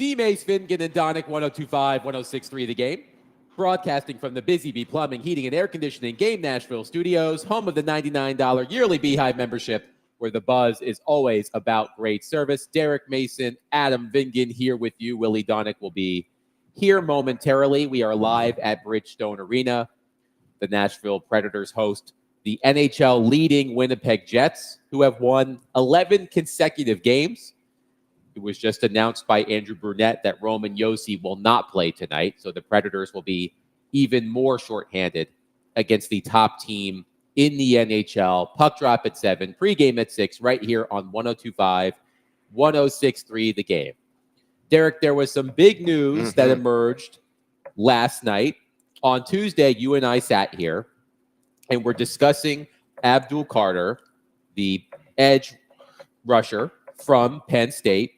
D. Mace, Finnegan, and Donick, 102.5, 106.3 The Game. Broadcasting from the Busy Bee Plumbing, Heating, and Air Conditioning Game Nashville studios, home of the $99 yearly Beehive membership, where the buzz is always about great service. Derek Mason, Adam Vingan here with you. Willie Donick will be here momentarily. We are live at Bridgestone Arena. The Nashville Predators host the NHL leading Winnipeg Jets, who have won 11 consecutive games. It was just announced by Andrew Brunette that Roman Josi will not play tonight, so the Predators will be even more shorthanded against the top team in the NHL. Puck drop at 7, pregame at 6, right here on 102.5, 106.3 The Game. Derek, there was some big news that emerged last night. On Tuesday, you and I sat here and we're discussing Abdul Carter, the edge rusher from Penn State.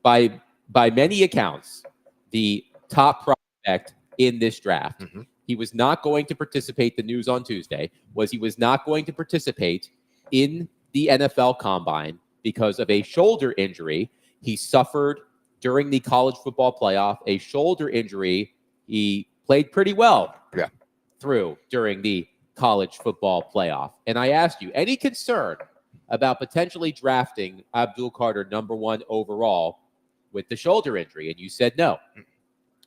By many accounts, the top prospect in this draft. He was not going to participate. The news on Tuesday was he was not going to participate in the NFL Combine because of a shoulder injury he suffered during the college football playoff. A shoulder injury he played pretty well through during the college football playoff. And I asked you, any concern about potentially drafting Abdul Carter #1 overall with the shoulder injury? And you said no.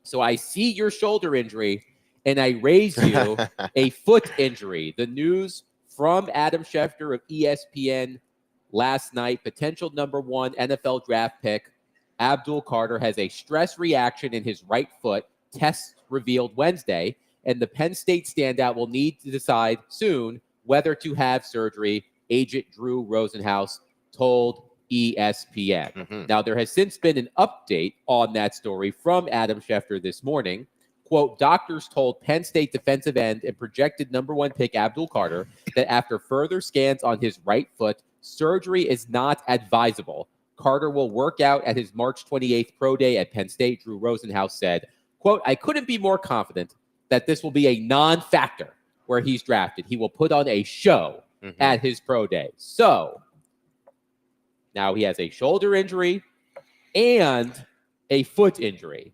So I see your shoulder injury and I raise you a foot injury. The news from Adam Schefter of ESPN last night, potential #1 NFL draft pick, Abdul Carter has a stress reaction in his right foot. Tests revealed Wednesday, and the Penn State standout will need to decide soon whether to have surgery. Agent Drew Rosenhaus told ESPN. Now, there has since been an update on that story from Adam Schefter this morning. Quote, doctors told Penn State defensive end and projected #1 pick Abdul Carter that after further scans on his right foot, surgery is not advisable. Carter will work out at his March 28th pro day at Penn State. Drew Rosenhaus said, quote, I couldn't be more confident that this will be a non-factor where he's drafted. He will put on a show at his pro day. So now he has a shoulder injury and a foot injury.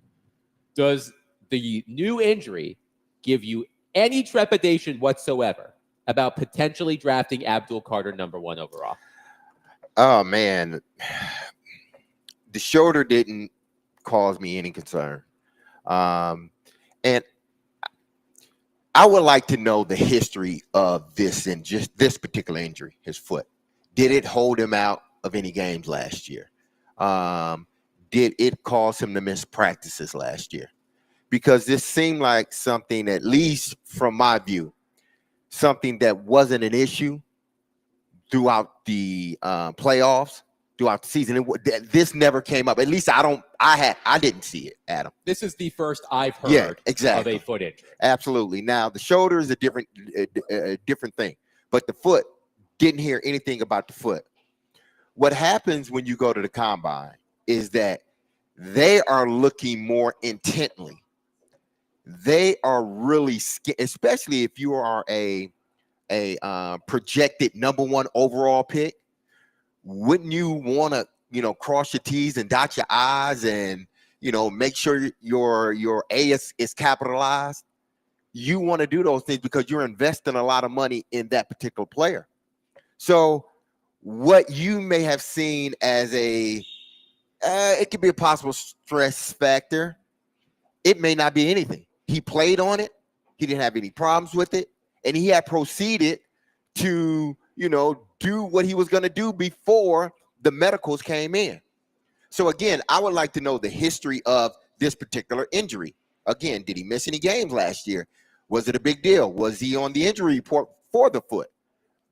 Does the new injury give you any trepidation whatsoever about potentially drafting Abdul Carter #1 overall? Oh, man. The shoulder didn't cause me any concern. And I would like to know the history of this and just this particular injury, his foot. Did it hold him out of any games last year? Did it cause him to miss practices last year? Because this seemed like something, at least from my view, something that wasn't an issue throughout the playoffs, throughout the season. This never came up. At least I didn't see it, Adam. This is the first I've heard of a foot injury. Absolutely. Now, the shoulder is a different thing, but the foot, didn't hear anything about the foot. What happens when you go to the combine is that they are looking more intently. They are really, especially if you are a projected #1 overall pick. Wouldn't you want to, cross your T's and dot your I's and, make sure your A is capitalized? You want to do those things because you're investing a lot of money in that particular player. So what you may have seen as it could be a possible stress factor. It may not be anything. He played on it. He didn't have any problems with it. And he had proceeded to, do what he was going to do before the medicals came in. So again, I would like to know the history of this particular injury. Again, did he miss any games last year? Was it a big deal? Was he on the injury report for the foot?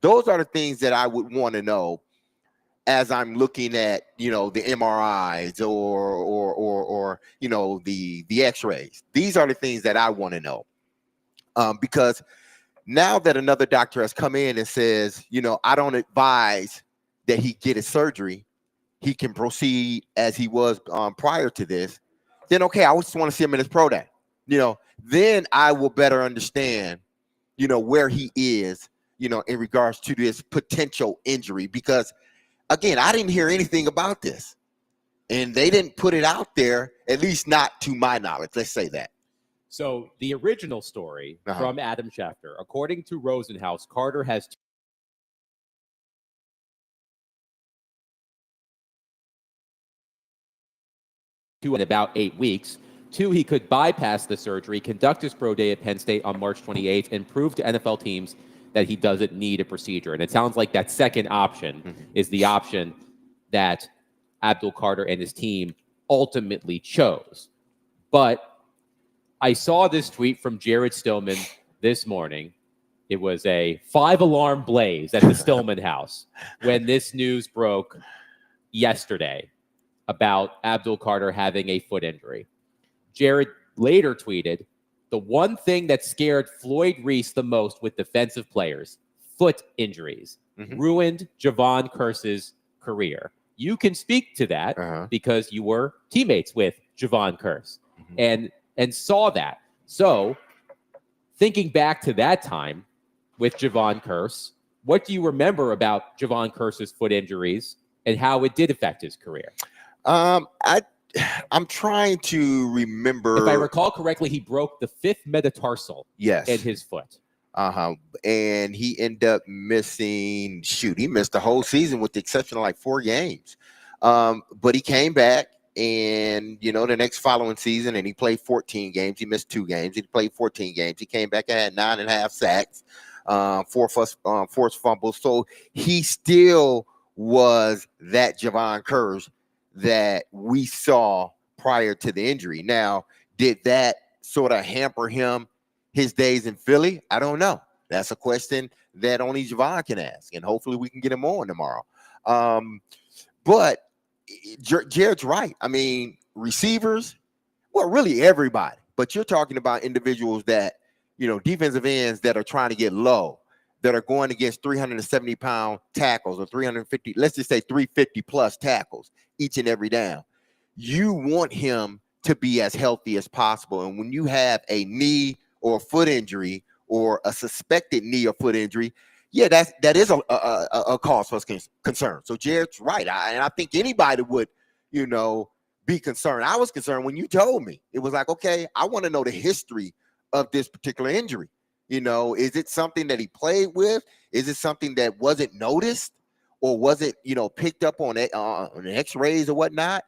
Those are the things that I would want to know as I'm looking at, the MRIs or the x-rays. These are the things that I want to know. Because now that another doctor has come in and says, I don't advise that he get his surgery, he can proceed as he was prior to this, then okay, I just want to see him in his pro day. Then I will better understand, where he is, in regards to this potential injury. Because again, I didn't hear anything about this And they didn't put it out there, at least not to my knowledge. Let's say that. So the original story from Adam Schefter, according to Rosenhaus, Carter has in about 8 weeks. 2, he could bypass the surgery, conduct his pro day at Penn State on March 28th, and prove to NFL teams that he doesn't need a procedure. And it sounds like that second option is the option that Abdul Carter and his team ultimately chose. But I saw this tweet from Jared Stillman this morning. It was a 5-alarm blaze at the Stillman house when this news broke yesterday about Abdul Carter having a foot injury. Jared later tweeted, the one thing that scared Floyd Reese the most with defensive players, foot injuries, ruined Javon Kearse's career. You can speak to that because you were teammates with Javon Kearse and saw that. So thinking back to that time with Javon Kearse, what do you remember about Javon Kearse's foot injuries and how it did affect his career? I'm trying to remember. If I recall correctly, he broke the 5th metatarsal in his foot. And he ended up missing, he missed the whole season with the exception of like 4 games. But he came back and, the next following season, and he played 14 games. He missed 2 games. He played 14 games. He came back and had 9.5 sacks, 4 forced fumbles. So he still was that Javon Kearse that we saw prior to the injury. Now, did that sort of hamper his days in Philly? I don't know. That's a question that only Javon can ask, and hopefully we can get him on tomorrow. But Jared's right. I mean, receivers, well, really everybody, but you're talking about individuals that, defensive ends that are trying to get low, that are going against 370-pound tackles or 350, let's just say 350 plus tackles each and every down. You want him to be as healthy as possible. And when you have a knee or a foot injury or a suspected knee or foot injury, that is a cause for concern. So Jared's right. And I think anybody would, be concerned. I was concerned when you told me. It was like, okay, I want to know the history of this particular injury. Is it something that he played with? Is it something that wasn't noticed? Or was it, picked up on x-rays or whatnot?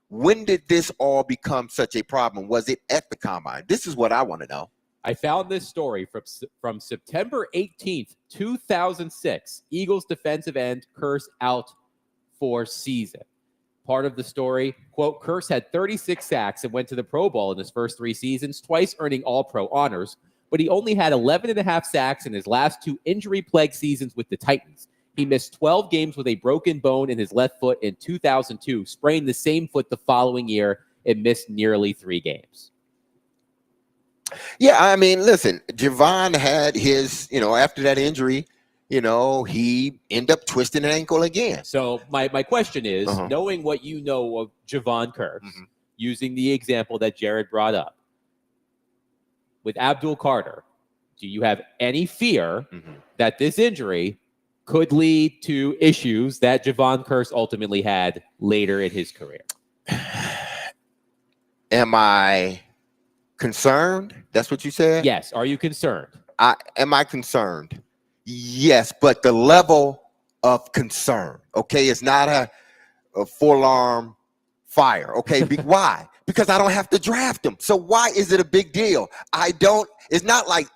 When did this all become such a problem? Was it at the combine? This is what I want to know. I found this story from September 18th, 2006. Eagles defensive end Kearse out for season. Part of the story, quote, Kearse had 36 sacks and went to the Pro Bowl in his first 3 seasons, twice earning All-Pro honors, but he only had 11.5 sacks in his last 2 injury-plagued seasons with the Titans. He missed 12 games with a broken bone in his left foot in 2002, sprained the same foot the following year, and missed nearly 3 games. Yeah, I mean, listen, Javon had his, after that injury, he ended up twisting an ankle again. So my question is, knowing what you know of Javon Kearse, using the example that Jared brought up, with Abdul Carter, do you have any fear that this injury could lead to issues that Javon Kearse ultimately had later in his career? Am I concerned? That's what you said? Yes. Are you concerned? Am I concerned? Yes, but the level of concern, okay, it's not a 4-alarm fire, okay? Why? Because I don't have to draft him. So why is it a big deal? It's not like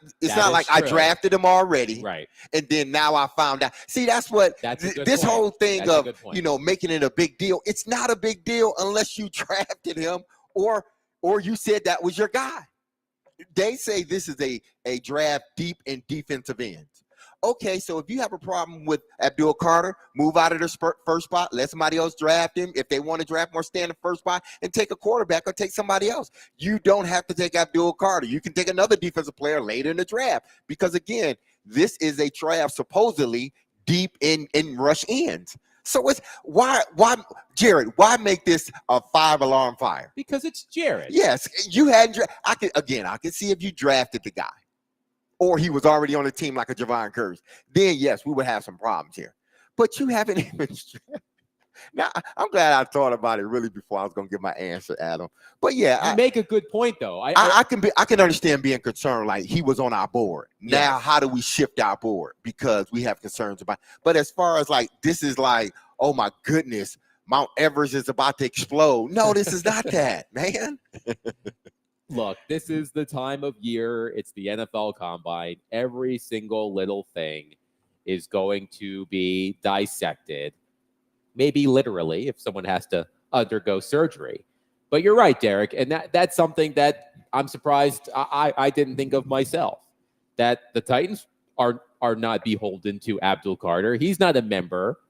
I drafted him already. Right. And then now I found out. See, that's what this whole thing of, making it a big deal. It's not a big deal unless you drafted him or you said that was your guy. They say this is a draft deep in defensive ends. Okay, so if you have a problem with Abdul Carter, move out of the first spot, let somebody else draft him. If they want to draft more, stay in the first spot and take a quarterback or take somebody else. You don't have to take Abdul Carter. You can take another defensive player later in the draft because, again, this is a draft supposedly deep in rush ends. So it's why Jared, why make this a 5-alarm fire? Because it's Jared. Yes, you had I could see if you drafted the guy or he was already on the team like a Javon Kearse. Then yes, we would have some problems here. But you haven't even Now, I'm glad I thought about it really before I was going to give my answer, Adam. But yeah, You make a good point, though. I can understand being concerned. Like, he was on our board. Now, Yes. how do we shift our board because we have concerns about? But as far as like, this is like, oh my goodness, Mount Everest is about to explode. No, this is not that, man. Look, this is the time of year. It's the NFL Combine. Every single little thing is going to be dissected, maybe literally if someone has to undergo surgery. But you're right, Derek, and that's something that I'm surprised I didn't think of myself, that the Titans are not beholden to Abdul Carter. He's not a member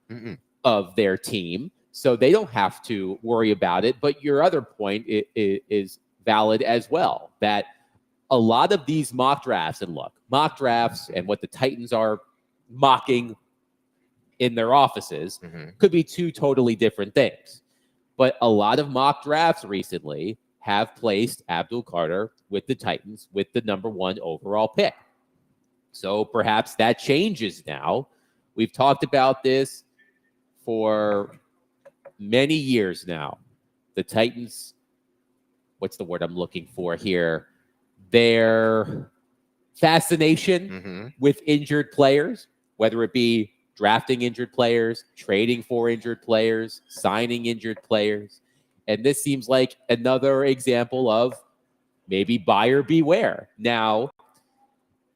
of their team, so they don't have to worry about it. But your other point is valid as well, that a lot of these mock drafts, and look, mock drafts and what the Titans are mocking in their offices could be two totally different things. But a lot of mock drafts recently have placed Abdul Carter with the Titans with the #1 overall pick. So perhaps that changes now. We've talked about this for many years now. The Titans, what's the word I'm looking for here? Their fascination with injured players, whether it be drafting injured players, trading for injured players, signing injured players. And this seems like another example of maybe buyer beware. Now,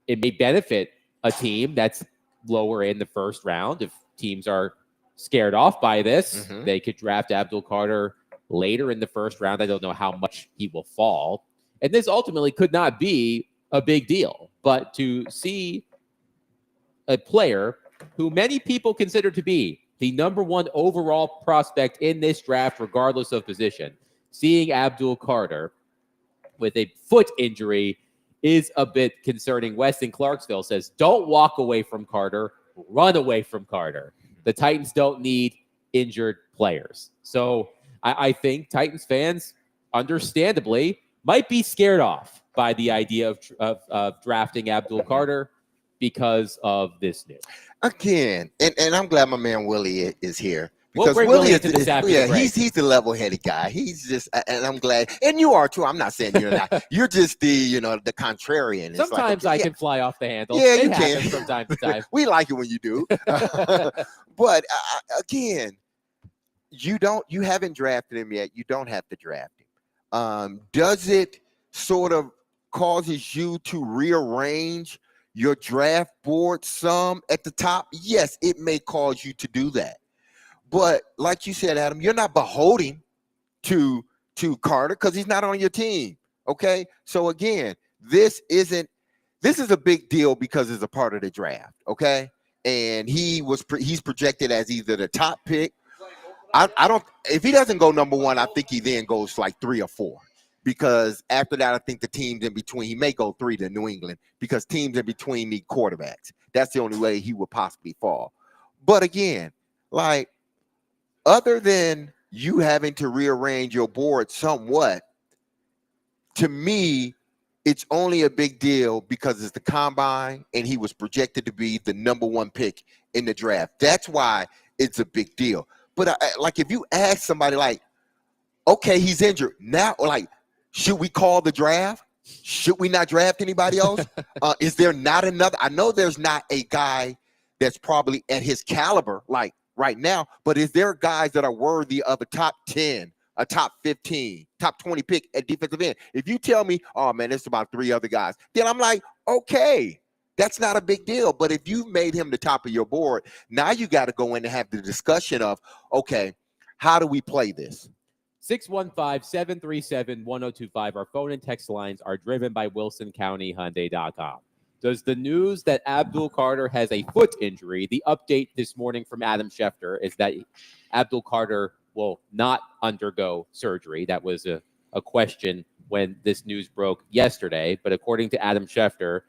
it may benefit a team that's lower in the first round. If teams are scared off by this, they could draft Abdul Carter later in the first round. I don't know how much he will fall. And this ultimately could not be a big deal. But to see a player who many people consider to be the #1 overall prospect in this draft, regardless of position, seeing Abdul Carter with a foot injury is a bit concerning. Wes in Clarksville says, don't walk away from Carter, run away from Carter. The Titans don't need injured players. So I think Titans fans, understandably, might be scared off by the idea of drafting Abdul Carter because of this news. Again, and I'm glad my man Willie is here. Because We'll Willie into this after the break. he's the level-headed guy. He's just, and I'm glad, and you are too. I'm not saying you're not. You're just the the contrarian. It's Sometimes like, I can fly off the handle. Yeah, it you happens can. from time to time. We like it when you do. But again, you haven't drafted him yet. You don't have to draft him. Does it sort of causes you to rearrange your draft board some at the top? Yes, it may cause you to do that. But like you said, Adam, you're not beholden to Carter because he's not on your team. Okay. So again, this is a big deal because it's a part of the draft. Okay. And he's projected as either the top pick. I don't, if he doesn't go #1, I think he then goes like 3 or 4. Because after that, I think the teams in between, he may go 3 to New England because teams in between need quarterbacks. That's the only way he would possibly fall. But again, like, other than you having to rearrange your board somewhat, to me, it's only a big deal because it's the combine and he was projected to be the #1 pick in the draft. That's why it's a big deal. But like, if you ask somebody like, okay, he's injured now, like, should we call the draft? Should we not draft anybody else? Is there not another? I know there's not a guy that's probably at his caliber, like right now, but is there guys that are worthy of a top 10, a top 15, top 20 pick at defensive end? If you tell me, oh man, it's about 3 other guys, then I'm like, okay, that's not a big deal. But if you made him the top of your board, now you got to go in and have the discussion of, okay, how do we play this? 615-737-1025. Our phone and text lines are driven by WilsonCountyHyundai.com. Does the news that Abdul Carter has a foot injury, the update this morning from Adam Schefter is that Abdul Carter will not undergo surgery. That was a question when this news broke yesterday. But according to Adam Schefter,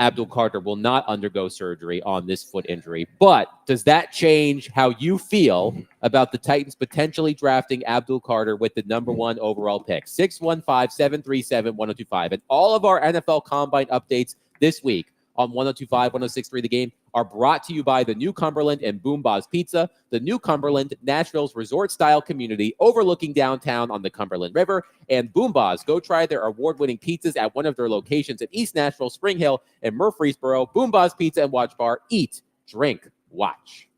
Abdul Carter will not undergo surgery on this foot injury. But does that change how you feel about the Titans potentially drafting Abdul Carter with the #1 overall pick? 615-737-1025. And all of our NFL Combine updates this week on 102.5, 106.3 The Game are brought to you by the New Cumberland and Boom Boss Pizza. The New Cumberland, Nashville's resort-style community overlooking downtown on the Cumberland River. And Boom Boss, go try their award-winning pizzas at one of their locations in East Nashville, Spring Hill, and Murfreesboro. Boom Boss Pizza and Watch Bar. Eat, drink, watch.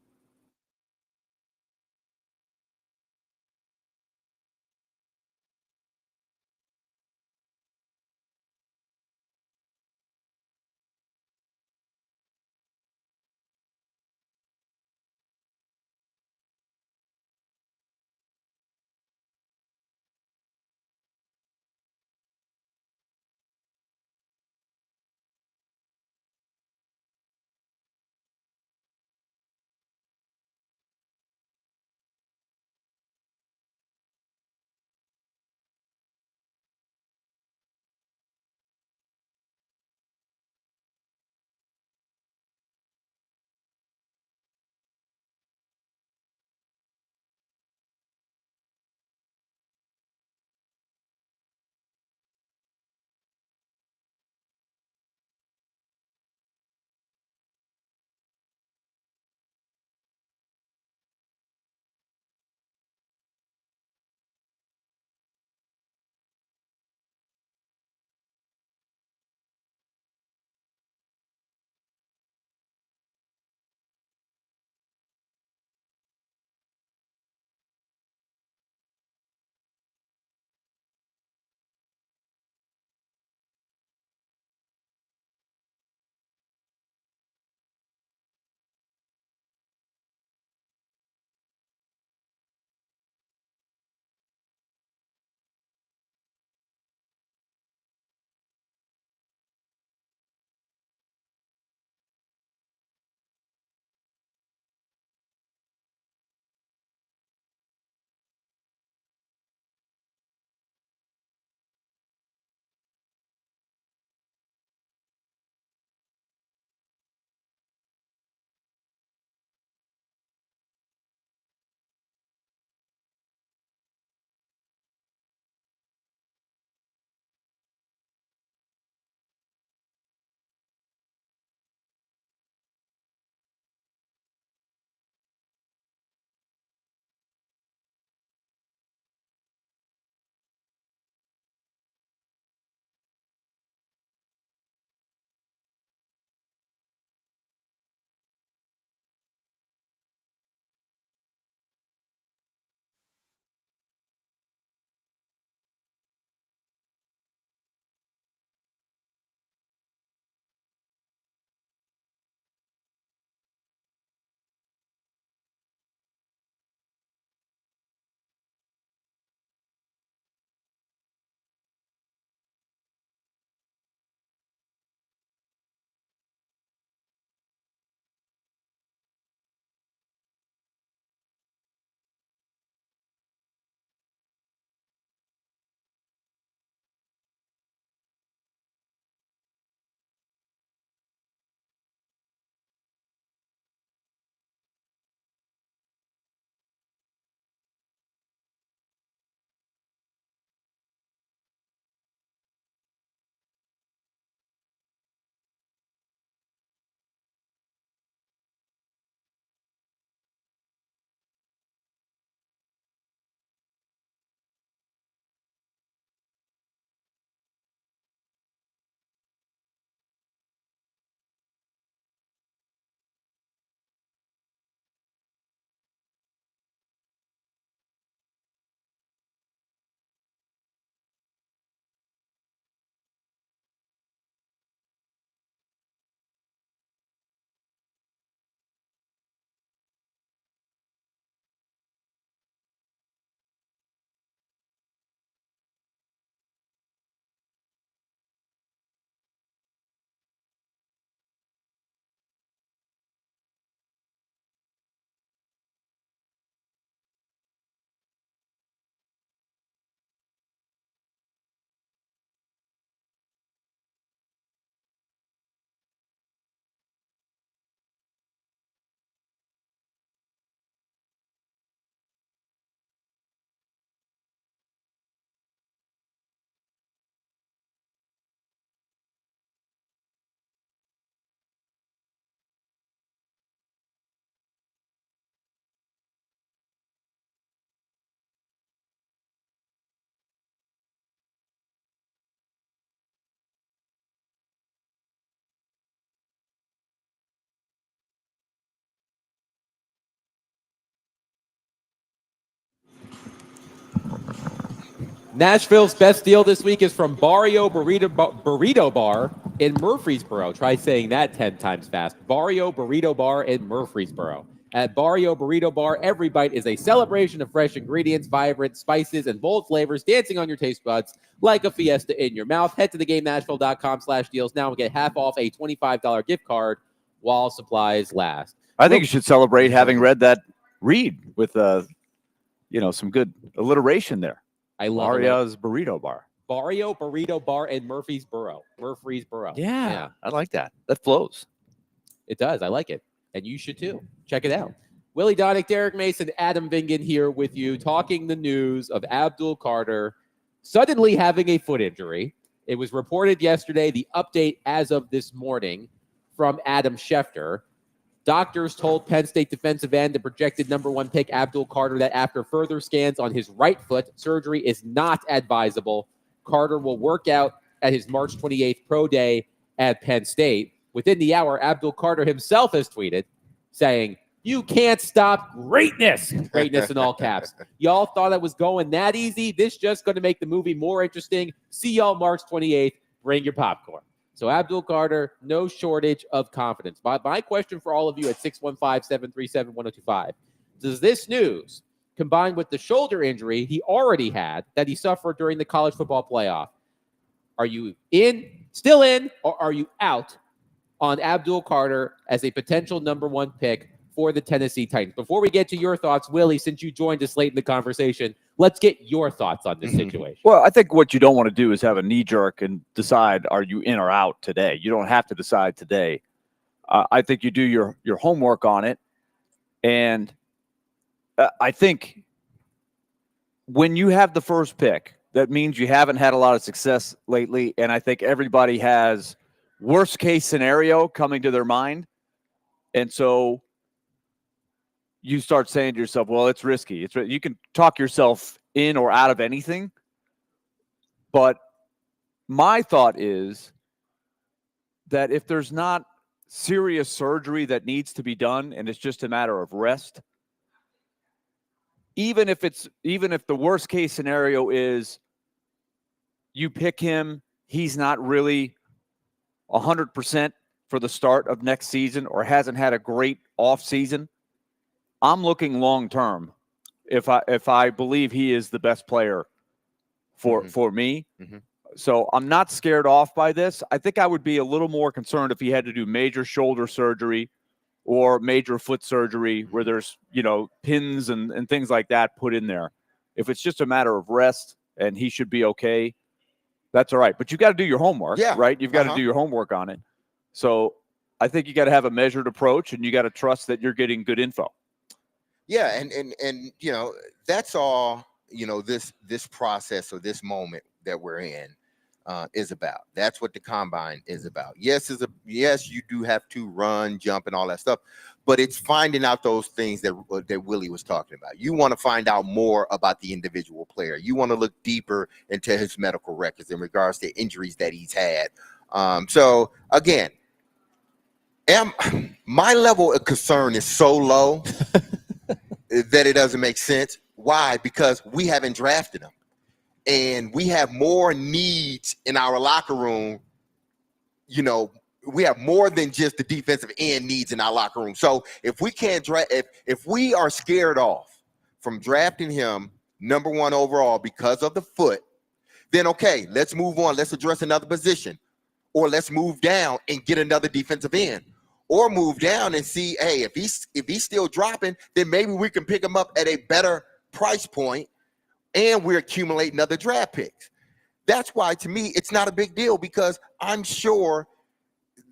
Nashville's best deal this week is from Barrio Burrito Bar in Murfreesboro. Try saying that 10 times fast. Barrio Burrito Bar in Murfreesboro. At Barrio Burrito Bar, every bite is a celebration of fresh ingredients, vibrant spices, and bold flavors dancing on your taste buds like a fiesta in your mouth. Head to theGameNashville.com/deals now and get half off a $25 gift card while supplies last. I think you should celebrate having read that read with some good alliteration there. I love Maria's Burrito Bar. Barrio Burrito Bar in Murfreesboro. Yeah, I like that. That flows. It does. I like it. And you should too. Check it out. Willie Donick, Derek Mason, Adam Vingan here with you, talking the news of Abdul Carter suddenly having a foot injury. It was reported yesterday, the update as of this morning from Adam Schefter. Doctors told Penn State defensive end, the projected number 1 pick, Abdul Carter, that after further scans on his right foot, surgery is not advisable. Carter will work out at his March 28th pro day at Penn State. Within the hour, Abdul Carter himself has tweeted saying, "You can't stop greatness." Greatness in all caps. Y'all thought it was going that easy. This just going to make the movie more interesting. See y'all March 28th. Bring your popcorn. So Abdul Carter, no shortage of confidence. My question for all of you at 615-737-1025, does this news, combined with the shoulder injury he already had that he suffered during the college football playoff, are you still in, or are you out on Abdul Carter as a potential number 1 pick for the Tennessee Titans? Before we get to your thoughts, Willie, since you joined us late in the conversation, let's get your thoughts on this situation. Well, I think what you don't want to do is have a knee jerk and decide, are you in or out today? You don't have to decide today. I think you do your homework on it. And I think when you have the first pick, that means you haven't had a lot of success lately. And I think everybody has worst case scenario coming to their mind. And so you start saying to yourself, well, it's risky. You can talk yourself in or out of anything. But my thought is that if there's not serious surgery that needs to be done and it's just a matter of rest, even if the worst case scenario is you pick him, he's not really 100% for the start of next season or hasn't had a great off season, I'm looking long term if I believe he is the best player for me. Mm-hmm. So I'm not scared off by this. I think I would be a little more concerned if he had to do major shoulder surgery or major foot surgery where there's, pins and things like that put in there. If it's just a matter of rest and he should be okay, that's all right. But you got to do your homework, right? You've got to do your homework on it. So I think you got to have a measured approach and you got to trust that you're getting good info. Yeah. And that's all, this process or this moment that we're in is about. That's what the combine is about. Yes, you do have to run, jump, and all that stuff, but it's finding out those things that Willie was talking about. You want to find out more about the individual player. You want to look deeper into his medical records in regards to injuries that he's had. So again, my level of concern is so low that it doesn't make sense. Why? Because we haven't drafted him. And we have more needs in our locker room. We have more than just the defensive end needs in our locker room. So if we can't draft, if we are scared off from drafting him number 1 overall because of the foot, then okay, let's move on. Let's address another position, or let's move down and get another defensive end, or move down and see, hey, if he's still dropping, then maybe we can pick him up at a better price point. And we're accumulating other draft picks. That's why, to me, it's not a big deal, because I'm sure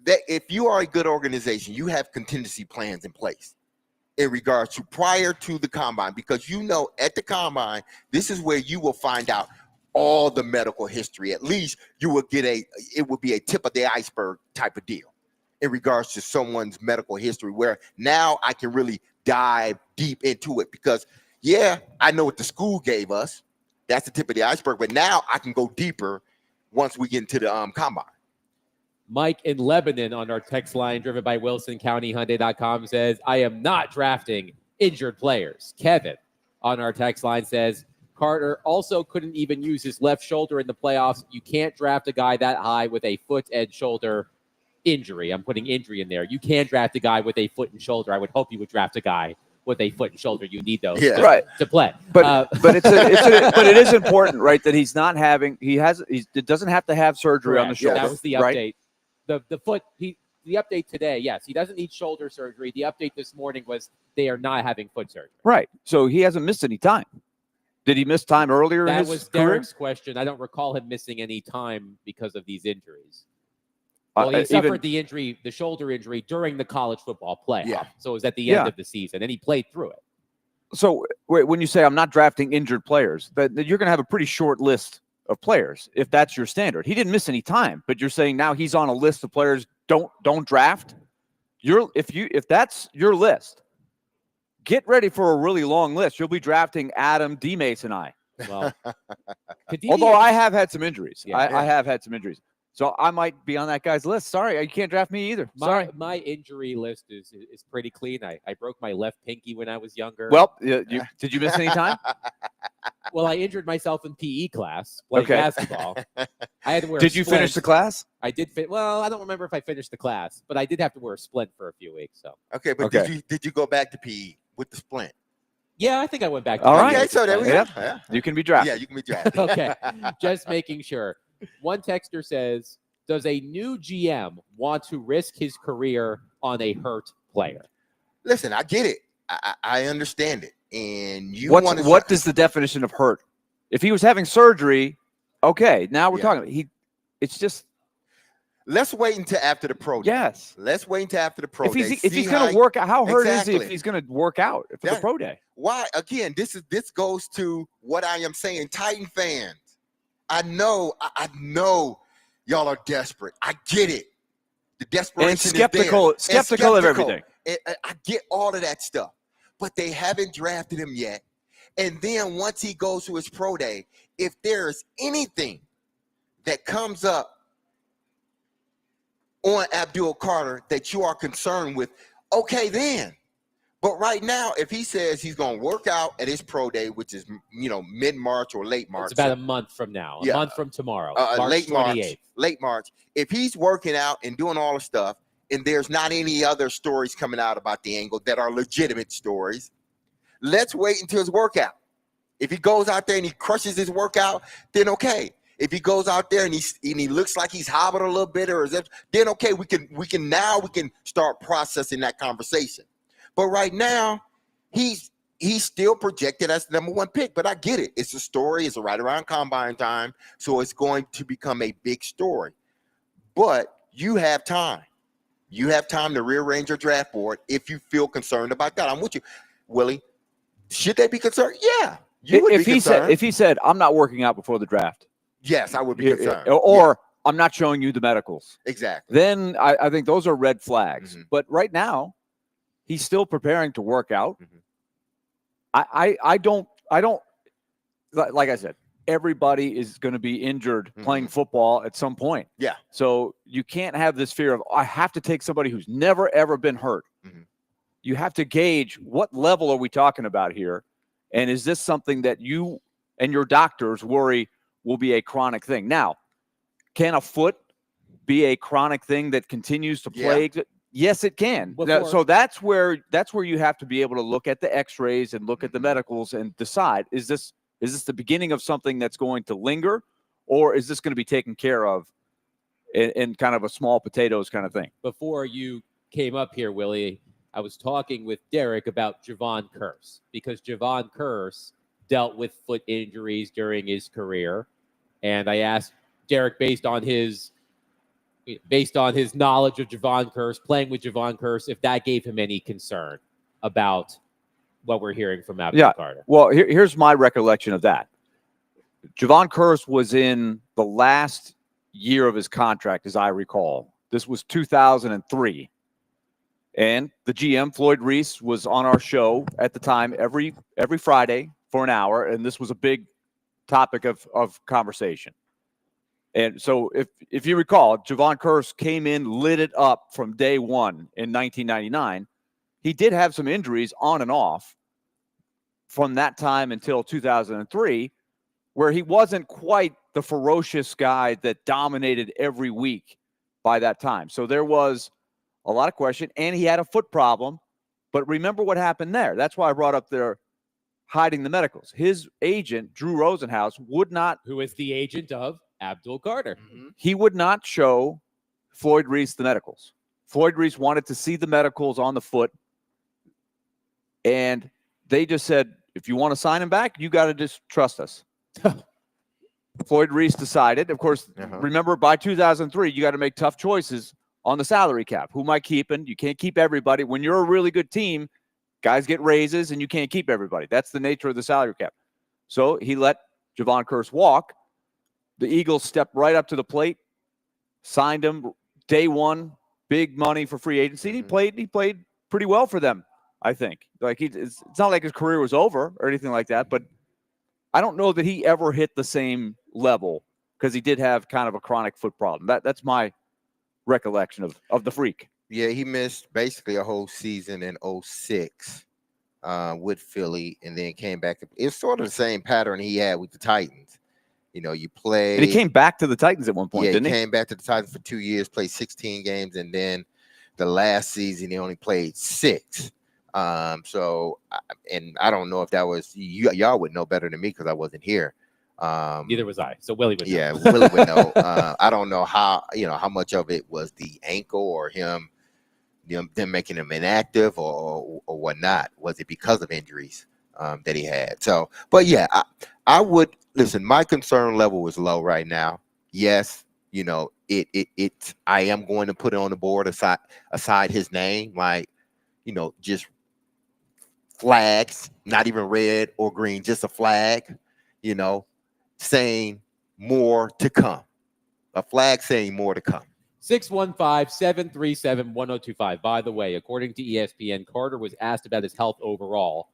that if you are a good organization, you have contingency plans in place in regards to prior to the combine, because at the combine, this is where you will find out all the medical history. At least you will get it will be a tip of the iceberg type of deal in regards to someone's medical history, where now I can really dive deep into it, because I know what the school gave us. That's the tip of the iceberg. But now I can go deeper once we get into the combine. Mike in Lebanon on our text line, driven by WilsonCountyHyundai.com, says, I am not drafting injured players. Kevin on our text line says, Carter also couldn't even use his left shoulder in the playoffs. You can't draft a guy that high with a foot and shoulder injury. I'm putting injury in there. You can draft a guy with a foot and shoulder. I would hope you would draft a guy with a foot and shoulder. You need those to play. But but it is important, right? That he's not having. He doesn't have to have surgery on the shoulder. That was the update. Right? The foot. The update today. Yes, he doesn't need shoulder surgery. The update this morning was they are not having foot surgery. Right. So he hasn't missed any time. Did he miss time earlier in his was career? Derek's question. I don't recall him missing any time because of these injuries. Well, he suffered the shoulder injury during the college football playoff. Yeah. So it was at the end of the season, and he played through it. So when you say I'm not drafting injured players, that you're going to have a pretty short list of players if that's your standard. He didn't miss any time, but you're saying now he's on a list of players don't draft. If that's your list, get ready for a really long list. You'll be drafting Adam, D-Mace, and I. Well, although I have had some injuries. Yeah. I have had some injuries. So I might be on that guy's list. Sorry, you can't draft me either. Sorry. My injury list is pretty clean. I broke my left pinky when I was younger. Well, did you miss any time? Well, I injured myself in PE class playing basketball. I had to wear. Did you finish the class? I did. Well, I don't remember if I finished the class, but I did have to wear a splint for a few weeks. So okay, but did you go back to PE with the splint? Yeah, I think I went back. All right. Okay, so there we go. Yeah. You can be drafted. Yeah, you can be drafted. Okay, just making sure. One texter says, "Does a new GM want to risk his career on a hurt player?" Listen, I get it. I understand it. And what is the definition of hurt? If he was having surgery, okay, now we're talking. It's just. Let's wait until after the pro day. Yes. Let's wait until after the pro day. If he's going to work out, how hurt is he Exactly. if he's going to work out for the pro day? Why? Again, this goes to what I am saying. Titan fans, I know y'all are desperate. I get it. The desperation and skeptical of everything. I get all of that stuff, but they haven't drafted him yet. And then once he goes to his pro day, if there's anything that comes up on Abdul Carter that you are concerned with, okay then. But right now, if he says he's going to work out at his pro day, which is mid-March or late March, it's about a month from now, a month from tomorrow, March late 28th. Late March. If he's working out and doing all the stuff, and there's not any other stories coming out about the angle that are legitimate stories, let's wait until his workout. If he goes out there and he crushes his workout, then okay. If he goes out there and he looks like he's hobbling a little bit, then okay, we can start processing that conversation. But right now, he's still projected as the #1 pick. But I get it. It's a story. It's right around combine time, so it's going to become a big story. But you have time. You have time to rearrange your draft board if you feel concerned about that. I'm with you, Willie. Should they be concerned? Yeah, you would be concerned. If he said, "I'm not working out before the draft," yes, I would be concerned. Or I'm not showing you the medicals. Exactly. Then I think those are red flags. Mm-hmm. But right now, he's still preparing to work out. Mm-hmm. I don't like I said, everybody is going to be injured playing football at some point. Yeah. So you can't have this fear of I have to take somebody who's never ever been hurt. Mm-hmm. You have to gauge what level are we talking about here, and is this something that you and your doctors worry will be a chronic thing? Now, can a foot be a chronic thing that continues to plague? Yeah. Yes, it can. So that's where you have to be able to look at the X-rays and look at the medicals and decide, is this the beginning of something that's going to linger, or is this going to be taken care of in kind of a small potatoes kind of thing? Before you came up here, Willie, I was talking with Derek about Javon Curse, because Javon Curse dealt with foot injuries during his career. And I asked Derek, based on his knowledge of Javon Curse, playing with Javon Curse, if that gave him any concern about what we're hearing from Abdul Carter. Well, here's my recollection of that. Javon Curse was in the last year of his contract, as I recall. This was 2003. And the GM, Floyd Reese, was on our show at the time every Friday for an hour, and this was a big topic of conversation. And so if you recall, Javon Curse came in, lit it up from day one in 1999. He did have some injuries on and off from that time until 2003, where he wasn't quite the ferocious guy that dominated every week by that time. So there was a lot of question, and he had a foot problem. But remember what happened there. That's why I brought up their hiding the medicals. His agent, Drew Rosenhaus, would not. Who is the agent of Abdul Carter. He would not show Floyd Reese the medicals. Floyd Reese wanted to see the medicals on the foot. And they just said, if you want to sign him back, you got to just trust us. Floyd Reese decided, of course, remember by 2003, you got to make tough choices on the salary cap. Who am I keeping? You can't keep everybody. When you're a really good team, guys get raises and you can't keep everybody. That's the nature of the salary cap. So he let Javon Curse walk. The Eagles stepped right up to the plate, signed him day one, big money for free agency. He played pretty well for them, I think. Like it's not like his career was over or anything like that, but I don't know that he ever hit the same level because he did have kind of a chronic foot problem. That's my recollection of the freak. Yeah, he missed basically a whole season in 06 with Philly, and then came back. It's sort of the same pattern he had with the Titans. You know, you play. And he came back to the Titans at one point, didn't he? Yeah, he came back to the Titans for 2 years, played 16 games, and then the last season he only played 6. So, and I don't know if that was y'all would know better than me because I wasn't here. Neither was I. So Willie would know. Yeah, Willie would know. I don't know how much of it was the ankle or him, them making him inactive or whatnot. Was it because of injuries that he had? So, but yeah, I would listen. My concern level is low right now. Yes, I am going to put it on the board aside his name, like just flags, not even red or green, just a flag, saying more to come. A flag saying more to come. 615-737-1025. By the way, according to ESPN, Carter was asked about his health overall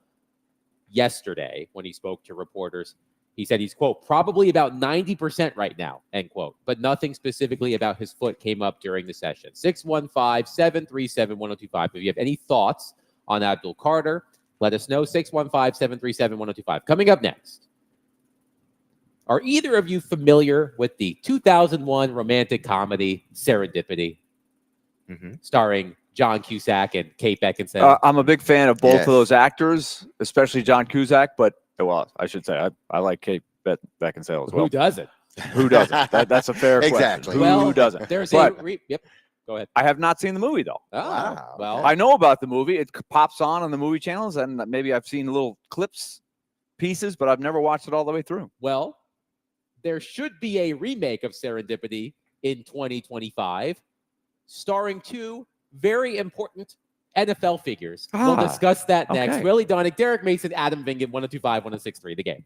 yesterday when he spoke to reporters. He said he's, quote, probably about 90% right now, end quote. But nothing specifically about his foot came up during the session. 615-737-1025. If you have any thoughts on Abdul Carter, let us know. 615-737-1025. Coming up next. Are either of you familiar with the 2001 romantic comedy Serendipity, starring John Cusack and Kate Beckinsale? I'm a big fan of both of those actors, especially John Cusack. But well, I should say I like Kate Beckinsale as well. Who doesn't? Who doesn't? That's a fair Exactly. question. Well, Who doesn't? There's But yep. Go ahead. I have not seen the movie though. Oh, Wow. well, I know about the movie. It pops on the movie channels, and maybe I've seen little clips, pieces, but I've never watched it all the way through. well, there should be a remake of Serendipity in 2025, starring 2 very important NFL figures. We'll discuss that next. okay. Willie Donick, Derek Mason, Adam Vingan, 1025-1063, The Game.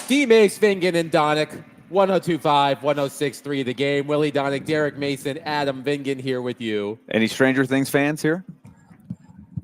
D-Mace, Vingan, and Donick, 102.5, 106.3 The Game. Willie Donick, Derek Mason, Adam Vingan here with you. Any Stranger Things fans here?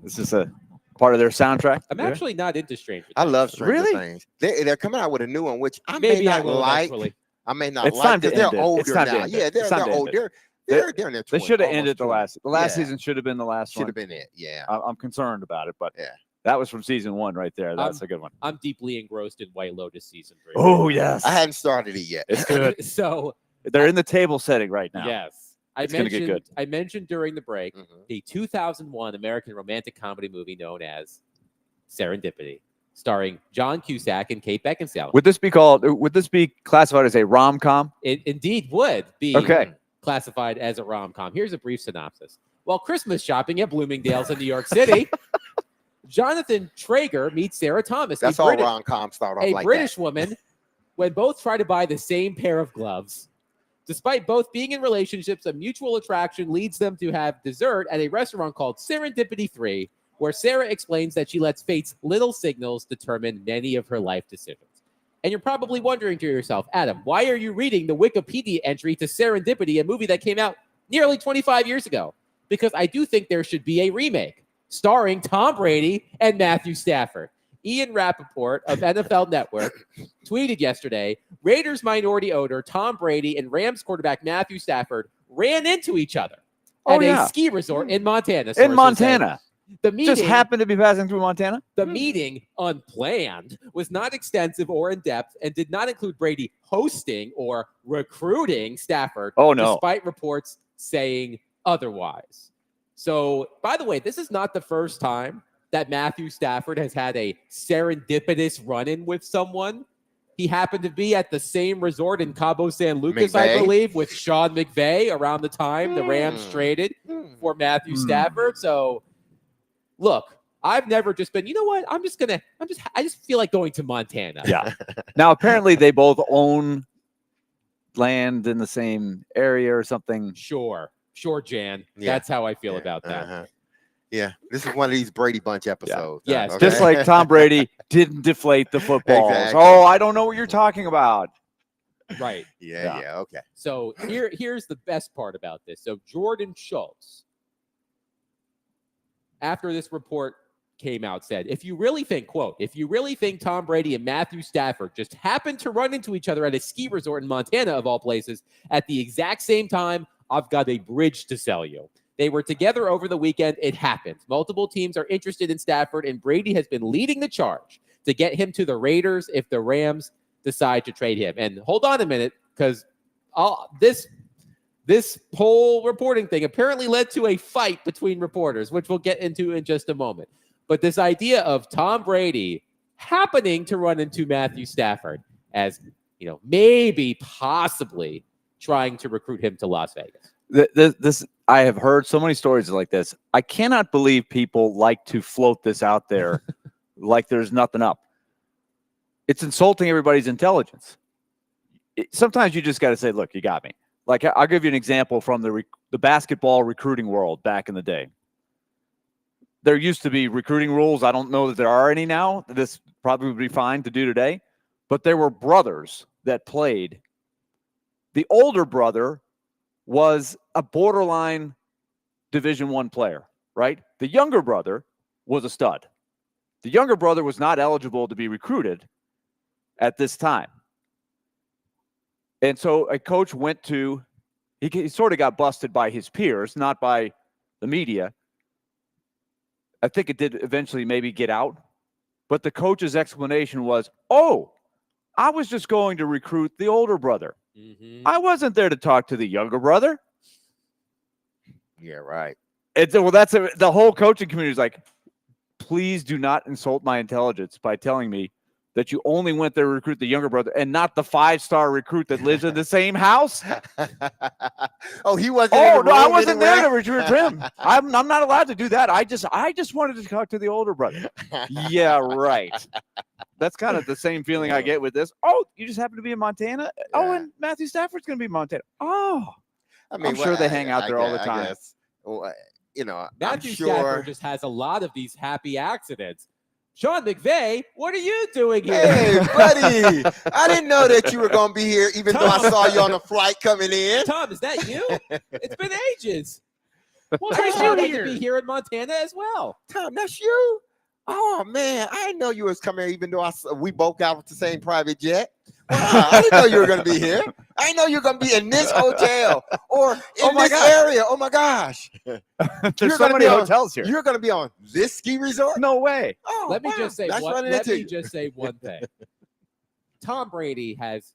This is a part of their soundtrack. I'm actually not into Stranger Things. I love Stranger Really? Things. They're coming out with a new one, which I Maybe may I not will like. eventually. I may not It's like time to because they're end it. It's older time to now. end it. Yeah, It's time they're to end old. it. They're in their 20s. They should have almost ended the 20s. last. The last Yeah. season should have been the last Should one. have been it. Yeah. I'm concerned about it, but Yeah. that was from season 1 right there. That's a good one. I'm deeply engrossed in White Lotus season 3. Oh yes, I hadn't started it yet. it's good. So, They're in the table setting right now. yes. It's gonna get good. I mentioned during the break Mhm. the 2001 American romantic comedy movie known as Serendipity, starring John Cusack and Kate Beckinsale. Would this be called? Would this be classified as a rom-com? It indeed would be Okay. classified as a rom-com. Here's a brief synopsis. While Christmas shopping at Bloomingdale's in New York City, Jonathan Traeger meets Sarah Thomas, That's a all British, rom-coms start off a like British woman, when both try to buy the same pair of gloves. Despite both being in relationships, a mutual attraction leads them to have dessert at a restaurant called Serendipity 3, where Sarah explains that she lets fate's little signals determine many of her life decisions. And you're probably wondering to yourself, Adam, why are you reading the Wikipedia entry to Serendipity, a movie that came out nearly 25 years ago? Because I do think there should be a remake starring Tom Brady and Matthew Stafford. Ian Rappaport of NFL Network tweeted yesterday, Raiders minority owner Tom Brady and Rams quarterback Matthew Stafford ran into each other Oh, at yeah. a ski resort in Montana. In sources said. Montana, The meeting, just happened to be passing through Montana. the meeting, unplanned, was not extensive or in-depth and did not include Brady hosting or recruiting Stafford, Oh no, despite reports saying otherwise. So, by the way, this is not the first time that Matthew Stafford has had a serendipitous run-in with someone. He happened to be at the same resort in Cabo San Lucas, I McVay? believe, with Sean McVay around the time the Rams traded for Matthew Stafford. So, look, I've never just been, you know what? I just feel like going to Montana. yeah. Now apparently they both own land in the same area or something. Sure, Jan. Yeah. That's how I feel Yeah, about that. uh-huh. Yeah, this is one of these Brady Bunch episodes. Yes, Just like Tom Brady didn't deflate the footballs. Exactly. Oh, I don't know what you're talking about. Right. Yeah, okay. So here's the best part about this. So Jordan Schultz, after this report came out, said, if you really think Tom Brady and Matthew Stafford just happened to run into each other at a ski resort in Montana, of all places, at the exact same time, I've got a bridge to sell you. They were together over the weekend. It happened. Multiple teams are interested in Stafford, and Brady has been leading the charge to get him to the Raiders if the Rams decide to trade him. And hold on a minute, because this whole reporting thing apparently led to a fight between reporters, which we'll get into in just a moment. But this idea of Tom Brady happening to run into Matthew Stafford as, maybe possibly trying to recruit him to Las Vegas. This I have heard so many stories like this. I cannot believe people like to float this out there like there's nothing up. It's insulting everybody's intelligence. Sometimes you just got to say, look, you got me. Like, I'll give you an example from the basketball recruiting world back in the day. There used to be recruiting rules. I don't know that there are any now. This probably would be fine to do today. But there were brothers that played. The older brother was a borderline Division I player, right? The younger brother was a stud. The younger brother was not eligible to be recruited at this time. And so a coach went to, he sort of got busted by his peers, not by the media. I think it did eventually maybe get out. But the coach's explanation was, I was just going to recruit the older brother. Mm-hmm. I wasn't there to talk to the younger brother. Yeah, right. And so, the whole coaching community is like, please do not insult my intelligence by telling me that you only went there to recruit the younger brother and not the 5-star recruit that lives in the same house. He wasn't. Oh, no, I wasn't there to recruit him. I'm not allowed to do that. I just wanted to talk to the older brother. Yeah, right. That's kind of the same feeling I get with this. Oh, you just happen to be in Montana? Yeah. Oh, and Matthew Stafford's going to be in Montana. Oh, I mean, I'm sure they hang out there all the time. I guess. Well, Matthew I'm sure. Stafford just has a lot of these happy accidents. Sean McVay, what are you doing here? Hey, buddy. I didn't know that you were going to be here, even though I saw you on the flight coming in. Tom, is that you? It's been ages. What I are just you wanted here? to be here in Montana as well. Tom, that's you? Oh, man. I didn't know you was coming here, even though we both got with the same private jet. Wow, I didn't know you were going to be here. I didn't know you were going to be in this hotel or in my this gosh. area. Oh, my gosh. There's You're so gonna many be on- hotels here. You're going to be on this ski resort? No way. Oh, Let me wow. just say Nice one, running let into me you. just say one thing. Tom Brady has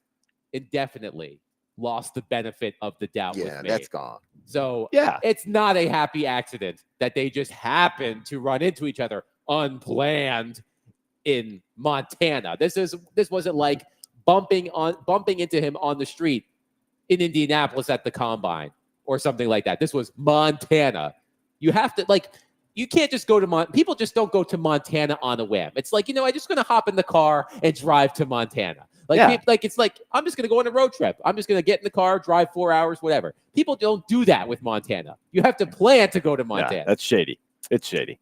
indefinitely lost the benefit of the doubt Yeah, with me. that's gone. So Yeah. it's not a happy accident that they just happened to run into each other unplanned in Montana. This wasn't like bumping into him on the street in Indianapolis at the combine or something like that. This was Montana. You have to you can't just go to people just don't go to Montana on a whim. It's like, I'm just going to hop in the car and drive to Montana. It's like, I'm just going to go on a road trip. I'm just going to get in the car, drive 4 hours, whatever. People don't do that with Montana. You have to plan to go to Montana. Yeah, that's shady. It's shady.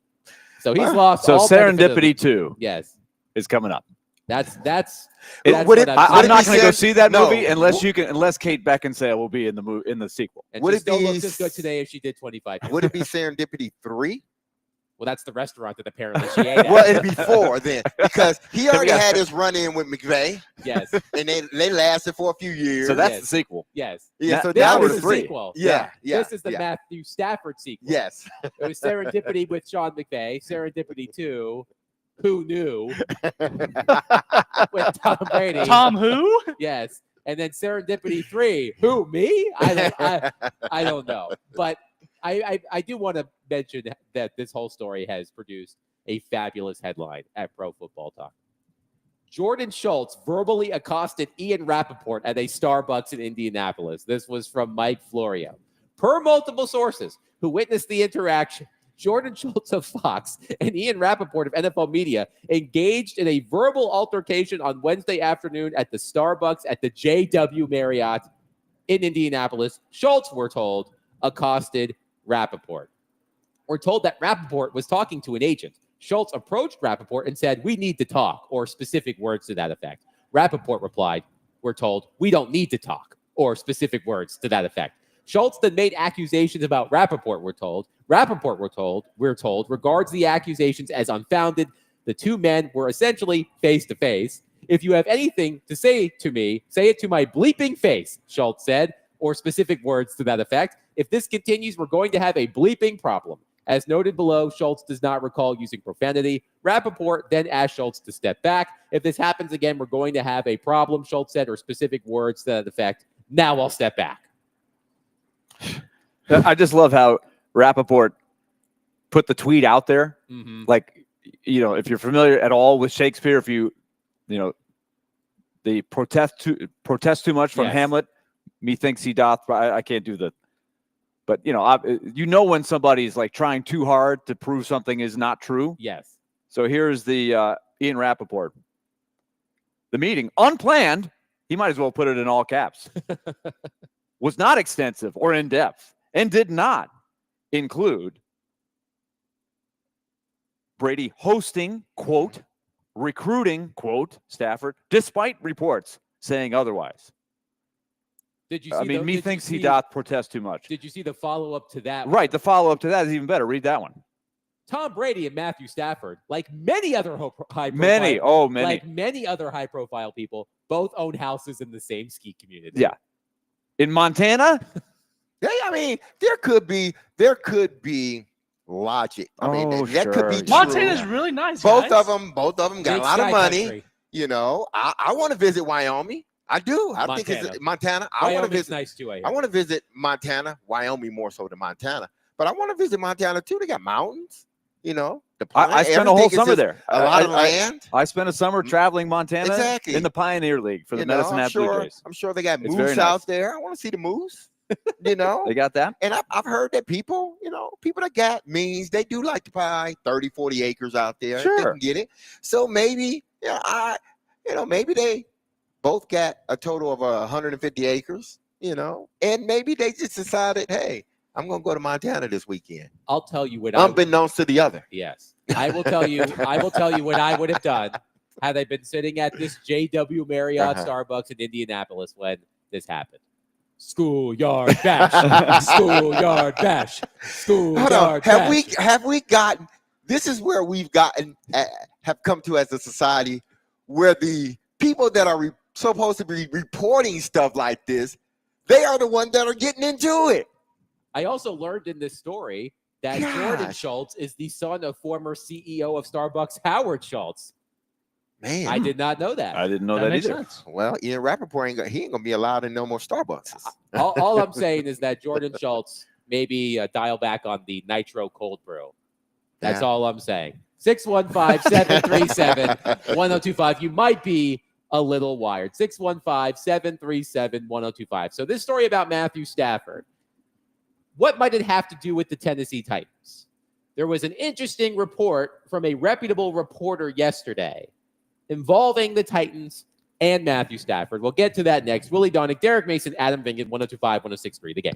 So he's lost. So all benefit of- Serendipity 2 Yes, is coming up. that's Would what it- I'm I'm saying. not be going to go Seren- see that No. movie unless Kate Beckinsale will be in the sequel. And Would she it still be looks as good today as she did 25 years. Would it be Serendipity 3? Well, that's the restaurant that apparently she ate at. Well, it'd be 4 then, because he already Yeah. had his run-in with McVay, Yes, and they lasted for a few years. So that's Yes. the sequel. yes. yeah. So This now that was we're the 3. sequel. Yeah, yeah. This is the yeah. Matthew Stafford sequel. Yes. It was Serendipity with Sean McVay. Serendipity 2, Who Knew, with Tom Brady. Tom who? Yes. And then Serendipity 3, Who, me? I don't know. But I do want to mention that this whole story has produced a fabulous headline at Pro Football Talk. Jordan Schultz verbally accosted Ian Rappaport at a Starbucks in Indianapolis. This was from Mike Florio. Per multiple sources who witnessed the interaction, Jordan Schultz of Fox and Ian Rappaport of NFL Media engaged in a verbal altercation on Wednesday afternoon at the Starbucks at the JW Marriott in Indianapolis. Schultz, we're told, accosted Rappaport. We're told that Rappaport was talking to an agent. Schultz approached Rappaport and said, "We need to talk," or specific words to that effect. Rappaport replied, we're told, "We don't need to talk," or specific words to that effect. Schultz then made accusations about Rappaport, we're told. Rappaport, we're told, regards the accusations as unfounded. The two men were essentially face to face. "If you have anything to say to me, say it to my bleeping face," Schultz said, or specific words to that effect. "If this continues, we're going to have a bleeping problem." As noted below, Schultz does not recall using profanity. Rappaport then asked Schultz to step back. "If this happens again, we're going to have a problem," Schultz said, or specific words to that effect. "Now I'll step back." I just love how Rappaport put the tweet out there. Mm-hmm. Like, if you're familiar at all with Shakespeare, if you the protest too much from Yes. Hamlet, methinks he doth. I can't do the, but when somebody's like trying too hard to prove something is not true. Yes. So here's the Ian Rappaport. The meeting, unplanned, he might as well put it in all caps, was not extensive or in depth and did not include Brady hosting, quote, recruiting, quote, Stafford, despite reports saying otherwise. Did you see Methinks he doth protest too much. Did you see the follow-up to that? Right. The follow-up to that is even better. Read that one. Tom Brady and Matthew Stafford, like many other Many other high-profile people, both own houses in the same ski community. Yeah. In Montana? There could be logic. That could be sure. true. Montana's really nice. Both guys. of them got Big a lot of sky money. country. I want to visit Wyoming. I do. I think it's Montana. I want to Wyoming's visit. nice too. I want to visit Montana, Wyoming more so than Montana. But I want to visit Montana too. They got mountains. The I spent a whole summer there. A lot of land. I spent a summer traveling Montana Exactly. in the Pioneer League for the Medicine Hat Blue Jays. I'm sure they got It's very moose nice. out there. I want to see the moose. They got that? And I've heard that people that got means, they do like to buy 30, 40 acres out there. If they Sure. can get it. So maybe, maybe they both got a total of 150 acres, and maybe they just decided, hey, I'm gonna go to Montana this weekend. I'll tell you what Unbeknownst to the other. Yes. I will tell you. I will tell you what I would have done had I been sitting at this JW Marriott Starbucks in Indianapolis when this happened. Schoolyard bash. Schoolyard bash. Schoolyard bash. Have we gotten? This is where we've gotten have come to as a society, where the people that are supposed to be reporting stuff like this, they are the ones that are getting into it. I also learned in this story that Jordan Schultz is the son of former CEO of Starbucks, Howard Schultz. Man, I did not know that. I didn't know that makes either. sense. Well, Ian Rappaport ain't gonna be allowed in no more Starbucks. All I'm saying is that Jordan Schultz maybe dial back on the nitro cold brew. That's all I'm saying. 615-737-1025. You might be a little wired. 615-737-1025. So this story about Matthew Stafford, what might it have to do with the Tennessee Titans? There was an interesting report from a reputable reporter yesterday involving the Titans and Matthew Stafford. We'll get to that next. Willie Donick, Derek Mason, Adam Vingan, 1025, 1063, The Game.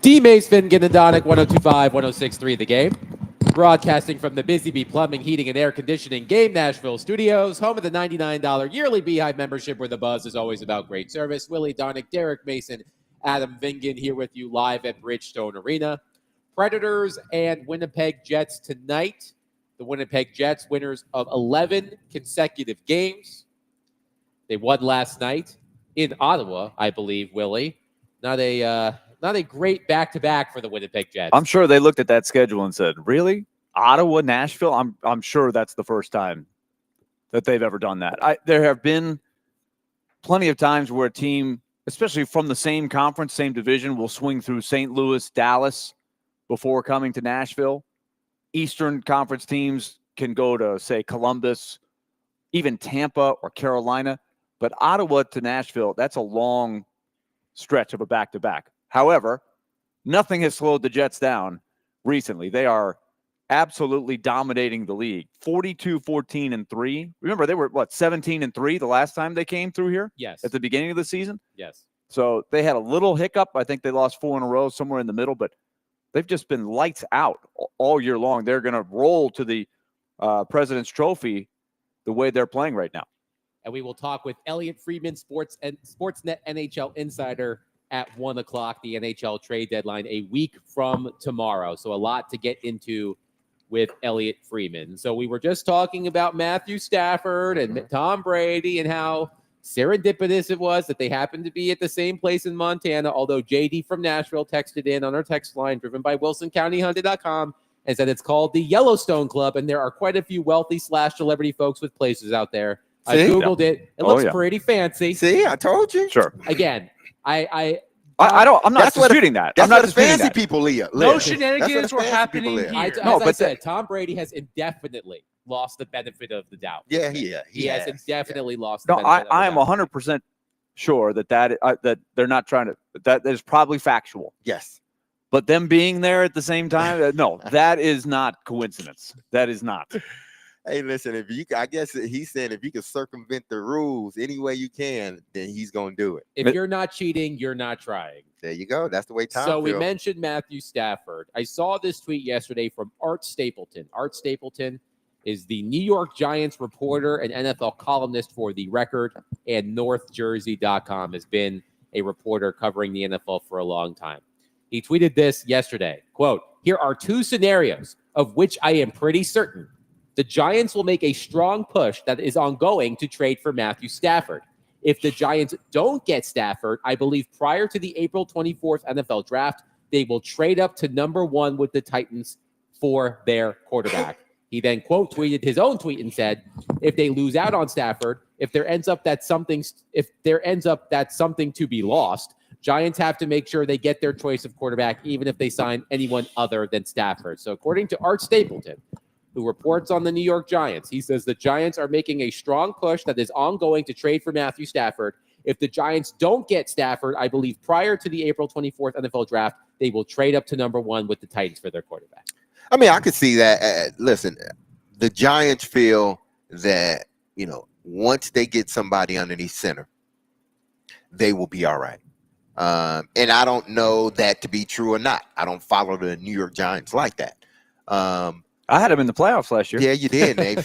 D. Mace, Finnegan, and Donick, 102.5, 106.3 The Game. Broadcasting from the Busy Bee Plumbing, Heating, and Air Conditioning Game Nashville studios, home of the $99 yearly Beehive membership where the buzz is always about great service. Willie Donick, Derek Mason, Adam Vingan here with you live at Bridgestone Arena. Predators and Winnipeg Jets tonight. The Winnipeg Jets, winners of 11 consecutive games. They won last night in Ottawa, I believe, Willie. Not a great back-to-back for the Winnipeg Jets. I'm sure they looked at that schedule and said, really? Ottawa, Nashville? I'm sure that's the first time that they've ever done that. There have been plenty of times where a team, especially from the same conference, same division, will swing through St. Louis, Dallas before coming to Nashville. Eastern Conference teams can go to, say, Columbus, even Tampa or Carolina. But Ottawa to Nashville, that's a long stretch of a back-to-back. However, nothing has slowed the Jets down recently. They are absolutely dominating the league. 42-14-3. Remember, they were, 17-3 the last time they came through here? Yes. At the beginning of the season? Yes. So they had a little hiccup. I think they lost 4 in a row, somewhere in the middle, but they've just been lights out all year long. They're going to roll to the President's Trophy the way they're playing right now. And we will talk with Elliot Friedman, Sportsnet NHL insider, at 1 o'clock, the NHL trade deadline a week from tomorrow. So a lot to get into with Elliot Friedman. So we were just talking about Matthew Stafford and Tom Brady and how serendipitous it was that they happened to be at the same place in Montana, although JD from Nashville texted in on our text line driven by WilsonCountyHunted.com and said it's called the Yellowstone Club, and there are quite a few wealthy / celebrity folks with places out there. I Googled it. It looks pretty fancy. See, I told you. Sure. Again, I'm not disputing that. That's I'm not where the disputing fancy that. people live. No shenanigans were fancy happening people live. here. As I said, Tom Brady has indefinitely lost the benefit of the doubt. Yeah, He has indefinitely lost No, the benefit of the I am doubt. 100% sure that they're not trying to. That is probably factual. Yes. But them being there at the same time, no, that is not coincidence. That is not. Hey, listen, I guess he's saying if you can circumvent the rules any way you can, then he's going to do it. If you're not cheating, you're not trying. There you go. That's the way Tom So we feels. mentioned Matthew Stafford. I saw this tweet yesterday from Art Stapleton. Art Stapleton is the New York Giants reporter and NFL columnist for The Record, and NorthJersey.com has been a reporter covering the NFL for a long time. He tweeted this yesterday, quote, "Here are 2 scenarios of which I am pretty certain. The Giants will make a strong push that is ongoing to trade for Matthew Stafford. If the Giants don't get Stafford, I believe prior to the April 24th NFL draft, they will trade up to number 1 with the Titans for their quarterback." He then quote tweeted his own tweet and said, "If they lose out on Stafford, if there ends up that something to be lost, Giants have to make sure they get their choice of quarterback, even if they sign anyone other than Stafford." So according to Art Stapleton, who reports on the New York Giants, he says the Giants are making a strong push that is ongoing to trade for Matthew Stafford. If the Giants don't get Stafford, I believe prior to the April 24th NFL draft, they will trade up to number 1 with the Titans for their quarterback. I mean, I could see that. Listen, the Giants feel that, once they get somebody underneath center, they will be all right. And I don't know that to be true or not. I don't follow the New York Giants like that. I had him in the playoffs last year. Yeah, you did, Nate.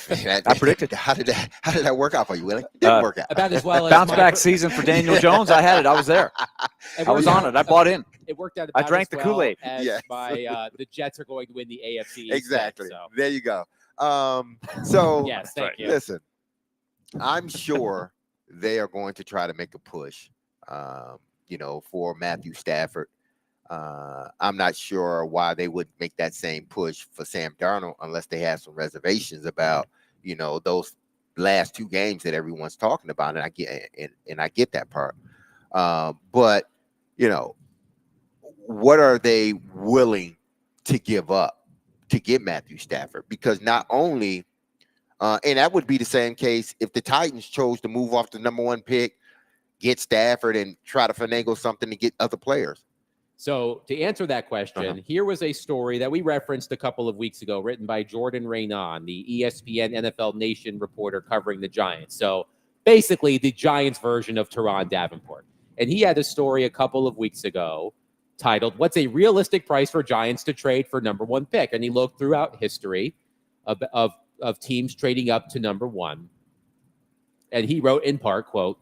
I predicted. How did that work out for you, Willie? It didn't work out. About as well as Bounce back season for Daniel Jones. I had it. I was there. I was on it. I bought in. It worked out. I About drank as the Kool-Aid. Well as Yes. the Jets are going to win the AFC. Exactly. So. There you go. So Yes, thank you. listen, I'm sure they are going to try to make a push, for Matthew Stafford. I'm not sure why they would make that same push for Sam Darnold unless they have some reservations about, those last 2 games that everyone's talking about. And I get that part. But, what are they willing to give up to get Matthew Stafford? Because not only, and that would be the same case if the Titans chose to move off the number 1 pick, get Stafford, and try to finagle something to get other players. So to answer that question, here was a story that we referenced a couple of weeks ago, written by Jordan Raynon, the ESPN NFL Nation reporter covering the Giants. So basically the Giants version of Teron Davenport. And he had a story a couple of weeks ago titled, "What's a realistic price for Giants to trade for number one pick?" And he looked throughout history of teams trading up to number one. And he wrote in part, quote,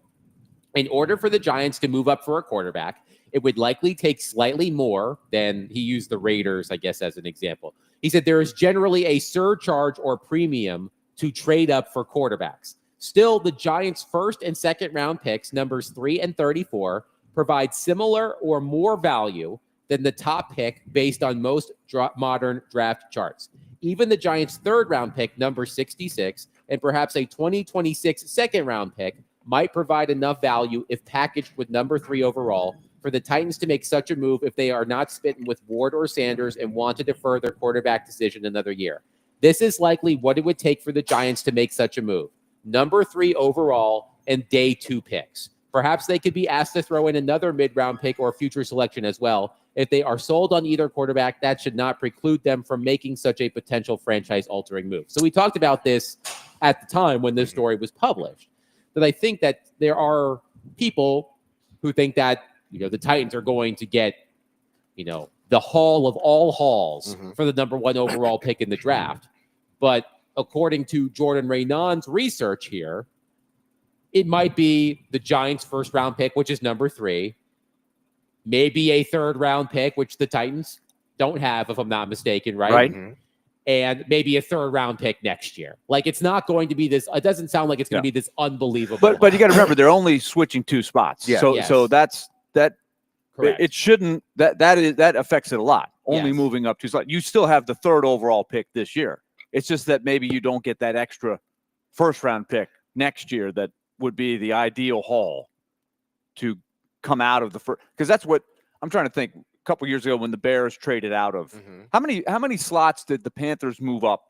"In order for the Giants to move up for a quarterback, it would likely take slightly more than," he used the Raiders, I guess, as an example. He said, "There is generally a surcharge or premium to trade up for quarterbacks. Still, the Giants' first and second round picks, numbers 3 and 34, provide similar or more value than the top pick based on most modern draft charts. Even the Giants' third round pick, number 66, and perhaps a 2026 second round pick might provide enough value if packaged with number 3 overall for the Titans to make such a move if they are not smitten with Ward or Sanders and want to defer their quarterback decision another year. This is likely what it would take for the Giants to make such a move. Number 3 overall and day 2 picks. Perhaps they could be asked to throw in another mid-round pick or future selection as well. If they are sold on either quarterback, that should not preclude them from making such a potential franchise-altering move." So we talked about this at the time when this story was published. That I think that there are people who think that, the Titans are going to get, the haul of all hauls for the number 1 overall pick in the draft. But according to Jordan Raynon's research here, it might be the Giants' first round pick, which is number 3, maybe a third round pick, which the Titans don't have, if I'm not mistaken, right? Right. Mhm. And maybe a third round pick next year. Like, it's not going to be this. It doesn't sound like it's going to be this unbelievable. But you got to remember, they're only switching 2 spots. Yeah. So Yes. so that Correct. it shouldn't that affects it a lot. Only Yes. moving up 2 slots. You still have the third overall pick this year. It's just that maybe you don't get that extra first round pick next year that would be the ideal haul to come out of the first, because that's what I'm trying to think. A couple years ago when the Bears traded out of, how many slots did the Panthers move up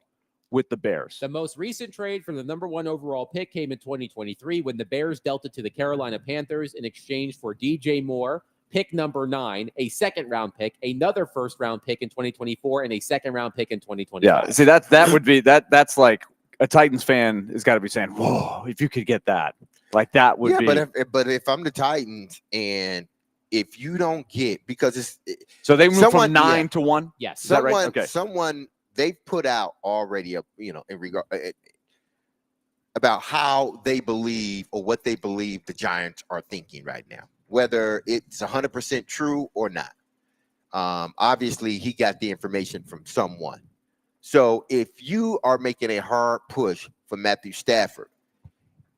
with the Bears? The most recent trade for the number 1 overall pick came in 2023 when the Bears dealt it to the Carolina Panthers in exchange for DJ Moore, pick number 9, a second round pick, another first round pick in 2024, and a second round pick in 2025. Yeah, see that would be that's like a Titans fan has got to be saying, "Whoa, if you could get that." Like that would be. But if I'm the Titans and if you don't get, because So they moved someone- from 9 yeah. to 1. Yes. Is that right? Okay. someone they've put out already in regard about how they believe or what they believe the Giants are thinking right now, whether it's 100% true or not. Obviously he got the information from someone. So if you are making a hard push for Matthew Stafford,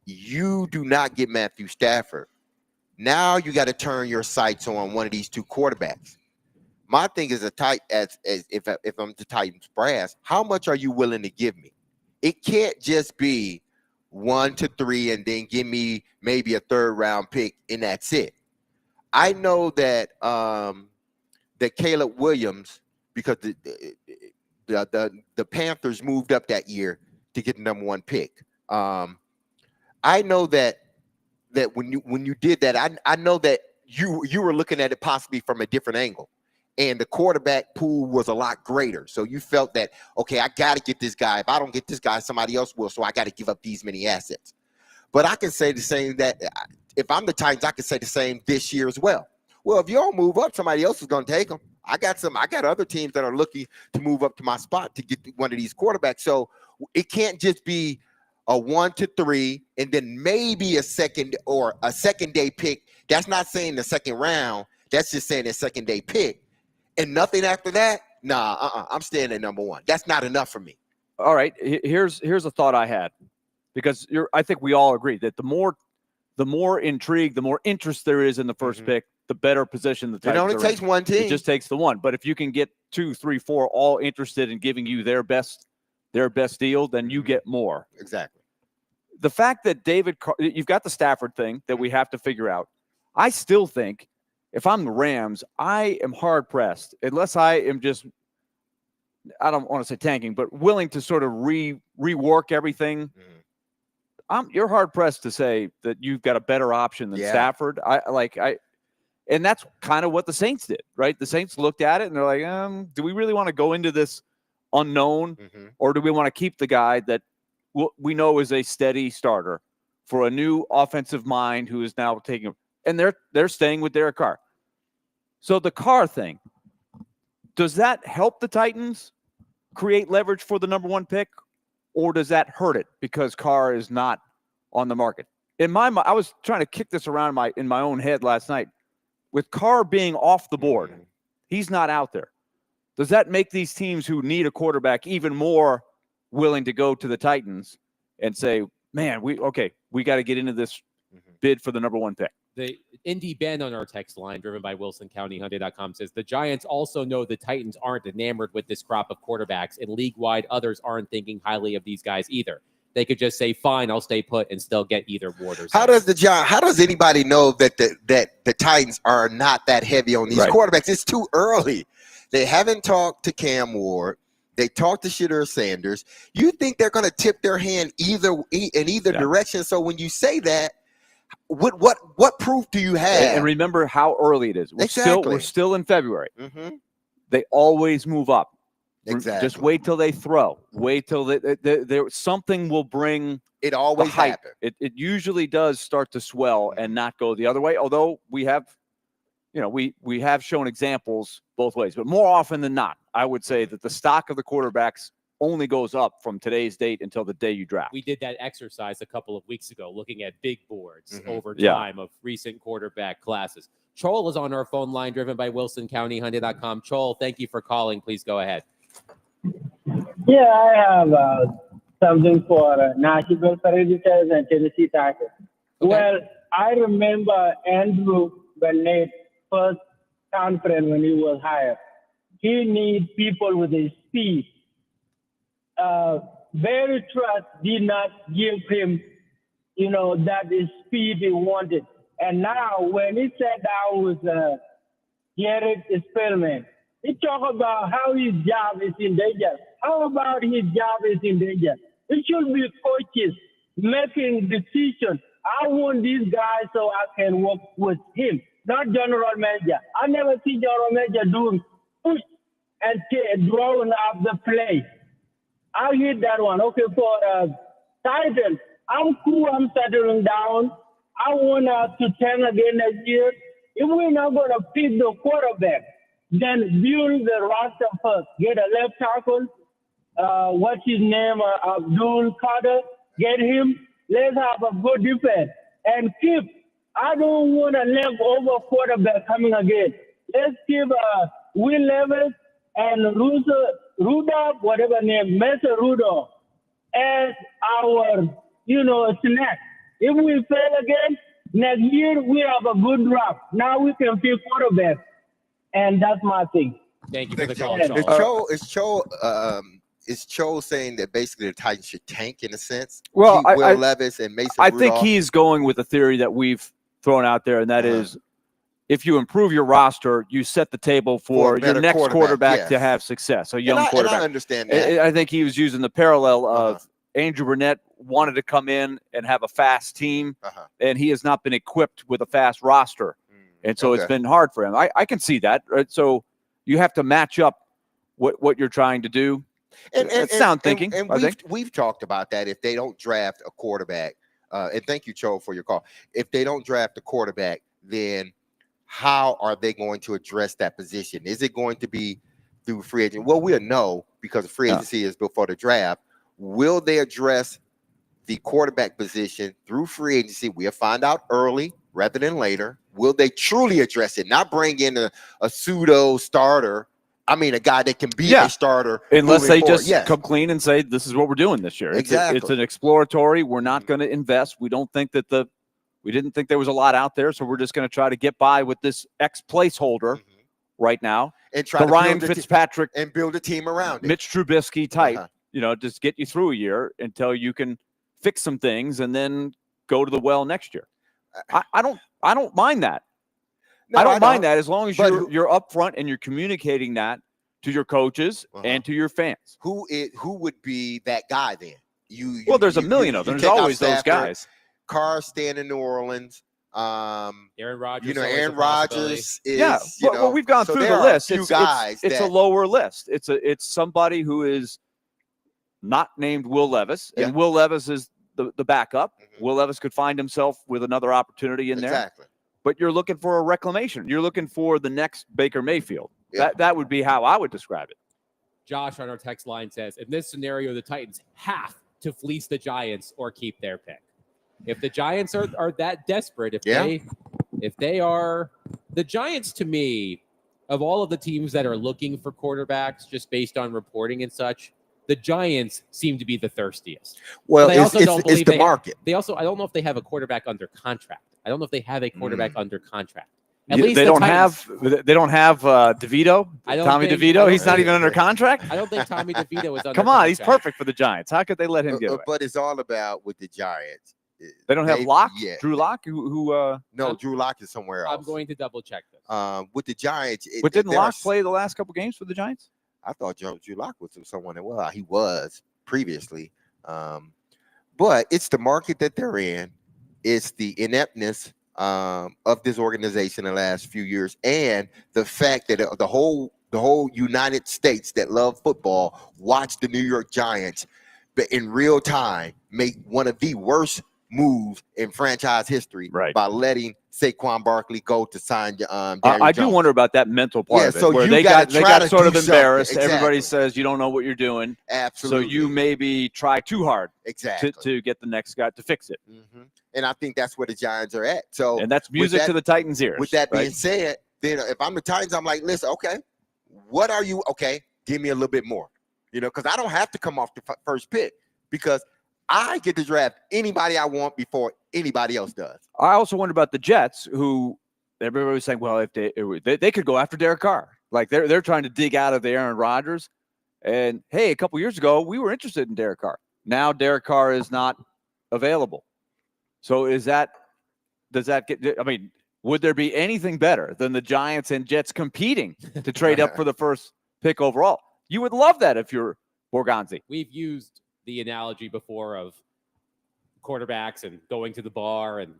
you do not get Matthew Stafford. Now you got to turn your sights on one of these 2 quarterbacks. My thing is if I'm the Titans brass, how much are you willing to give me? It can't just be 1 to 3 and then give me maybe a third round pick and that's it. I know that that Caleb Williams, because the Panthers moved up that year to get the number 1 pick. I know that when you did that, I know that you were looking at it possibly from a different angle, and the quarterback pool was a lot greater. So you felt that, okay, I got to get this guy. If I don't get this guy, somebody else will. So I got to give up these many assets. But I can say the same that if I'm the Titans, I can say the same this year as well. Well, if you don't move up, somebody else is going to take them. I got other teams that are looking to move up to my spot to get one of these quarterbacks. So it can't just be a 1 to 3 and then maybe a second day pick. That's not saying the second round. That's just saying a second day pick. And nothing after that. Nah, I'm staying at number 1. That's not enough for me. All right. Here's a thought I had, because I think we all agree that the more intrigue, the more interest there is in the first pick, the better position the Titans It only are takes in. one team. It just takes the one. But if you can get 2, 3, 4 all interested in giving you their best deal, then you get more. Exactly. The fact that you've got the Stafford thing that we have to figure out. I still think if I'm the Rams, I am hard pressed unless I am just, I don't want to say tanking, but willing to sort of rework everything. You're hard pressed to say that you've got a better option than Stafford. And that's kind of what the Saints did, right? The Saints looked at it and they're like, do we really want to go into this unknown, or do we want to keep the guy that we know is a steady starter for a new offensive mind who is now taking, and they're staying with Derek Carr. So the Carr thing, does that help the Titans create leverage for the number 1 pick, or does that hurt it because Carr is not on the market? In my mind, I was trying to kick this around in my own head last night. With Carr being off the board, he's not out there. Does that make these teams who need a quarterback even more willing to go to the Titans and say, man, we got to get into this bid for the number 1 pick? The Indy Ben on our text line, driven by WilsonCountyHyundai.com, says the Giants also know the Titans aren't enamored with this crop of quarterbacks, and league-wide others aren't thinking highly of these guys either. They could just say, "Fine, I'll stay put," and still get either Ward or How does anybody know that the Titans are not that heavy on these quarterbacks? It's too early. They haven't talked to Cam Ward. They talked to Shedeur Sanders. You think they're going to tip their hand in either direction? So when you say that, what proof do you have? And remember how early it is. We're still in February. They always move up. Exactly. Just wait till they throw. Wait till something will bring. It always happens. It usually does start to swell and not go the other way. Although we have, we have shown examples both ways, but more often than not, I would say that the stock of the quarterbacks only goes up from today's date until the day you draft. We did that exercise a couple of weeks ago, looking at big boards over time of recent quarterback classes. Chol is on our phone line, driven by WilsonCountyHyundai.com. Chol, thank you for calling. Please go ahead. Yeah, I have something for Nashville Predators and Tennessee Titans. Okay. Well, I remember Andrew Bennett first conference when he was hired. He needs people with his speed. Barry Trotz did not give him, that is speed he wanted. And now when he sat down with Garrett Spillman, he talked about how his job is in danger. How about his job is in danger? It should be coaches making decisions. I want this guy so I can work with him, not general manager. I never see general manager doing push and drawing up the play. I hit that one. Okay, for Titans, I'm cool. I'm settling down. I want us to 10 again next year. If we're not going to pick the quarterback, then build the roster first. Get a left tackle. What's his name? Abdul Carter. Get him. Let's have a good defense. And I don't want a leftover quarterback coming again. Let's keep Will Levis and Rudolph, whatever name, Mason Rudolph, as our, snack. If we fail again, next year we have a good draft. Now we can pick quarterback. And that's my thing. Thank you for the call, Chol. Is Cho saying that basically the Titans should tank in a sense? Well, Will Levis and Mason I Rudolph? think he's going with the theory that we've thrown out there, and that is, if you improve your roster, you set the table for your next quarterback to have success, a young quarterback. And I understand that. I think he was using the parallel of Andrew Burnett wanted to come in and have a fast team, and he has not been equipped with a fast roster. And so it's been hard for him. I can see that. Right? So you have to match up what you're trying to do. And sound thinking. And we've talked about that. If they don't draft a quarterback, and thank you, Cho, for your call. If they don't draft a quarterback, then how are they going to address that position? Is it going to be through free agency? Well, we'll know because free agency is before the draft. Will they address the quarterback position through free agency? We'll find out early rather than later. Will they truly address it? Not bring in a pseudo starter. I mean, a guy that can be a starter. Unless they just come clean and say, this is what we're doing this year. Exactly. It's an exploratory. We're not going to invest. We don't think that we didn't think there was a lot out there. So we're just going to try to get by with this X placeholder right now. And try to Ryan Fitzpatrick and build a team around it. Mitch Trubisky type, just get you through a year until you can fix some things and then go to the well next year. I don't mind that. No, I don't mind that as long as you're upfront and you're communicating that to your coaches and to your fans. Who would be that guy then? There's a million of them. There's always those guys. Carr staying in New Orleans. Aaron Rodgers. Aaron Rodgers is. Well, we've gone through the list. It's a lower list. It's somebody who is not named Will Levis, and Will Levis is the backup. Will Levis could find himself with another opportunity in there. but you're looking for a reclamation. You're looking for the next Baker Mayfield. Yeah. That would be how I would describe it. Josh on our text line says, in this scenario, the Titans have to fleece the Giants or keep their pick. If the Giants are that desperate, if they are the Giants, to me, of all of the teams that are looking for quarterbacks, just based on reporting and such, the Giants seem to be the thirstiest. Well, They also don't it's believe the market. They also, I don't know if they have a quarterback under contract. I don't know if they have a quarterback under contract. At They least the don't Titans- have DeVito. I don't Tommy think- DeVito. I He's not don't- even under contract. I don't think Tommy DeVito is under Come on, he's contract. perfect for the Giants. How could they let him get away? But it's all about with the Giants. They don't have Locke, Yeah. Drew Lock, who No, Drew Lock is somewhere else. I'm going to double check this. With the Giants. but didn't there are Locke play the last couple games for the Giants? I thought Drew Lock was someone that he was previously. But it's the market that they're in. It's the ineptness of this organization the last few years, and the fact that the whole United States that love football watch the New York Giants, but in real time make one of the worst moves in franchise history by letting Saquon Barkley go to sign I do wonder about that mental part of it, so where you they gotta got try to sort of do something. embarrassed. Everybody Exactly. says you don't know what you're doing, Absolutely. so you maybe try too hard Exactly. to get the next guy to fix it. And I think that's where the Giants are at. So, And that's with music that- to the Titans' ears. With that right? being said, then if I'm the Titans, I'm like, listen, okay, what are you? Okay, give me a little bit more, because I don't have to come off the first pick, because I get to draft anybody I want before anybody else does. I also wonder about the Jets, who everybody was saying, well, if they could go after Derek Carr, like they're trying to dig out of the Aaron Rodgers. And hey, a couple years ago, we were interested in Derek Carr. Now Derek Carr is not available. So does that get? I mean, would there be anything better than the Giants and Jets competing to trade up for the first pick overall? You would love that if you're Borgonzi. We've used the analogy before of quarterbacks and going to the bar and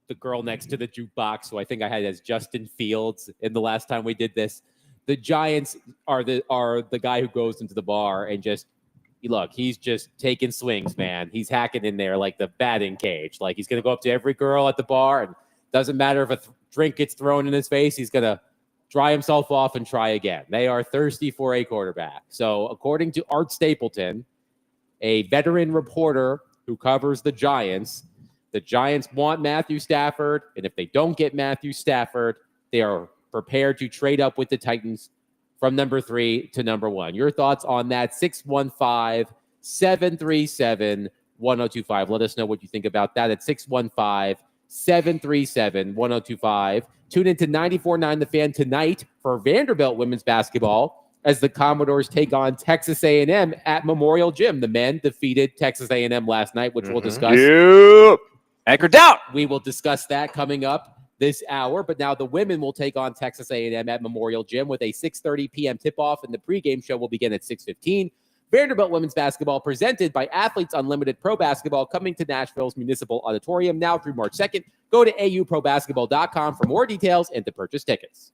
the girl next to the jukebox, who I think I had as Justin Fields in the last time we did this. The Giants are the guy who goes into the bar and just look, he's just taking swings, man. He's hacking in there like the batting cage. Like he's gonna go up to every girl at the bar, and doesn't matter if a drink gets thrown in his face, he's gonna dry himself off and try again. They are thirsty for a quarterback. So according to Art Stapleton, a veteran reporter who covers the Giants want Matthew Stafford, and if they don't get Matthew Stafford, they are prepared to trade up with the Titans from number 3 to number 1. Your thoughts on that? 615-737-1025. Let us know what you think about that at 615-737-1025. Tune into 94.9 The Fan tonight for Vanderbilt women's basketball as the Commodores take on Texas A&M at Memorial Gym. The men defeated Texas A&M last night, which we'll discuss. Yep. Anchor down. We will discuss that coming up this hour. But now the women will take on Texas A&M at Memorial Gym with a 6:30 p.m. tip-off, and the pregame show will begin at 6:15. Vanderbilt women's basketball presented by Athletes Unlimited Pro Basketball, coming to Nashville's Municipal Auditorium now through March 2nd. Go to auprobasketball.com for more details and to purchase tickets.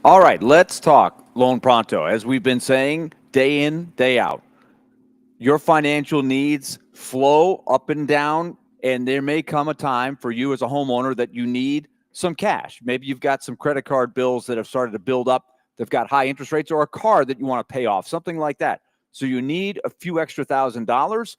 All right, let's talk Loan Pronto. As we've been saying, day in, day out. Your financial needs flow up and down, and there may come a time for you as a homeowner that you need some cash. Maybe you've got some credit card bills that have started to build up. They've got high interest rates, or a car that you want to pay off, something like that. So you need a few extra $1,000.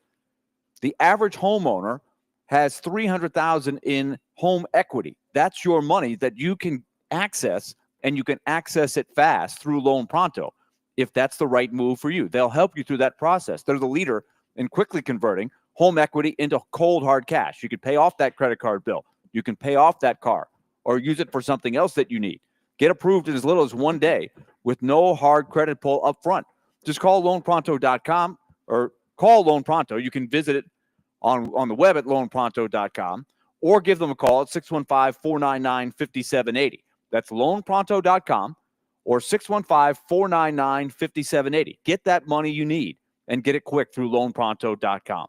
The average homeowner has $300,000 in home equity. That's your money that you can access, and you can access it fast through Loan Pronto if that's the right move for you. They'll help you through that process. They're the leader in quickly converting home equity into cold, hard cash. You can pay off that credit card bill. You can pay off that car or use it for something else that you need. Get approved in as little as 1 day with no hard credit pull up front. Just call loanpronto.com or call Loan Pronto. You can visit it on the web at loanpronto.com, or give them a call at 615-499-5780. That's loanpronto.com or 615-499-5780. Get that money you need and get it quick through loanpronto.com.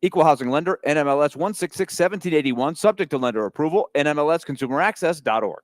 Equal housing lender, NMLS 166-1781, subject to lender approval, NMLSconsumeraccess.org.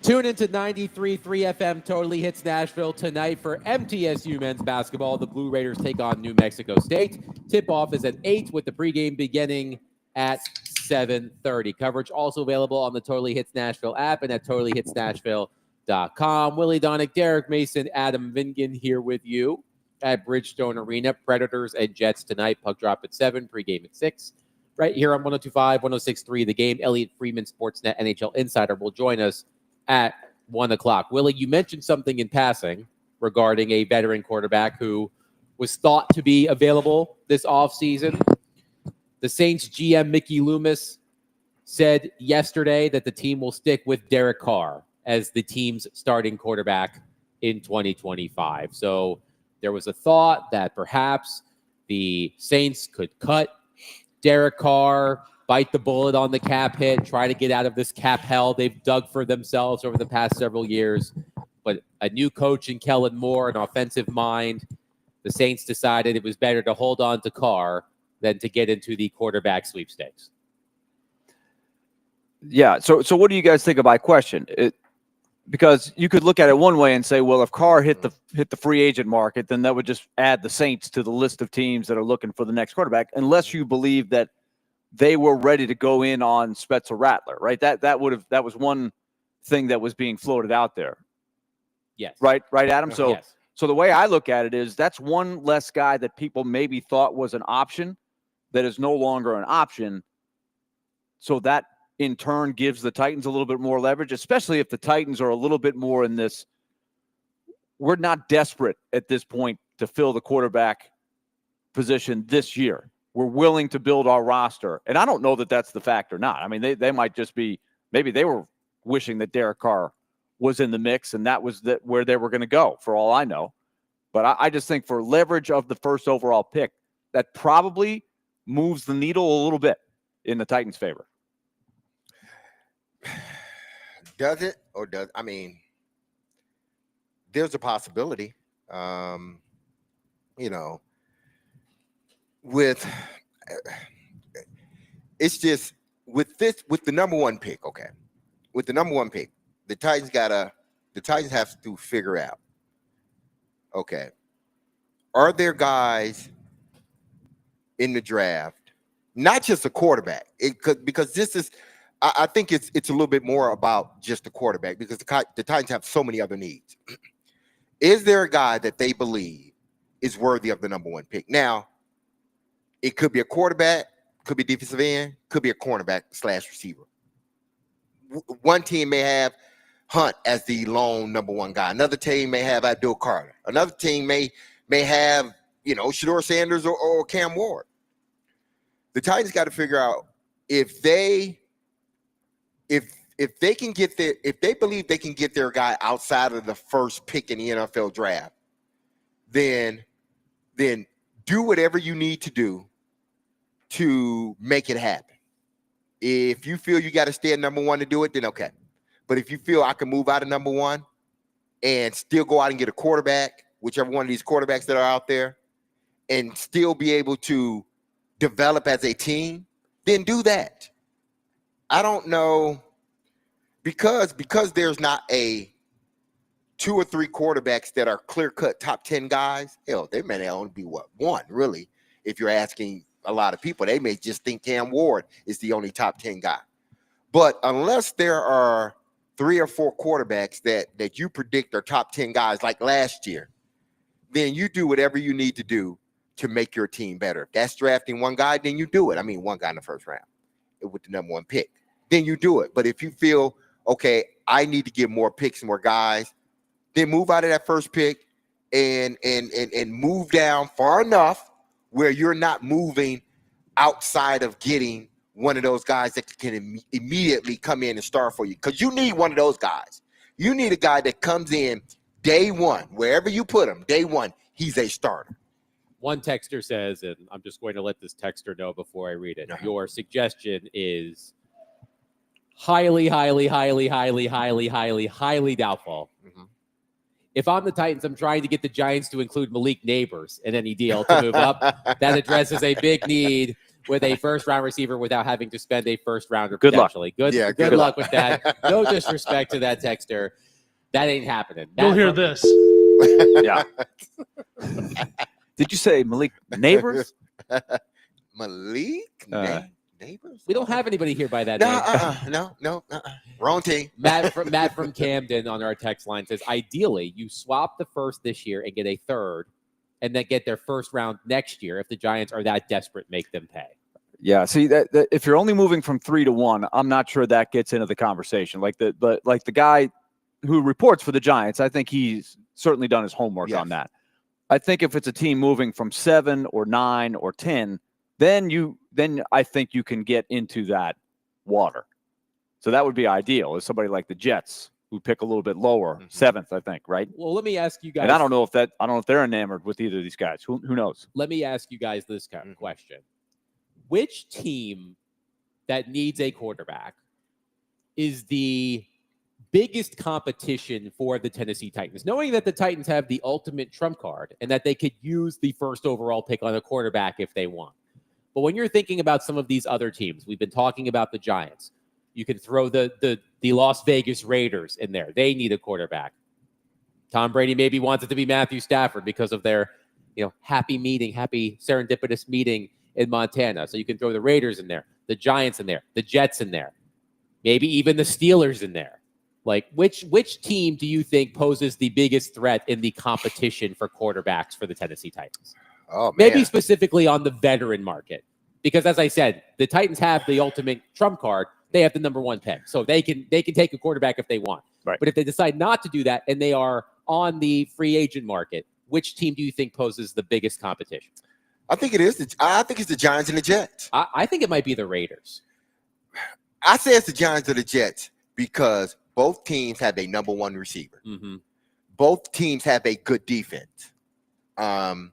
Tune into 93.3 FM Totally Hits Nashville tonight for MTSU men's basketball. The Blue Raiders take on New Mexico State. Tip-off is at 8 with the pregame beginning at 7:30. Coverage also available on the Totally Hits Nashville app and at totallyhitsnashville.com. Willie Donick, Derek Mason, Adam Vingan here with you at Bridgestone Arena. Predators and Jets tonight. Puck drop at 7, pregame at 6. Right here on 102.5, 106.3 The Game. Elliot Freeman, Sportsnet NHL Insider, will join us at 1 o'clock. Willie, you mentioned something in passing regarding a veteran quarterback who was thought to be available this offseason. The Saints GM Mickey Loomis said yesterday that the team will stick with Derek Carr as the team's starting quarterback in 2025. So there was a thought that perhaps the Saints could cut Derek Carr bite the bullet on the cap hit, try to get out of this cap hell they've dug for themselves over the past several years. But a new coach in Kellen Moore, an offensive mind, the Saints decided it was better to hold on to Carr than to get into the quarterback sweepstakes. Yeah. So what do you guys think of my question? Because you could look at it one way and say, well, if Carr hit the free agent market, then that would just add the Saints to the list of teams that are looking for the next quarterback, unless you believe that they were ready to go in on Spencer Rattler, right? That was one thing that was being floated out there. Yes. Right, Adam. So yes. So the way I look at it is that's one less guy that people maybe thought was an option that is no longer an option. So that in turn gives the Titans a little bit more leverage, especially if the Titans are a little bit more in this. We're not desperate at this point to fill the quarterback position this year. We're willing to build our roster. And I don't know that that's the fact or not. I mean, they might just be, maybe they were wishing that Derek Carr was in the mix and that was where they were going to go, for all I know. But I just think for leverage of the first overall pick, that probably moves the needle a little bit in the Titans' favor. Does it or does I mean? There's a possibility. With it's just with the number one pick. Okay, with the number one pick, the Titans have to figure out. Okay, are there guys in the draft, not just a quarterback? Because this is. I think it's a little bit more about just the quarterback because the Titans have so many other needs. Is there a guy that they believe is worthy of the number one pick? Now, it could be a quarterback, could be defensive end, could be a cornerback / receiver. One team may have Hunt as the lone number one guy. Another team may have Abdul Carter. Another team may have, Shedeur Sanders or Cam Ward. The Titans got to figure out if they can get their, if they believe they can get their guy outside of the first pick in the NFL draft, then do whatever you need to do to make it happen. If you feel you got to stay at number one to do it, then okay. But if you feel I can move out of number one and still go out and get a quarterback, whichever one of these quarterbacks that are out there, and still be able to develop as a team, then do that. I don't know, because there's not a 2 or 3 quarterbacks that are clear-cut top 10 guys. Hell, they may only be one, really. If you're asking a lot of people, they may just think Cam Ward is the only top 10 guy. But unless there are 3 or 4 quarterbacks that you predict are top 10 guys like last year, then you do whatever you need to do to make your team better. If that's drafting one guy, then you do it. I mean, one guy in the first round with the number one pick. Then you do it. But if you feel, okay, I need to get more picks, more guys, then move out of that first pick and move down far enough where you're not moving outside of getting one of those guys that can immediately come in and start for you. Because you need one of those guys. You need a guy that comes in day one, wherever you put him, day one, he's a starter. One texter says, and I'm just going to let this texter know before I read it, your suggestion is highly, highly, highly, highly, highly, highly, highly doubtful. Mm-hmm. If I'm the Titans, I'm trying to get the Giants to include Malik Neighbors in any deal to move up. That addresses a big need with a first-round receiver without having to spend a first-rounder potentially. Good luck with that. No disrespect to that texter. That ain't happening. You'll hear this. Yeah. Did you say Malik Neighbors? Malik Neighbors? We don't have anybody here by that name. No. Wrong team. Matt from Camden on our text line says, ideally, you swap the first this year and get a third, and then get their first round next year. If the Giants are that desperate, make them pay. Yeah. See that if you're only moving from 3 to 1, I'm not sure that gets into the conversation. But the guy who reports for the Giants, I think he's certainly done his homework on that. I think if it's a team moving from 7 or 9 or 10, then I think you can get into that water. So that would be ideal. Is somebody like the Jets who pick a little bit lower, 7th, I think, right? Well, let me ask you guys. And I don't know if they're enamored with either of these guys. Who knows? Let me ask you guys this kind of question. which team that needs a quarterback is the biggest competition for the Tennessee Titans, knowing that the Titans have the ultimate trump card and that they could use the first overall pick on a quarterback if they want. But when you're thinking about some of these other teams, we've been talking about the Giants. You can throw the Las Vegas Raiders in there. They need a quarterback. Tom Brady maybe wants it to be Matthew Stafford because of their, happy serendipitous meeting in Montana. So you can throw the Raiders in there, the Giants in there, the Jets in there, maybe even the Steelers in there. Like, which team do you think poses the biggest threat in the competition for quarterbacks for the Tennessee Titans? Oh, man. Maybe specifically on the veteran market. Because as I said, the Titans have the ultimate trump card. They have the number one pick. So they can take a quarterback if they want. Right. But if they decide not to do that and they are on the free agent market, which team do you think poses the biggest competition? I think it's the Giants and the Jets. I think it might be the Raiders. I say it's the Giants and the Jets because both teams have a number one receiver. Mm-hmm. Both teams have a good defense. And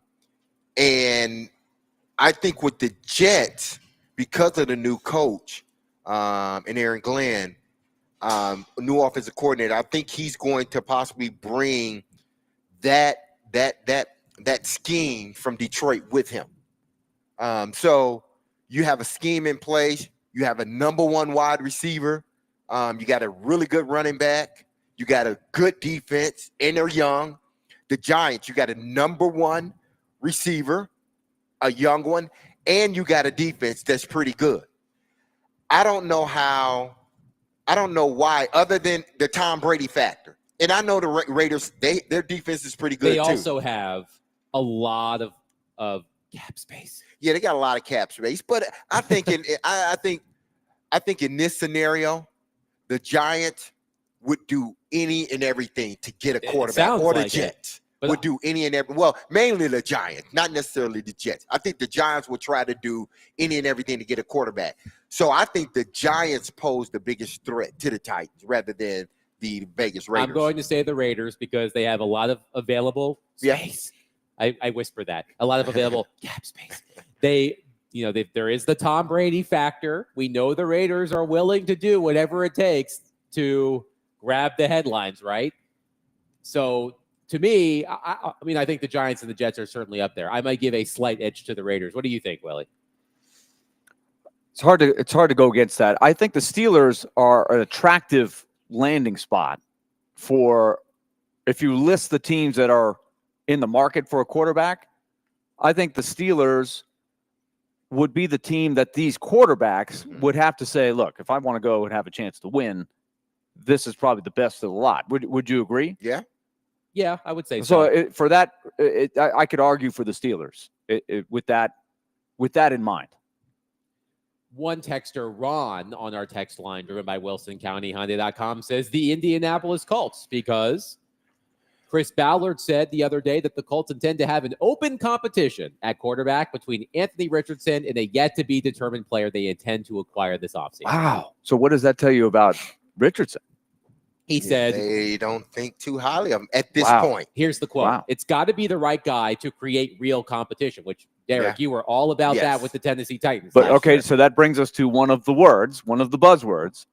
I think with the Jets, because of the new coach and Aaron Glenn, new offensive coordinator, I think he's going to possibly bring that scheme from Detroit with him. So you have a scheme in place. You have a number one wide receiver. You got a really good running back. You got a good defense, and they're young. The Giants, you got a number one receiver, a young one, and you got a defense that's pretty good. I don't know why, other than the Tom Brady factor. And I know the Raiders, their defense is pretty good They too. also have a lot of cap space. Yeah, they got a lot of cap space, but I think I think in this scenario, the Giants would do any and everything to get a quarterback, sounds or the like it. Jets But would do any and every. Well, mainly the Giants, not necessarily the Jets. I think the Giants would try to do any and everything to get a quarterback. So I think the Giants pose the biggest threat to the Titans rather than the Vegas Raiders. I'm going to say the Raiders because they have a lot of available space. I whisper that. A lot of available cap space. There is the Tom Brady factor. We know the Raiders are willing to do whatever it takes to grab the headlines, right? So to me, I think the Giants and the Jets are certainly up there. I might give a slight edge to the Raiders. What do you think, Willie? It's hard to go against that. I think the Steelers are an attractive landing spot for, if you list the teams that are in the market for a quarterback, I think the Steelers would be the team that these quarterbacks would have to say, look, if I want to go and have a chance to win, this is probably the best of the lot. Would you agree? Yeah. Yeah, I would say so. I could argue for the Steelers with that in mind. One texter, Ron, on our text line driven by WilsonCountyHyundai.com says the Indianapolis Colts because Chris Ballard said the other day that the Colts intend to have an open competition at quarterback between Anthony Richardson and a yet-to-be-determined player they intend to acquire this offseason. Wow. So what does that tell you about Richardson? He said they don't think too highly of him at this point. Here's the quote. Wow. It's got to be the right guy to create real competition, which, Derek, you were all about that with the Tennessee Titans. But okay, so that brings us to one of the buzzwords,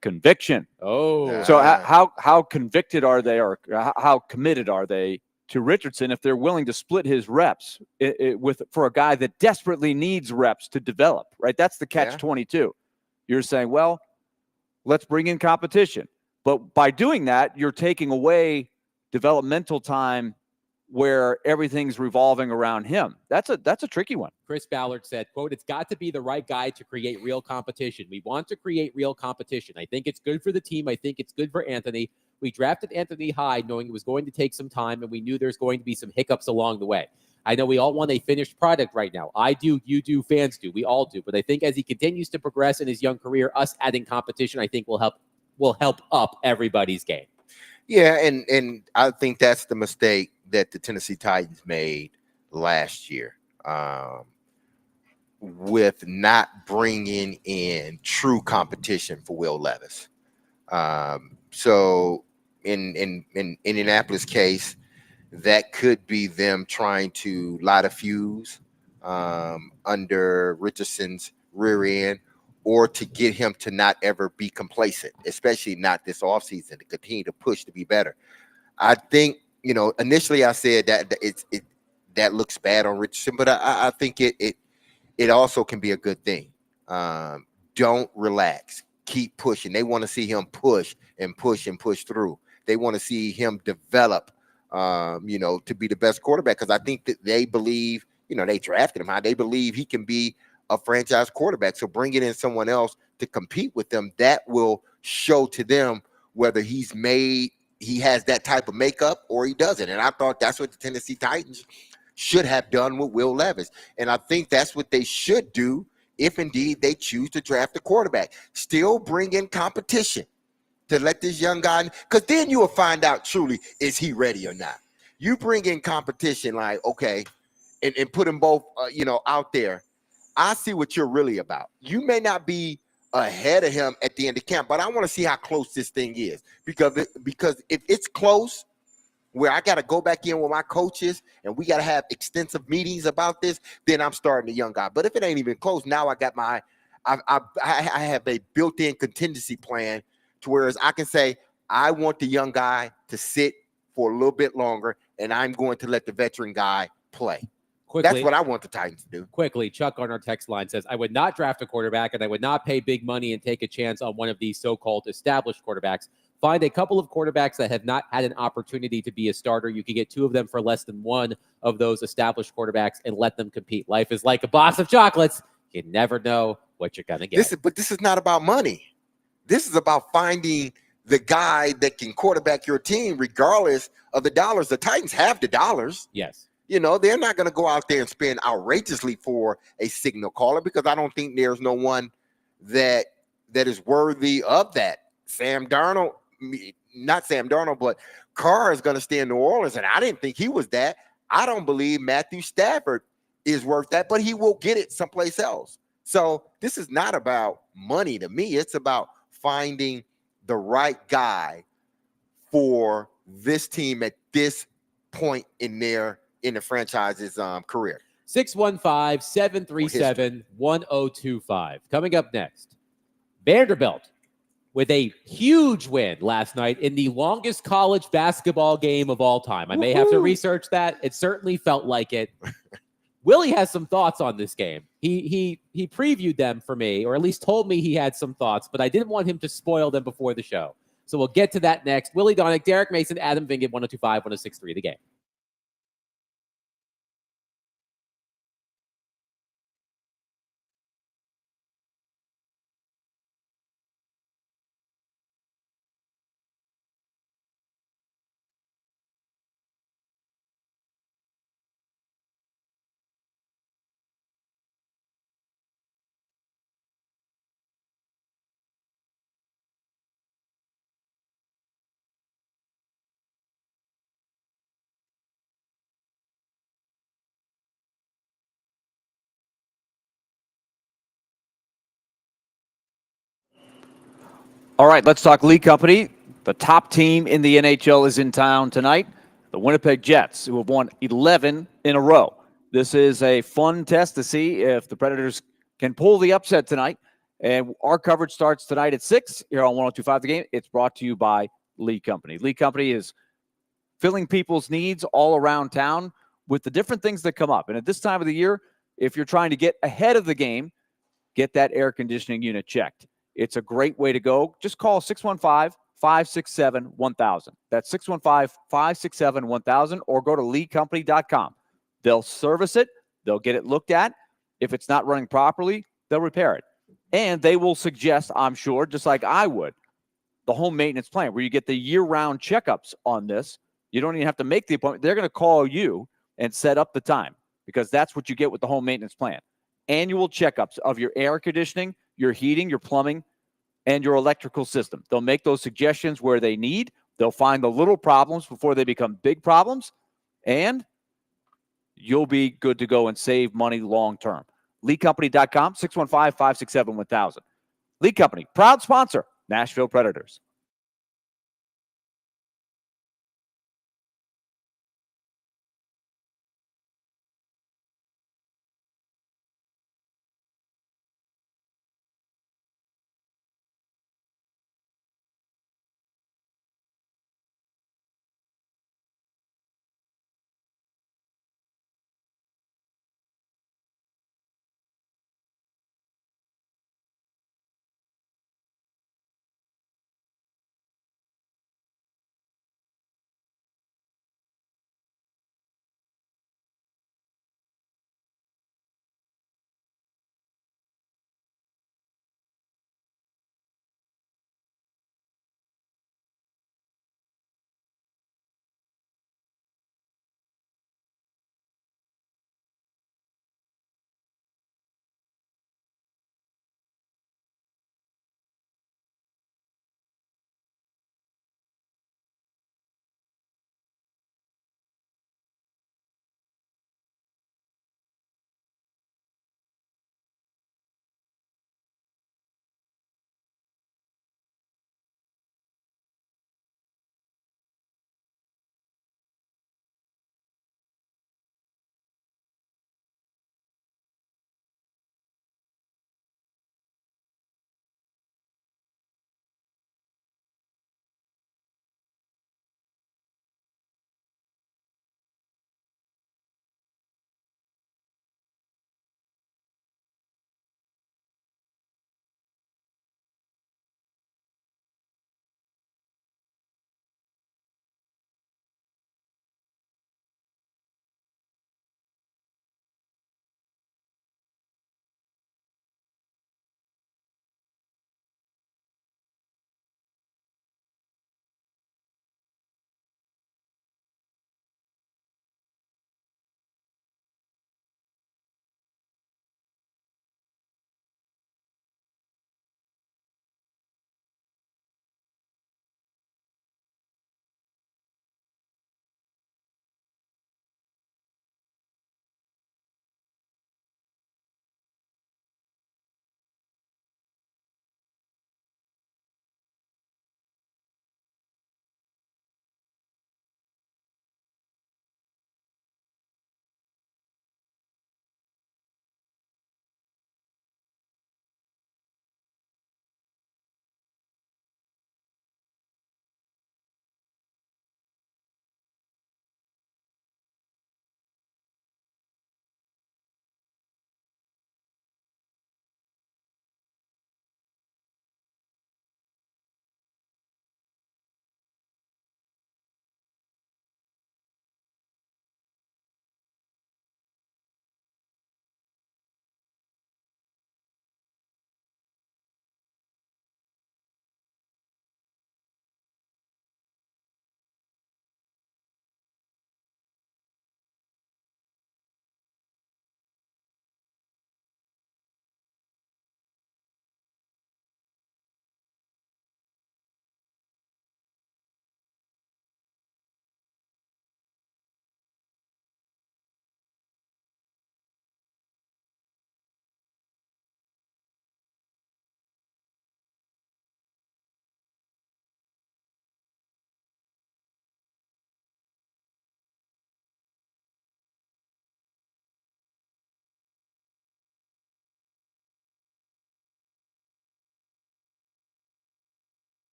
conviction. Oh. So how convicted are they, or how committed are they to Richardson if they're willing to split his reps for a guy that desperately needs reps to develop, right? That's the catch-22. You're saying, well, let's bring in competition. But by doing that, you're taking away developmental time where everything's revolving around him. That's a tricky one. Chris Ballard said, quote, it's got to be the right guy to create real competition. We want to create real competition. I think it's good for the team. I think it's good for Anthony. We drafted Anthony high knowing it was going to take some time, and we knew there's going to be some hiccups along the way. I know we all want a finished product right now. I do, you do, fans do, we all do. But I think as he continues to progress in his young career, us adding competition, I think will help up everybody's game. Yeah, and I think that's the mistake that the Tennessee Titans made last year with not bringing in true competition for Will Levis. So in Indianapolis' case, that could be them trying to light a fuse under Richardson's rear end, or to get him to not ever be complacent, especially not this offseason, to continue to push to be better. I think, initially I said that that looks bad on Richardson, but I think it also can be a good thing. Don't relax. Keep pushing. They want to see him push and push and push through. They want to see him develop, to be the best quarterback, because I think that they believe, they drafted him high. They believe he can be a franchise quarterback. So bringing in someone else to compete with them, that will show to them whether he has that type of makeup or he doesn't. And I thought that's what the Tennessee Titans should have done with Will Levis. And I think that's what they should do if indeed they choose to draft a quarterback. Still bring in competition to let this young guy, because then you will find out truly, is he ready or not? You bring in competition, like, okay, and put them both, out there. I see what you're really about. You may not be ahead of him at the end of camp, but I want to see how close this thing is, because if it's close, where I got to go back in with my coaches and we got to have extensive meetings about this, then I'm starting the young guy. But if it ain't even close, now I got I have a built-in contingency plan to whereas I can say, I want the young guy to sit for a little bit longer, and I'm going to let the veteran guy play. Quickly, That's what I want the Titans to do. Quickly, Chuck on our text line says, I would not draft a quarterback, and I would not pay big money and take a chance on one of these so-called established quarterbacks. Find a couple of quarterbacks that have not had an opportunity to be a starter. You can get two of them for less than one of those established quarterbacks and let them compete. Life is like a box of chocolates. You never know what you're going to get. But this is not about money. This is about finding the guy that can quarterback your team regardless of the dollars. The Titans have the dollars. Yes. They're not going to go out there and spend outrageously for a signal caller, because I don't think there's no one that is worthy of that. Not Sam Darnold, but Carr is going to stay in New Orleans, and I didn't think he was that. I don't believe Matthew Stafford is worth that, but he will get it someplace else. So this is not about money to me. It's about finding the right guy for this team at this point in the franchise's career. 615-737-1025. Coming up next, Vanderbilt with a huge win last night in the longest college basketball game of all time. I may have to research that. It certainly felt like it. Willie has some thoughts on this game. He previewed them for me, or at least told me he had some thoughts, but I didn't want him to spoil them before the show. So we'll get to that next. Willie Donick, Derek Mason, Adam Vingan, 1025, 1063, The Game. All right, let's talk League Company. The top team in the NHL is in town tonight, the Winnipeg Jets, who have won 11 in a row. This is a fun test to see if the Predators can pull the upset tonight. And our coverage starts tonight at 6 here on 102.5 The Game. It's brought to you by League Company. League Company is filling people's needs all around town with the different things that come up. And at this time of the year, if you're trying to get ahead of the game, get that air conditioning unit checked. It's a great way to go. Just call 615-567-1000. That's 615-567-1000, or go to leaguecompany.com. They'll service it. They'll get it looked at. If it's not running properly, they'll repair it. And they will suggest, I'm sure, just like I would, the home maintenance plan where you get the year-round checkups on this. You don't even have to make the appointment. They're going to call you and set up the time, because that's what you get with the home maintenance plan. Annual checkups of your air conditioning, your heating, your plumbing, and your electrical system. They'll make those suggestions where they need. They'll find the little problems before they become big problems, and you'll be good to go and save money long-term. LeagueCompany.com, 615-567-1000. League Company, proud sponsor, Nashville Predators.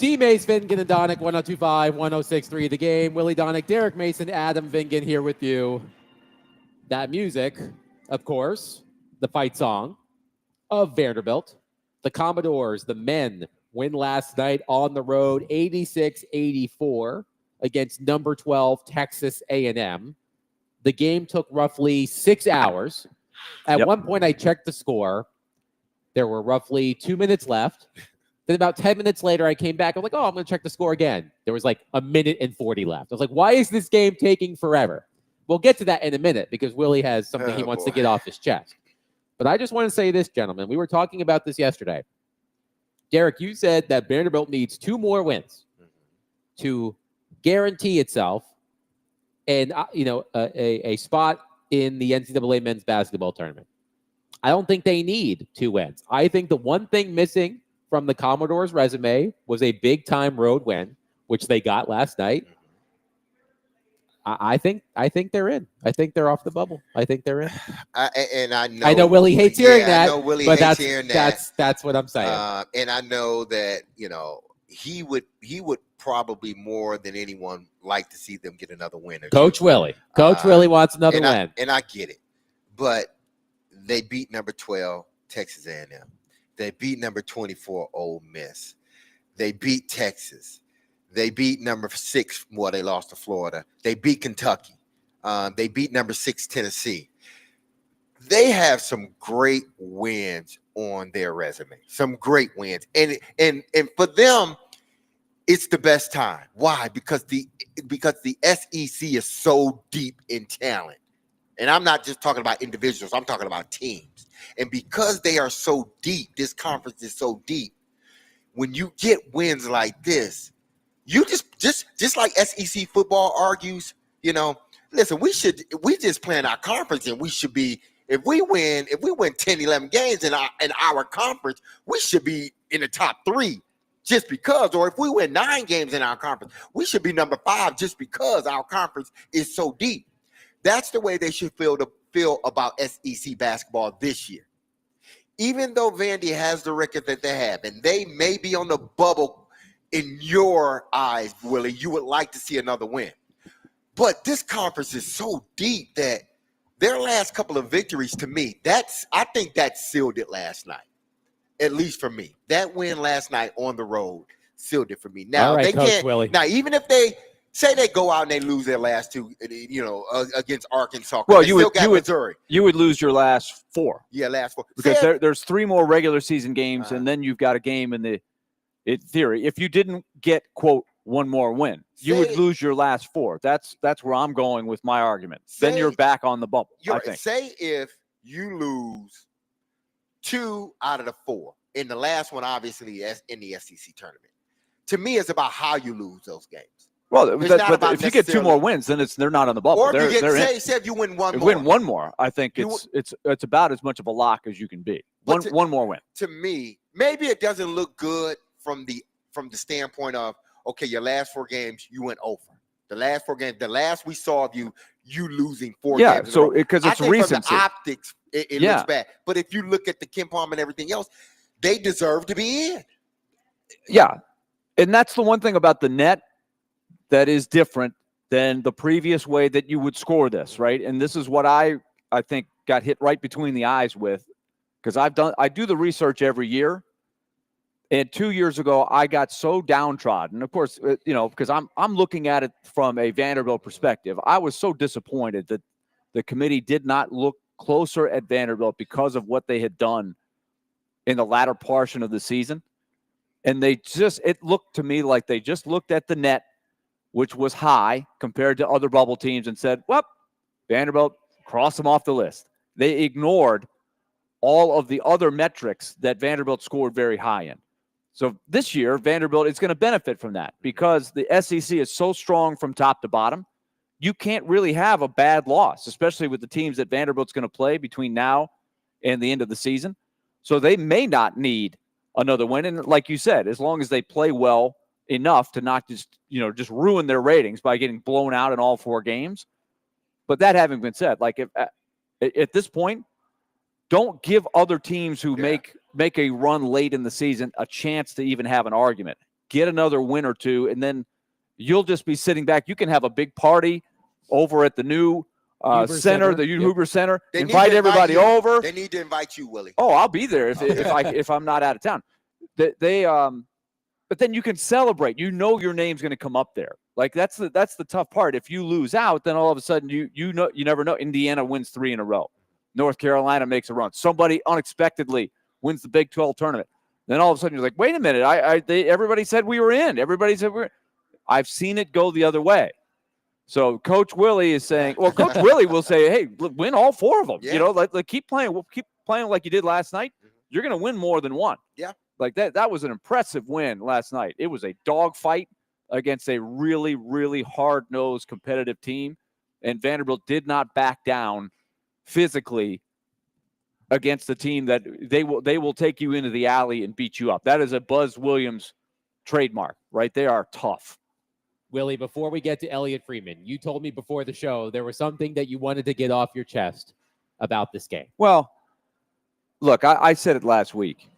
D. Mace, Vingan, and Donick, 102.5, 106.3 The Game. Willie Donick, Derek Mason, Adam Vingan here with you. That music, of course, the fight song of Vanderbilt. The Commodores, the men, win last night on the road, 86-84 against number 12 Texas A&M. The game took roughly 6 hours. At one point, I checked the score. There were roughly 2 minutes left. Then about 10 minutes later, I came back. I'm like, I'm going to check the score again. There was like 1 minute and 40 left. I was like, why is this game taking forever? We'll get to that in a minute because Willie has something he wants to get off his chest. But I just want to say this, gentlemen. We were talking about this yesterday. Derek, you said that Vanderbilt needs 2 more wins to guarantee itself and a spot in the NCAA men's basketball tournament. I don't think they need 2 wins. I think the one thing missing from the Commodores' resume was a big-time road win, which they got last night. I think they're in. I think they're off the bubble. I think they're in. I know Willie hates hearing that. I know Willie but hates hearing that. That's what I'm saying. And I know that he would probably more than anyone like to see them get another win. Coach Willie wants another win, and I get it. But they beat number 12 Texas A&M. They beat number 24 Ole Miss. They beat Texas. They beat number 6. Well, they lost to Florida. They beat Kentucky. They beat number 6 Tennessee. They have some great wins on their resume. Some great wins, and for them, it's the best time. Why? Because the SEC is so deep in talent, and I'm not just talking about individuals. I'm talking about teams. And because they are so deep, this conference is so deep. When you get wins like this, you just like SEC football argues, listen, we just playing our conference and we should be, if we win 10, 11 games in our conference, we should be in the top 3 just because, or if we win 9 games in our conference, we should be number 5 just because our conference is so deep. That's the way they should feel about SEC basketball this year. Even though Vandy has the record that they have, and they may be on the bubble in your eyes, Willie, you would like to see another win. But this conference is so deep that their last couple of victories, to me, I think that sealed it last night. At least for me. That win last night on the road sealed it for me. Now, all right, they Coach can't. Willie. Now, even if they say they go out and they lose their last 2, against Arkansas. Well, you got Missouri. You would lose your last 4. Yeah, last 4. Because there's 3 more regular season games, and then you've got a game in theory. If you didn't get, quote, 1 more win, you would lose your last 4. That's where I'm going with my argument. Then you're back on the bubble, I think. Say if you lose 2 out of the 4, in the last one, obviously, in the SEC tournament. To me, it's about how you lose those games. Well, but if you get 2 more wins, then they're not on the bubble. Or if you say if you win 1 more. Win 1 more, I think it's about as much of a lock as you can be. One more win. To me, maybe it doesn't look good from the standpoint of, okay, your last 4 games, you went over. The last 4 games, the last we saw of you losing 4 games. Yeah, so because it's recency. From the optics, it looks bad. But if you look at the KenPom and everything else, they deserve to be in. Yeah, and that's the one thing about the net that is different than the previous way that you would score this, right? And this is what I think got hit right between the eyes with, because I do the research every year. And 2 years ago, I got so downtrodden. Of course, because I'm looking at it from a Vanderbilt perspective. I was so disappointed that the committee did not look closer at Vanderbilt because of what they had done in the latter portion of the season. And it looked to me like they just looked at the net, which was high compared to other bubble teams, and said, well, Vanderbilt, cross them off the list. They ignored all of the other metrics that Vanderbilt scored very high in. So this year, Vanderbilt is going to benefit from that because the SEC is so strong from top to bottom. You can't really have a bad loss, especially with the teams that Vanderbilt's going to play between now and the end of the season. So they may not need another win. And like you said, as long as they play well enough to not just ruin their ratings by getting blown out in all 4 games. But that having been said, like if at this point, don't give other teams who make a run late in the season a chance to even have an argument. get another win or two, and then you'll just be sitting back. You can have a big party over at the new Huber center, the Yep. Huber Center. They need Invite to everybody you. over. They need to invite you, Willie. Oh, I'll be there if I'm not out of town. But then you can celebrate. You know your name's going to come up there. Like that's the tough part. If you lose out, then all of a sudden you never know. Indiana wins 3 in a row. North Carolina makes a run. Somebody unexpectedly wins the Big 12 tournament. Then all of a sudden you're like, wait a minute. Everybody said we were in. Everybody said we're. I've seen it go the other way. So Coach Willie is saying, well, Coach Willie will say, hey, win all 4 of them. Yeah. You know, like keep playing. We'll keep playing like you did last night. You're going to win more than one. Yeah. Like that was an impressive win last night. It was a dogfight against a really, really hard-nosed competitive team. And Vanderbilt did not back down physically against the team that they will take you into the alley and beat you up. That is a Buzz Williams trademark, right? They are tough. Willie, before we get to Elliot Freeman, you told me before the show there was something that you wanted to get off your chest about this game. Well, look, I said it last week.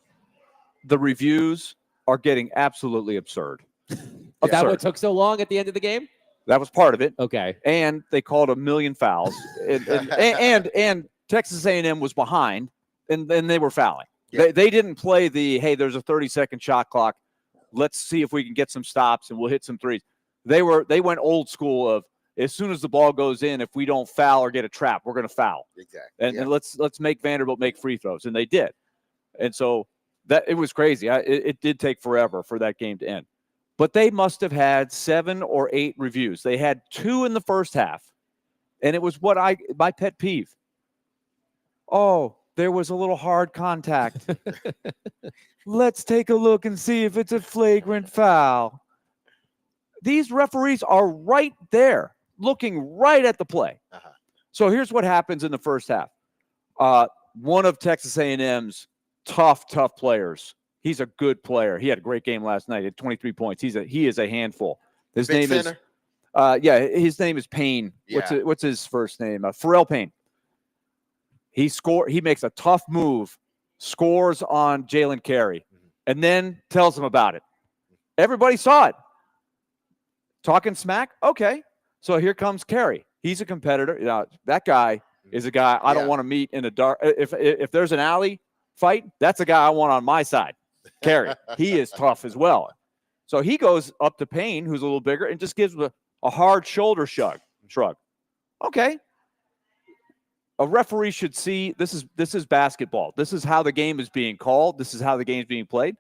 The reviews are getting absolutely absurd. Is that Absurd. what took so long at the end of the game? That was part of it. Okay. And they called a million fouls. and Texas A&M was behind, and they were fouling. Yeah. They didn't play the, hey, there's a 30-second shot clock. Let's see if we can get some stops, and we'll hit some threes. They went old school of, as soon as the ball goes in, if we don't foul or get a trap, we're going to foul. Exactly. And let's make Vanderbilt make free throws. And they did. And so that it was crazy. It did take forever for that game to end. But they must have had 7 or 8 reviews. They had 2 in the first half. And it was my pet peeve. Oh, there was a little hard contact. Let's take a look and see if it's a flagrant foul. These referees are right there, looking right at the play. Uh-huh. So here's what happens in the first half. One of Texas A&M's tough players. He's a good player. He had a great game last night. He had 23 points. He is a handful. His Big name center? is his name is Payne. Yeah. What's his first name? Pharrell Payne. He makes a tough move, scores on Jalen Carey, and then tells him about it. Everybody saw it. Talking smack? Okay. So here comes Carey. He's a competitor. You know, that guy is a guy I don't want to meet in a dark. If there's an alley fight, that's a guy I want on my side. Carey. He is tough as well. So he goes up to Payne, who's a little bigger, and just gives him a hard shoulder shrug. Okay. A referee should see this is basketball. This is how the game is being called. This is how the game is being played.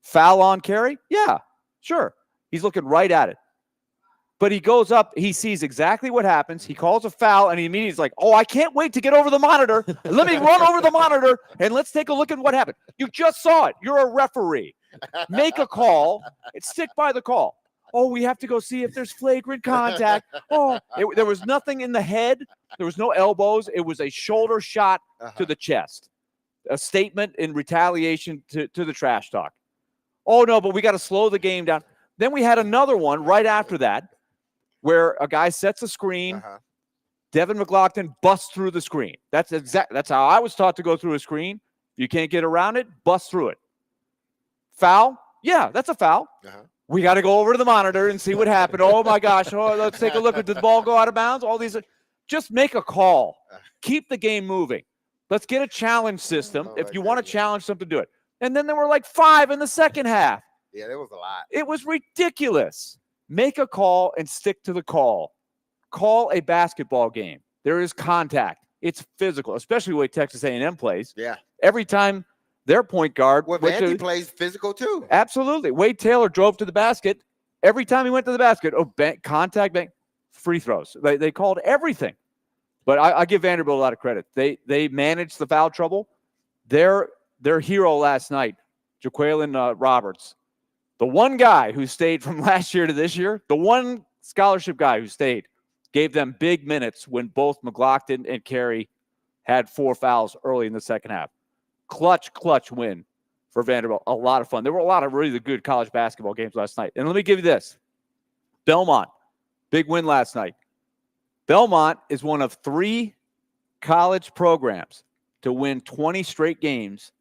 Foul on Carey? Yeah, sure. He's looking right at it. But he goes up, he sees exactly what happens. He calls a foul, and he immediately is like, oh, I can't wait to get over the monitor. Let me run over the monitor, and let's take a look at what happened. You just saw it. You're a referee. Make a call and stick by the call. Oh, we have to go see if there's flagrant contact. Oh, there was nothing in the head. There was no elbows. It was a shoulder shot to the chest. A statement in retaliation to the trash talk. Oh, no, but we got to slow the game down. Then we had another one right after that where a guy sets a screen. Devin McLaughlin busts through the screen. That's how I was taught to go through a screen. If you can't get around it, bust through it. Foul? Yeah, that's a foul. We got to go over to the monitor and see what happened. Oh, my gosh. Oh, let's take a look. Did the ball go out of bounds? All these. Just make a call. Keep the game moving. Let's get a challenge system. If you want to challenge something, do it. And then there were like 5 in the second half. Yeah, there was a lot. It was ridiculous. Make a call and stick to the call. Call a basketball game. There is contact. It's physical, especially the way Texas A&M plays. Yeah. Every time their point guard Well, Vandy plays physical too. Absolutely. Wade Taylor drove to the basket. Every time he went to the basket, contact, free throws. They called everything. But I give Vanderbilt a lot of credit. They managed the foul trouble. Their hero last night, Jaquelin Roberts, the one guy who stayed from last year to this year, the one scholarship guy who stayed, gave them big minutes when both McLaughlin and Carey had 4 fouls early in the second half. Clutch win for Vanderbilt. A lot of fun. There were a lot of really good college basketball games last night. And let me give you this. Belmont, big win last night. Belmont is one of 3 college programs to win 20 straight games,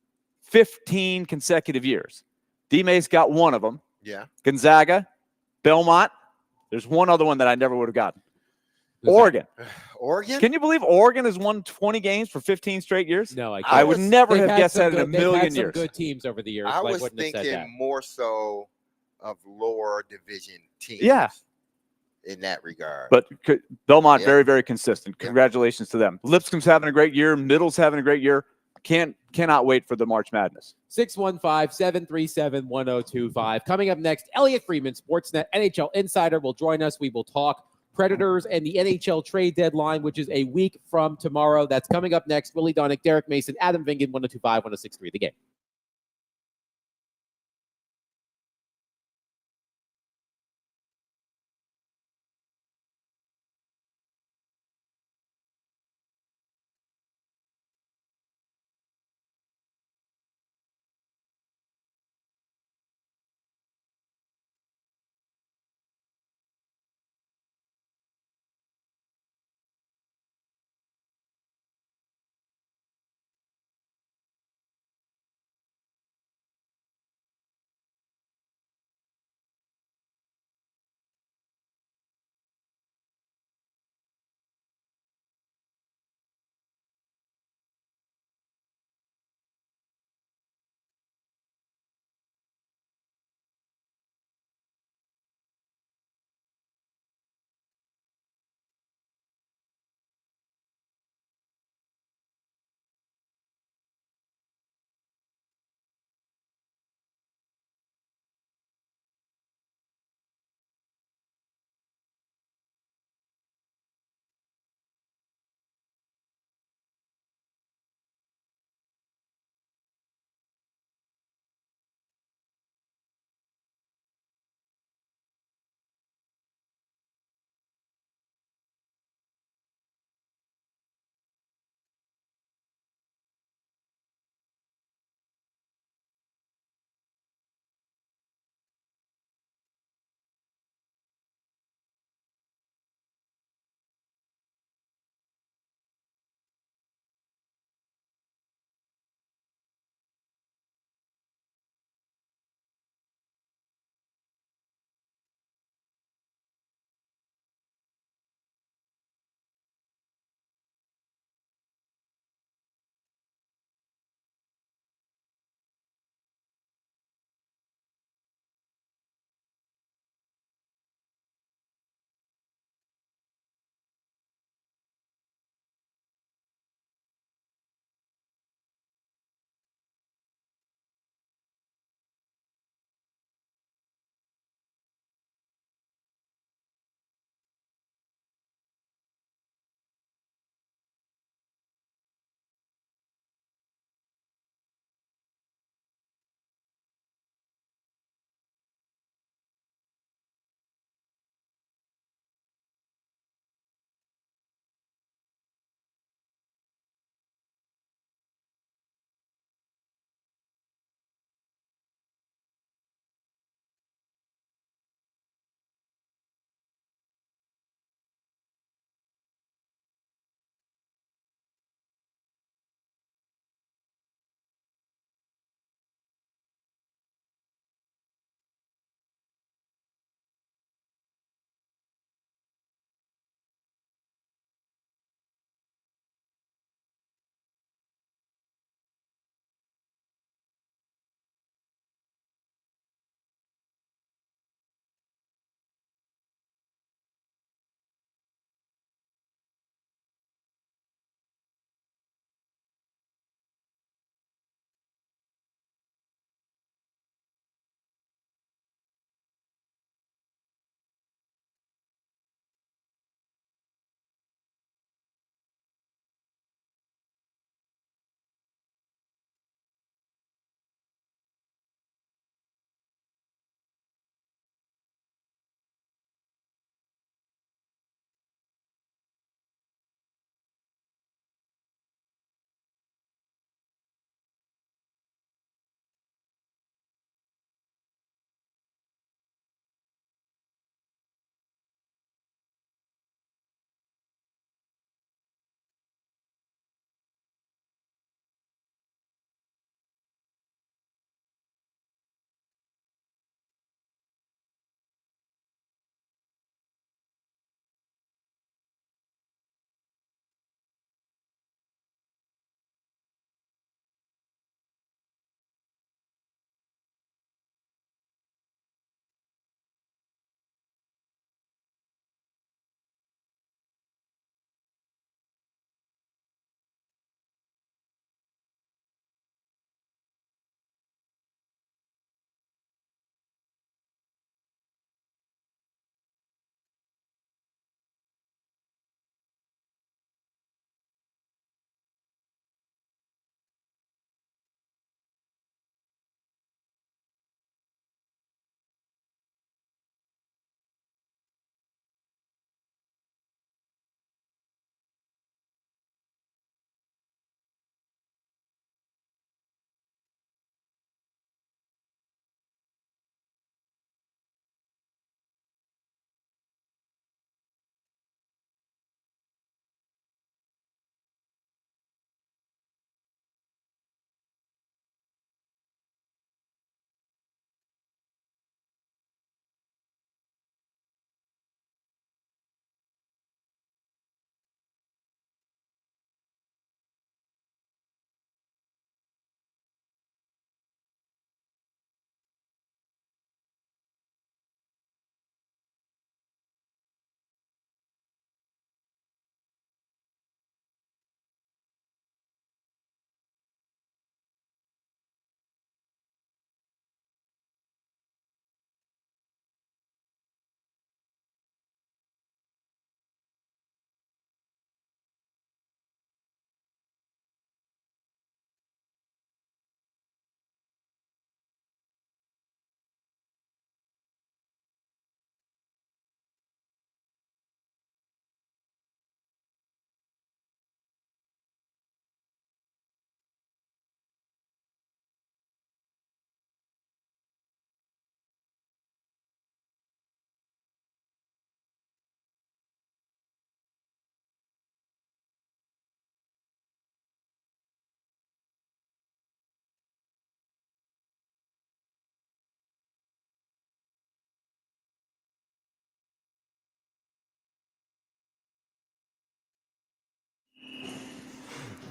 15 consecutive years. D-Mace got one of them. Yeah. Gonzaga, Belmont. There's one other one that I never would have gotten. Who's that? Oregon. Oregon? Can you believe Oregon has won 20 games for 15 straight years? No, I can't. I would was- never They've have had guessed some that in a good- they've had million some years. good teams over the years. I but was wouldn't have said that. thinking more so of lower division teams. Yeah. In that regard. But Belmont, Yeah. very, very consistent. Yeah. Congratulations to them. Lipscomb's having a great year. Middle's having a great year. Cannot wait for the March Madness. 615-737-1025. Coming up next, Elliot Freeman, Sportsnet NHL Insider, will join us. We will talk Predators and the NHL trade deadline, which is a week from tomorrow. That's coming up next. Willie Donick, Derek Mason, Adam Vingan, 1025, 1063 The Game.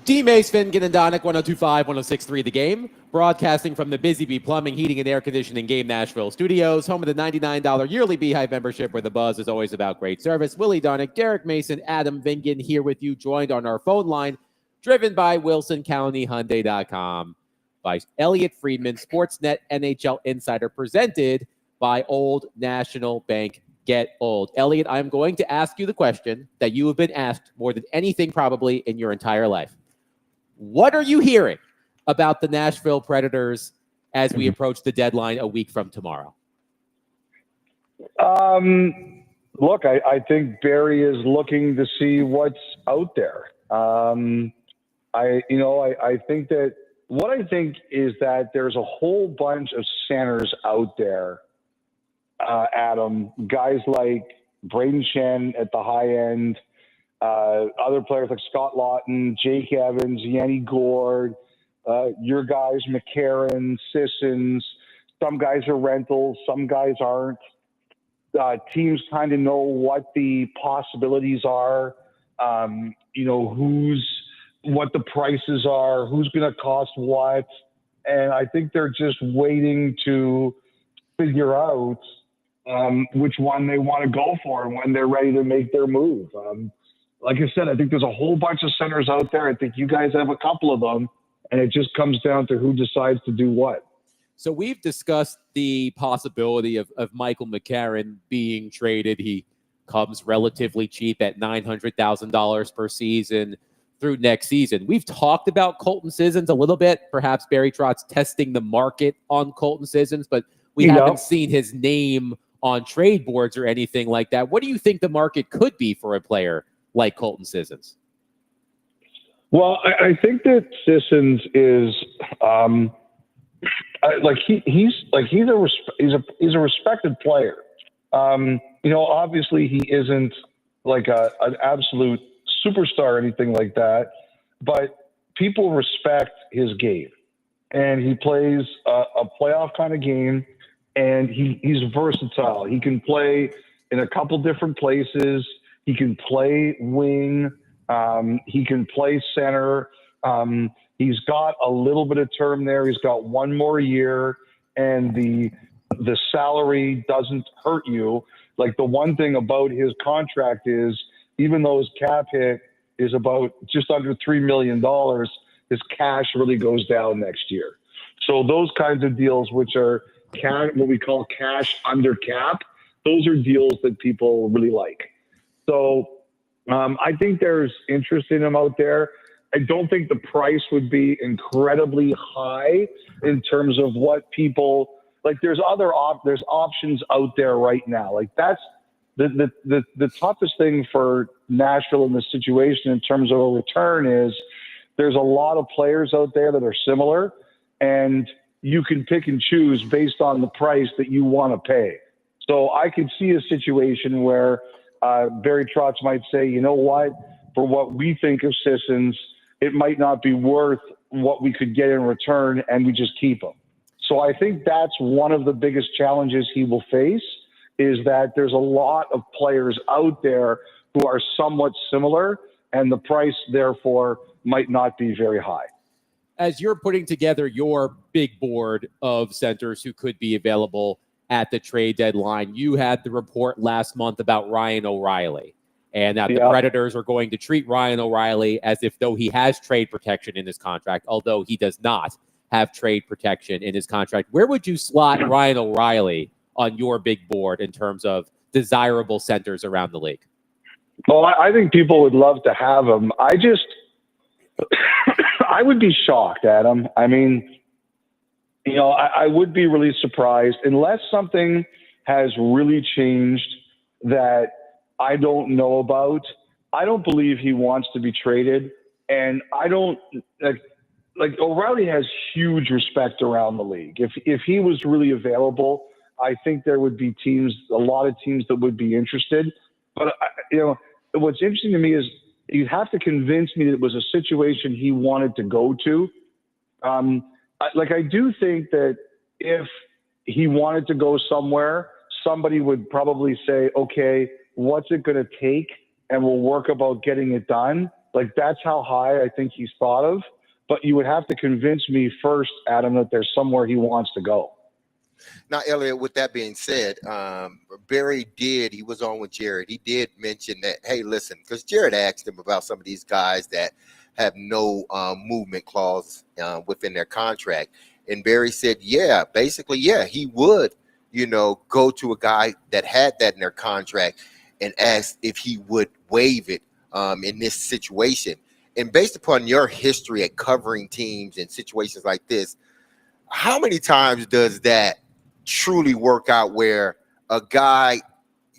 D. Mace, Finnegan, and Donick, 102.5, 106.3 The Game. Broadcasting from the Busy Bee Plumbing, Heating, and Air Conditioning Game Nashville Studios, home of the $99 yearly Beehive membership where the buzz is always about great service. Willie Donick, Derek Mason, Adam Vingan here with you, joined on our phone line, driven by WilsonCountyHyundai.com, by Elliot Friedman, Sportsnet NHL Insider, presented by Old National Bank. Get old. Elliot, I'm going to ask you the question that you have been asked more than anything probably in your entire life. What are you hearing about the Nashville Predators as we approach the deadline a week from tomorrow? Look, I think Barry is looking to see what's out there. I think is that there's a whole bunch of centers out there, Adam, guys like Braden Shen at the high end, other players like Scott Lawton, Jake Evans, Yanni Gord, your guys, McCarron, Sissons. Some guys are rentals, some guys aren't. Teams kind of know what the possibilities are, what the prices are, who's going to cost what. And I think they're just waiting to figure out which one they want to go for and when they're ready to make their move. Like I said, I think there's a whole bunch of centers out there. I think you guys have a couple of them, and it just comes down to who decides to do what. So we've discussed the possibility of Michael McCarron being traded. He comes relatively cheap at $900,000 per season through next season. We've talked about Colton Sissons a little bit. Perhaps Barry Trotz testing the market on Colton Sissons, but we haven't seen his name on trade boards or anything like that. What do you think the market could be for a player like Colton Sissons? Well, I think that Sissons is he's a respected player. Obviously he isn't like an absolute superstar or anything like that, but people respect his game, and he plays a playoff kind of game, and he's versatile. He can play in a couple different places. He can play wing. He can play center. He's got a little bit of term there. He's got one more year, and the salary doesn't hurt you. Like, the one thing about his contract is, even though his cap hit is about just under $3 million, his cash really goes down next year. So those kinds of deals, which are what we call cash under cap, those are deals that people really like. So I think there's interest in him out there. I don't think the price would be incredibly high in terms of what people like. There's there's options out there right now. Like, that's the toughest thing for Nashville in this situation in terms of a return is there's a lot of players out there that are similar, and you can pick and choose based on the price that you want to pay. So I could see a situation where Barry Trotz might say, you know what, for what we think of Sissons, it might not be worth what we could get in return, and we just keep him. So I think that's one of the biggest challenges he will face, is that there's a lot of players out there who are somewhat similar, and the price, therefore, might not be very high. As you're putting together your big board of centers who could be available at the trade deadline, you had the report last month about Ryan O'Reilly, and that the Predators are going to treat Ryan O'Reilly as if though he has trade protection in his contract, although he does not have trade protection in his contract. Where would you slot Ryan O'Reilly on your big board in terms of desirable centers around the league? Well, I think people would love to have him. I would be shocked, Adam. I mean, I would be really surprised unless something has really changed that I don't know about. I don't believe he wants to be traded, and I don't like O'Reilly has huge respect around the league. If he was really available, I think there would be a lot of teams that would be interested. But what's interesting to me is you'd have to convince me that it was a situation he wanted to go to. I do think that if he wanted to go somewhere, somebody would probably say, okay, what's it going to take? And we'll work about getting it done. Like, that's how high I think he's thought of. But you would have to convince me first, Adam, that there's somewhere he wants to go. Now, Elliot, with that being said, Barry he was on with Jared. He did mention that, hey, listen, because Jared asked him about some of these guys that have no movement clause within their contract. And Barry said, yeah, basically, yeah, he would, go to a guy that had that in their contract and ask if he would waive it in this situation. And based upon your history at covering teams in situations like this, how many times does that truly work out where a guy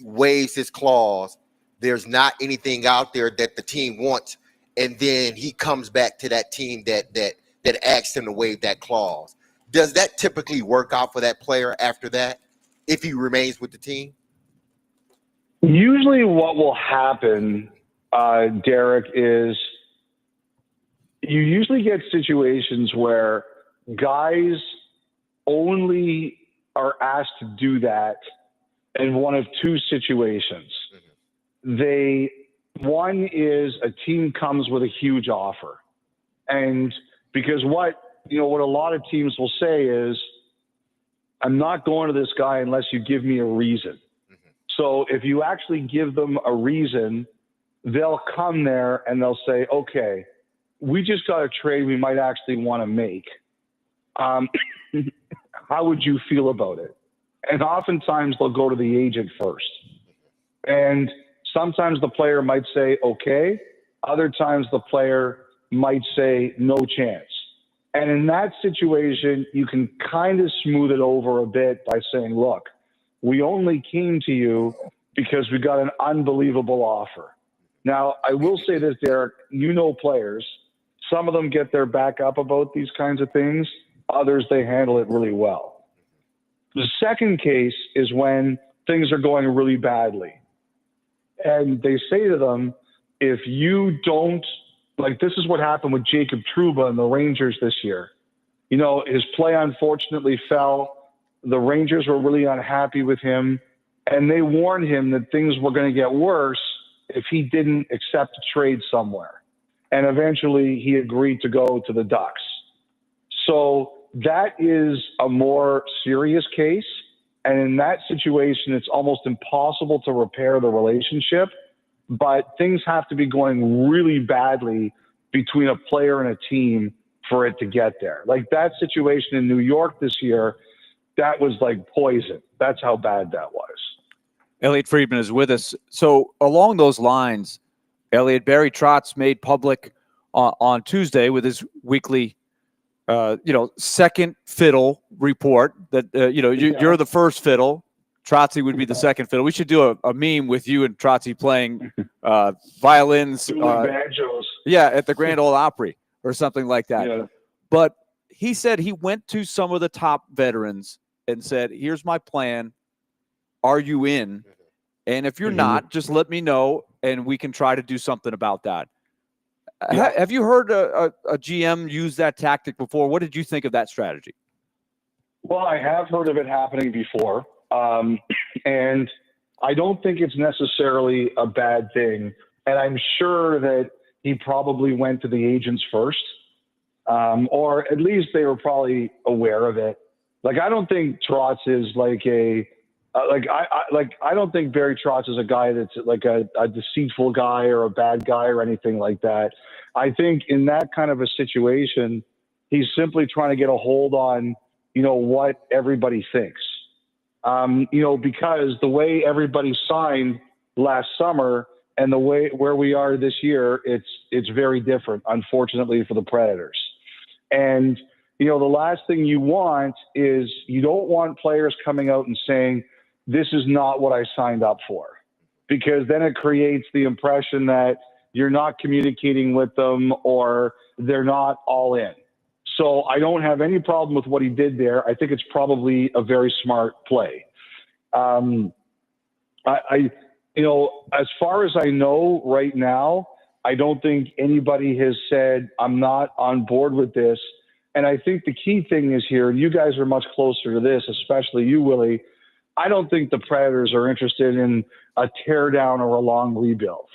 waives his clause, there's not anything out there that the team wants, and then he comes back to that team that asked him to waive that clause? Does that typically work out for that player after that if he remains with the team? Usually what will happen, Derek, is you usually get situations where guys only are asked to do that in one of two situations. One is a team comes with a huge offer. And because what a lot of teams will say is, I'm not going to this guy unless you give me a reason. So if you actually give them a reason, they'll come there and they'll say, okay, we just got a trade we might actually want to make. How would you feel about it? And oftentimes they'll go to the agent first. And sometimes the player might say, okay. Other times the player might say, no chance. And in that situation, you can kind of smooth it over a bit by saying, look, we only came to you because we got an unbelievable offer. Now, I will say this, Derek, players, some of them get their back up about these kinds of things. Others, they handle it really well. The second case is when things are going really badly. And they say to them, if you don't, like this is what happened with Jacob Trouba and the Rangers this year. His play unfortunately fell. The Rangers were really unhappy with him. And they warned him that things were going to get worse if he didn't accept a trade somewhere. And eventually he agreed to go to the Ducks. So that is a more serious case. And in that situation, it's almost impossible to repair the relationship. But things have to be going really badly between a player and a team for it to get there. Like that situation in New York this year, that was like poison. That's how bad that was. Elliot Friedman is with us. So along those lines, Elliot, Barry Trotz made public on Tuesday with his weekly, second fiddle report that, you're the first fiddle. Trotzy would be the second fiddle. We should do a meme with you and Trotzy playing violins. Banjos. Yeah, at the Grand Ole Opry or something like that. Yeah. But he said he went to some of the top veterans and said, here's my plan. Are you in? And if you're not, just let me know and we can try to do something about that. Yeah. Have you heard a GM use that tactic before? What did you think of that strategy? Well, I have heard of it happening before. And I don't think it's necessarily a bad thing. And I'm sure that he probably went to the agents first, or at least they were probably aware of it. Like, I don't think Trotz is like I don't think Barry Trotz is a guy that's like a deceitful guy or a bad guy or anything like that. I think in that kind of a situation, he's simply trying to get a hold on, what everybody thinks. Because the way everybody signed last summer and the way where we are this year, it's very different, unfortunately, for the Predators. And, the last thing you want is you don't want players coming out and saying, this is not what I signed up for, because then it creates the impression that you're not communicating with them or they're not all in. So I don't have any problem with what he did there. I think it's probably a very smart play. As far as I know right now, I don't think anybody has said, I'm not on board with this. And I think the key thing is here, and you guys are much closer to this, especially you, Willie, I don't think the Predators are interested in a tear down or a long rebuild.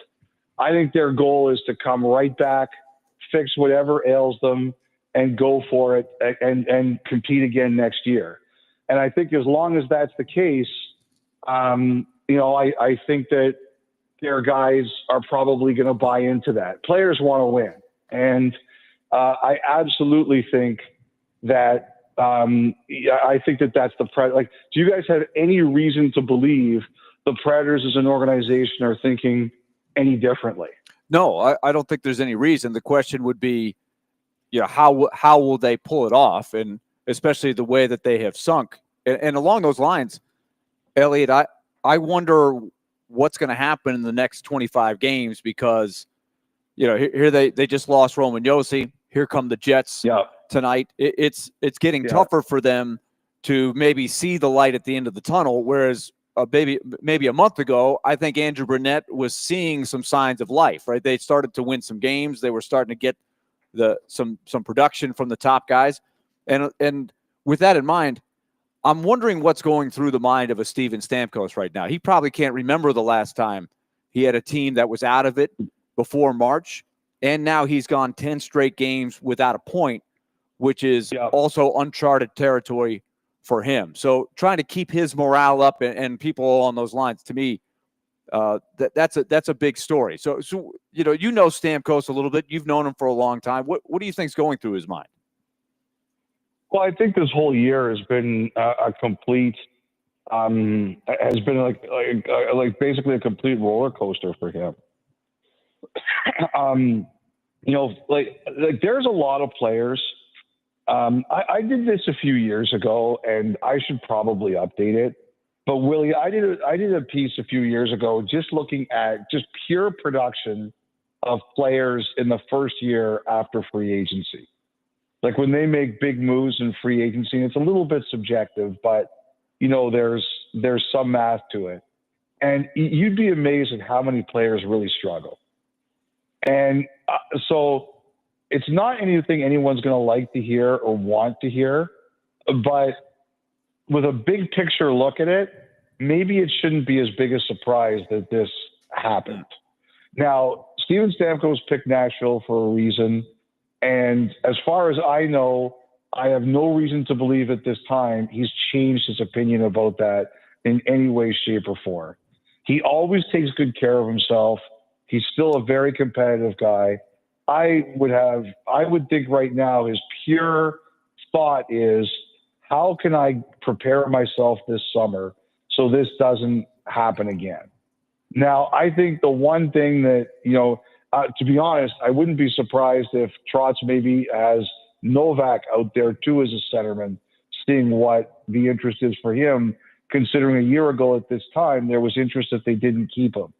I think their goal is to come right back, fix whatever ails them, and go for it and compete again next year. And I think as long as that's the case, I think that their guys are probably going to buy into that. Players want to win. And I absolutely think that I think that that's the like. Do you guys have any reason to believe the Predators as an organization are thinking any differently? No, I don't think there's any reason. The question would be, how will they pull it off, and especially the way that they have sunk. And along those lines, Elliot, I wonder what's going to happen in the next 25 games because, here they just lost Roman Josi. Here come the Jets tonight. It's getting tougher for them to maybe see the light at the end of the tunnel, whereas maybe a month ago, I think Andrew Brunette was seeing some signs of life, right? They started to win some games. They were starting to get some production from the top guys. And with that in mind, I'm wondering what's going through the mind of a Steven Stamkos right now. He probably can't remember the last time he had a team that was out of it before March, and now he's gone 10 straight games without a point, which is also uncharted territory for him. So trying to keep his morale up and people along those lines, to me, that's a big story. So Stamkos a little bit. You've known him for a long time. What do you think's going through his mind? Well, I think this whole year has been a complete, has been like basically a complete roller coaster for him. There's a lot of players. I did this a few years ago, and I should probably update it. But Willie, I did a piece a few years ago just looking at just pure production of players in the first year after free agency. Like when they make big moves in free agency, it's a little bit subjective, but there's some math to it. And you'd be amazed at how many players really struggle. And so it's not anything anyone's going to like to hear or want to hear, but with a big picture look at it, maybe it shouldn't be as big a surprise that this happened. Now, Steven Stamkos picked Nashville for a reason. And as far as I know, I have no reason to believe at this time he's changed his opinion about that in any way, shape, or form. He always takes good care of himself. He's still a very competitive guy. I would think right now his pure thought is, how can I prepare myself this summer so this doesn't happen again? Now, I think the one thing that, to be honest, I wouldn't be surprised if Trotz maybe has Novak out there too as a centerman, seeing what the interest is for him, considering a year ago at this time, there was interest that they didn't keep him.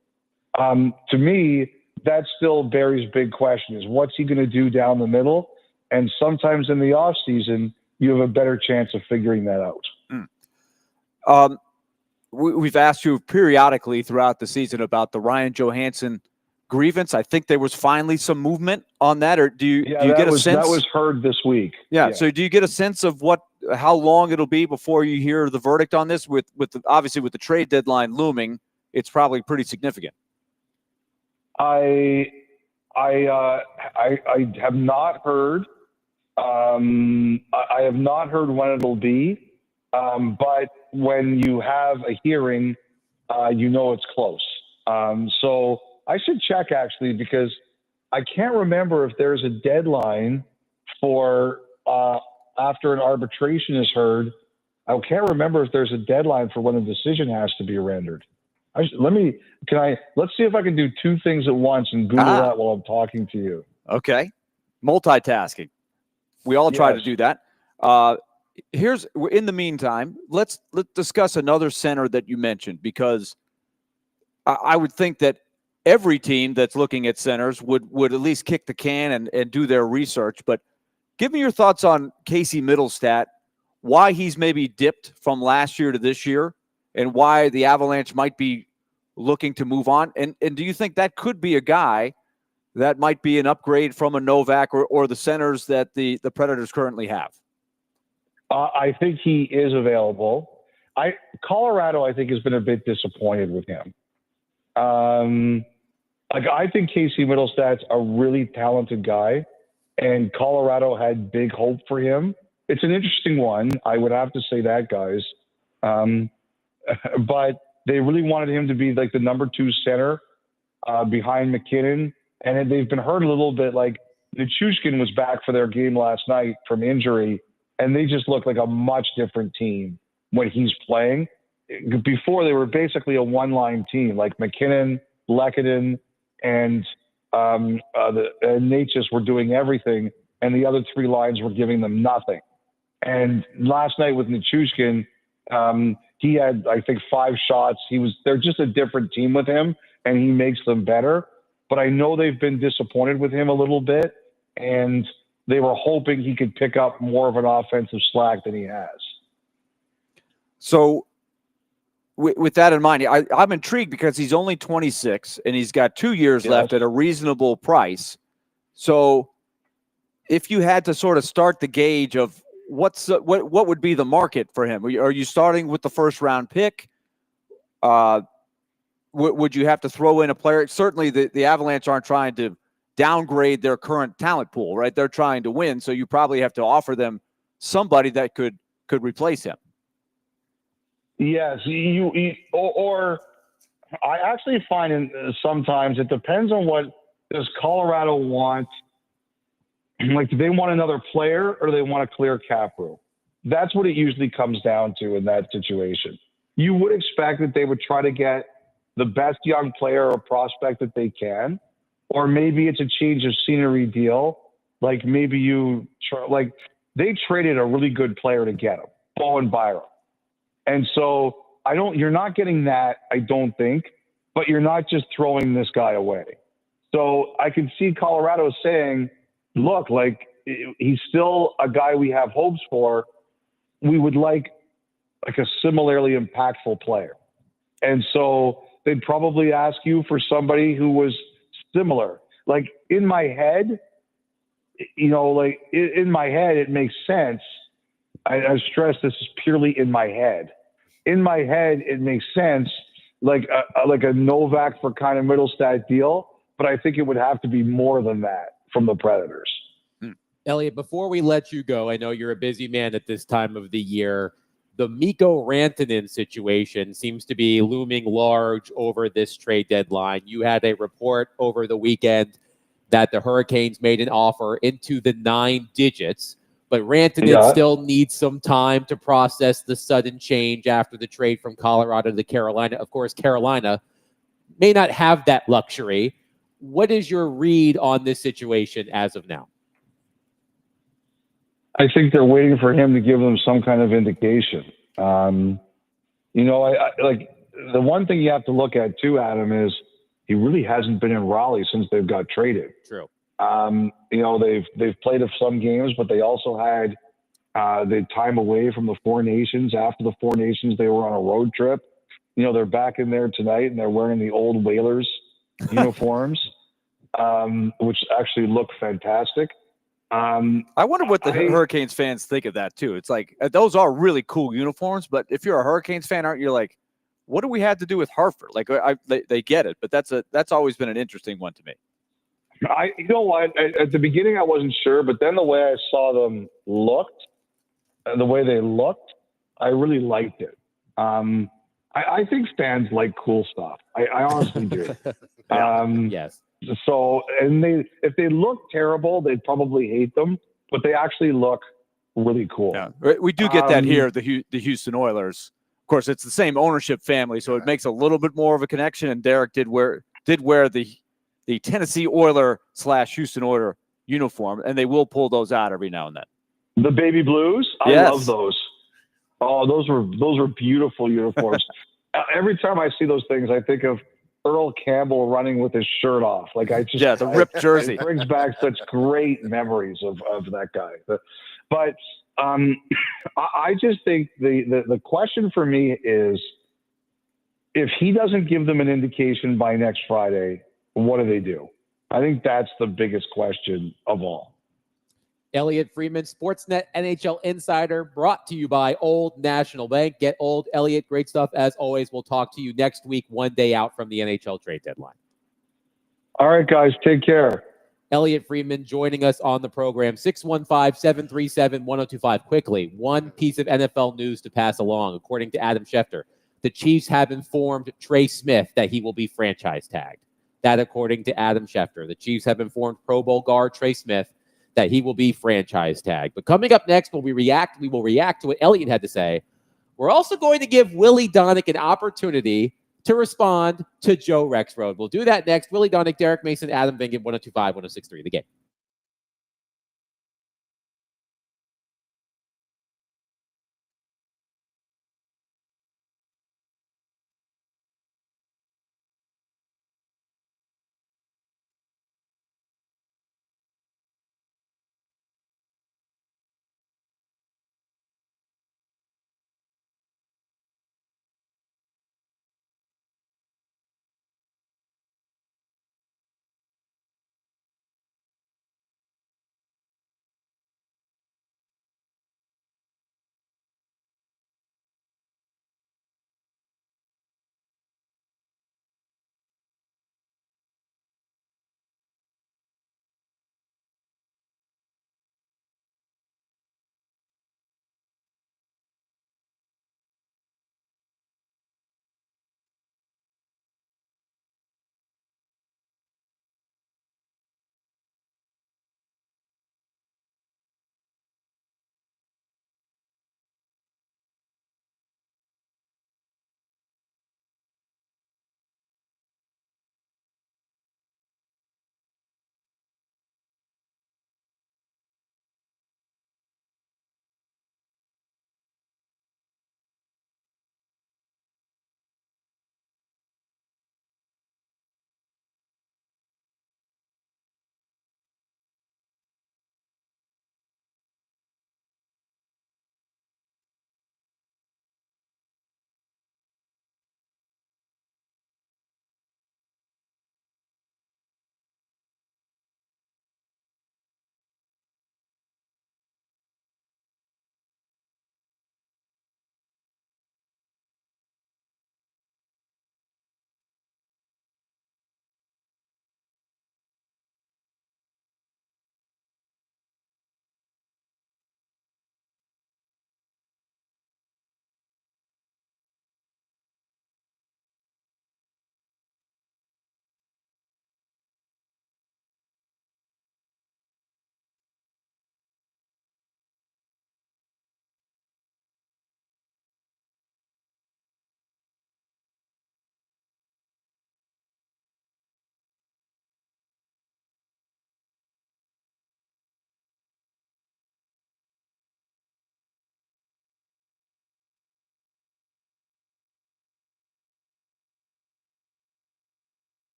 To me, that still bears big questions. What's he going to do down the middle? And sometimes in the off season, you have a better chance of figuring that out. We've asked you periodically throughout the season about the Ryan Johansson grievance. I think there was finally some movement on that, or do you get a sense? That was heard this week. Yeah. So do you get a sense of how long it'll be before you hear the verdict on this? Obviously with the trade deadline looming, it's probably pretty significant. I have not heard. I have not heard when it'll be, but when you have a hearing, it's close. So I should check actually, because I can't remember if there's a deadline for after an arbitration is heard. I can't remember if there's a deadline for when a decision has to be rendered. Let's see if I can do two things at once and Google that while I'm talking to you. Okay. Multitasking. We all try to do that. In the meantime, let's discuss another center that you mentioned, because I would think that every team that's looking at centers would at least kick the can and do their research. But give me your thoughts on Casey Middlestat, why he's maybe dipped from last year to this year, and why the Avalanche might be looking to move on. And do you think that could be a guy that might be an upgrade from a Novak or the centers that the Predators currently have? I think he is available. Colorado, I think, has been a bit disappointed with him. Like, I think Casey Middlestad's a really talented guy, and Colorado had big hope for him. It's an interesting one. I would have to say that, guys. But they really wanted him to be like the number 2 center behind McKinnon. And they've been hurt a little bit. Like, Nichushkin was back for their game last night from injury, and they just look like a much different team when he's playing. Before, they were basically a one-line team, like McKinnon, Lehkonen, and Natchez were doing everything, and the other 3 lines were giving them nothing. And last night with Nichushkin, he had, I think, 5 shots. They're just a different team with him, and he makes them better. But I know they've been disappointed with him a little bit, and they were hoping he could pick up more of an offensive slack than he has. So with that in mind, I'm intrigued because he's only 26 and he's got 2 years left at a reasonable price. So if you had to sort of start the gauge of what would be the market for him, are you starting with the first round pick? Would you have to throw in a player? Certainly the Avalanche aren't trying to downgrade their current talent pool, right? They're trying to win. So you probably have to offer them somebody that could replace him. Yes, or I actually find sometimes it depends on what does Colorado want. Like, do they want another player or do they want a clear cap room? That's what it usually comes down to in that situation. You would expect that they would try to get the best young player or prospect that they can, or maybe it's a change of scenery deal. Like, maybe they traded a really good player to get him, Bowen Byram. And so you're not getting that, I don't think, but you're not just throwing this guy away. So I can see Colorado saying, look, like, he's still a guy we have hopes for. We would like a similarly impactful player. And so they'd probably ask you for somebody who was similar. Like, in my head, in my head, it makes sense. I stress this is purely in my head. In my head, it makes sense, like a Novak for kind of Middlestad deal, but I think it would have to be more than that from the Predators. Elliot, before we let you go, I know you're a busy man at this time of the year. The Mikko Rantanen situation seems to be looming large over this trade deadline. You had a report over the weekend that the Hurricanes made an offer into the 9 digits. But Rantanen still needs some time to process the sudden change after the trade from Colorado to Carolina. Of course, Carolina may not have that luxury. What is your read on this situation as of now? I think they're waiting for him to give them some kind of indication. I like, the one thing you have to look at too, Adam, is he really hasn't been in Raleigh since they've got traded. True. They've played some games, but they also had the time away from the Four Nations. After the Four Nations, they were on a road trip. They're back in there tonight, and they're wearing the old Whalers uniforms, which actually look fantastic. I wonder what the Hurricanes fans think of that too. It's like, those are really cool uniforms, but if you're a Hurricanes fan, aren't you like, what do we have to do with Hartford? Like, they get it, but that's always been an interesting one to me. You know what? At the beginning, I wasn't sure, but then the way I saw them the way they looked, I really liked it. I think fans like cool stuff. I honestly do. Yes. So, and if they look terrible, they'd probably hate them, but they actually look really cool. Yeah, we do get that here, the Houston Oilers. Of course, it's the same ownership family, so it makes a little bit more of a connection. And Derek did wear the Tennessee Oiler / Houston Oiler uniform, and they will pull those out every now and then. The baby blues, yes. I love those. Oh, those were beautiful uniforms. Every time I see those things, I think of Earl Campbell running with his shirt off. Like, the ripped jersey. It brings back such great memories of that guy. But I just think the question for me is, if he doesn't give them an indication by next Friday, what do they do? I think that's the biggest question of all. Elliot Friedman, Sportsnet NHL Insider, brought to you by Old National Bank. Get old, Elliot. Great stuff as always. We'll talk to you next week, one day out from the NHL trade deadline. All right, guys, take care. Elliot Friedman joining us on the program. 615-737-1025. Quickly, one piece of NFL news to pass along. According to Adam Schefter, the Chiefs have informed Trey Smith that he will be franchise tagged. That, according to Adam Schefter, the Chiefs have informed Pro Bowl guard Trey Smith that he will be franchise tagged. But coming up next, we will react to what Elliot had to say. We're also going to give Willie Donick an opportunity to respond to Joe Rexrode. We'll do that next. Willie Donick, Derek Mason, Adam Vingan, 1025, 1063, The Game.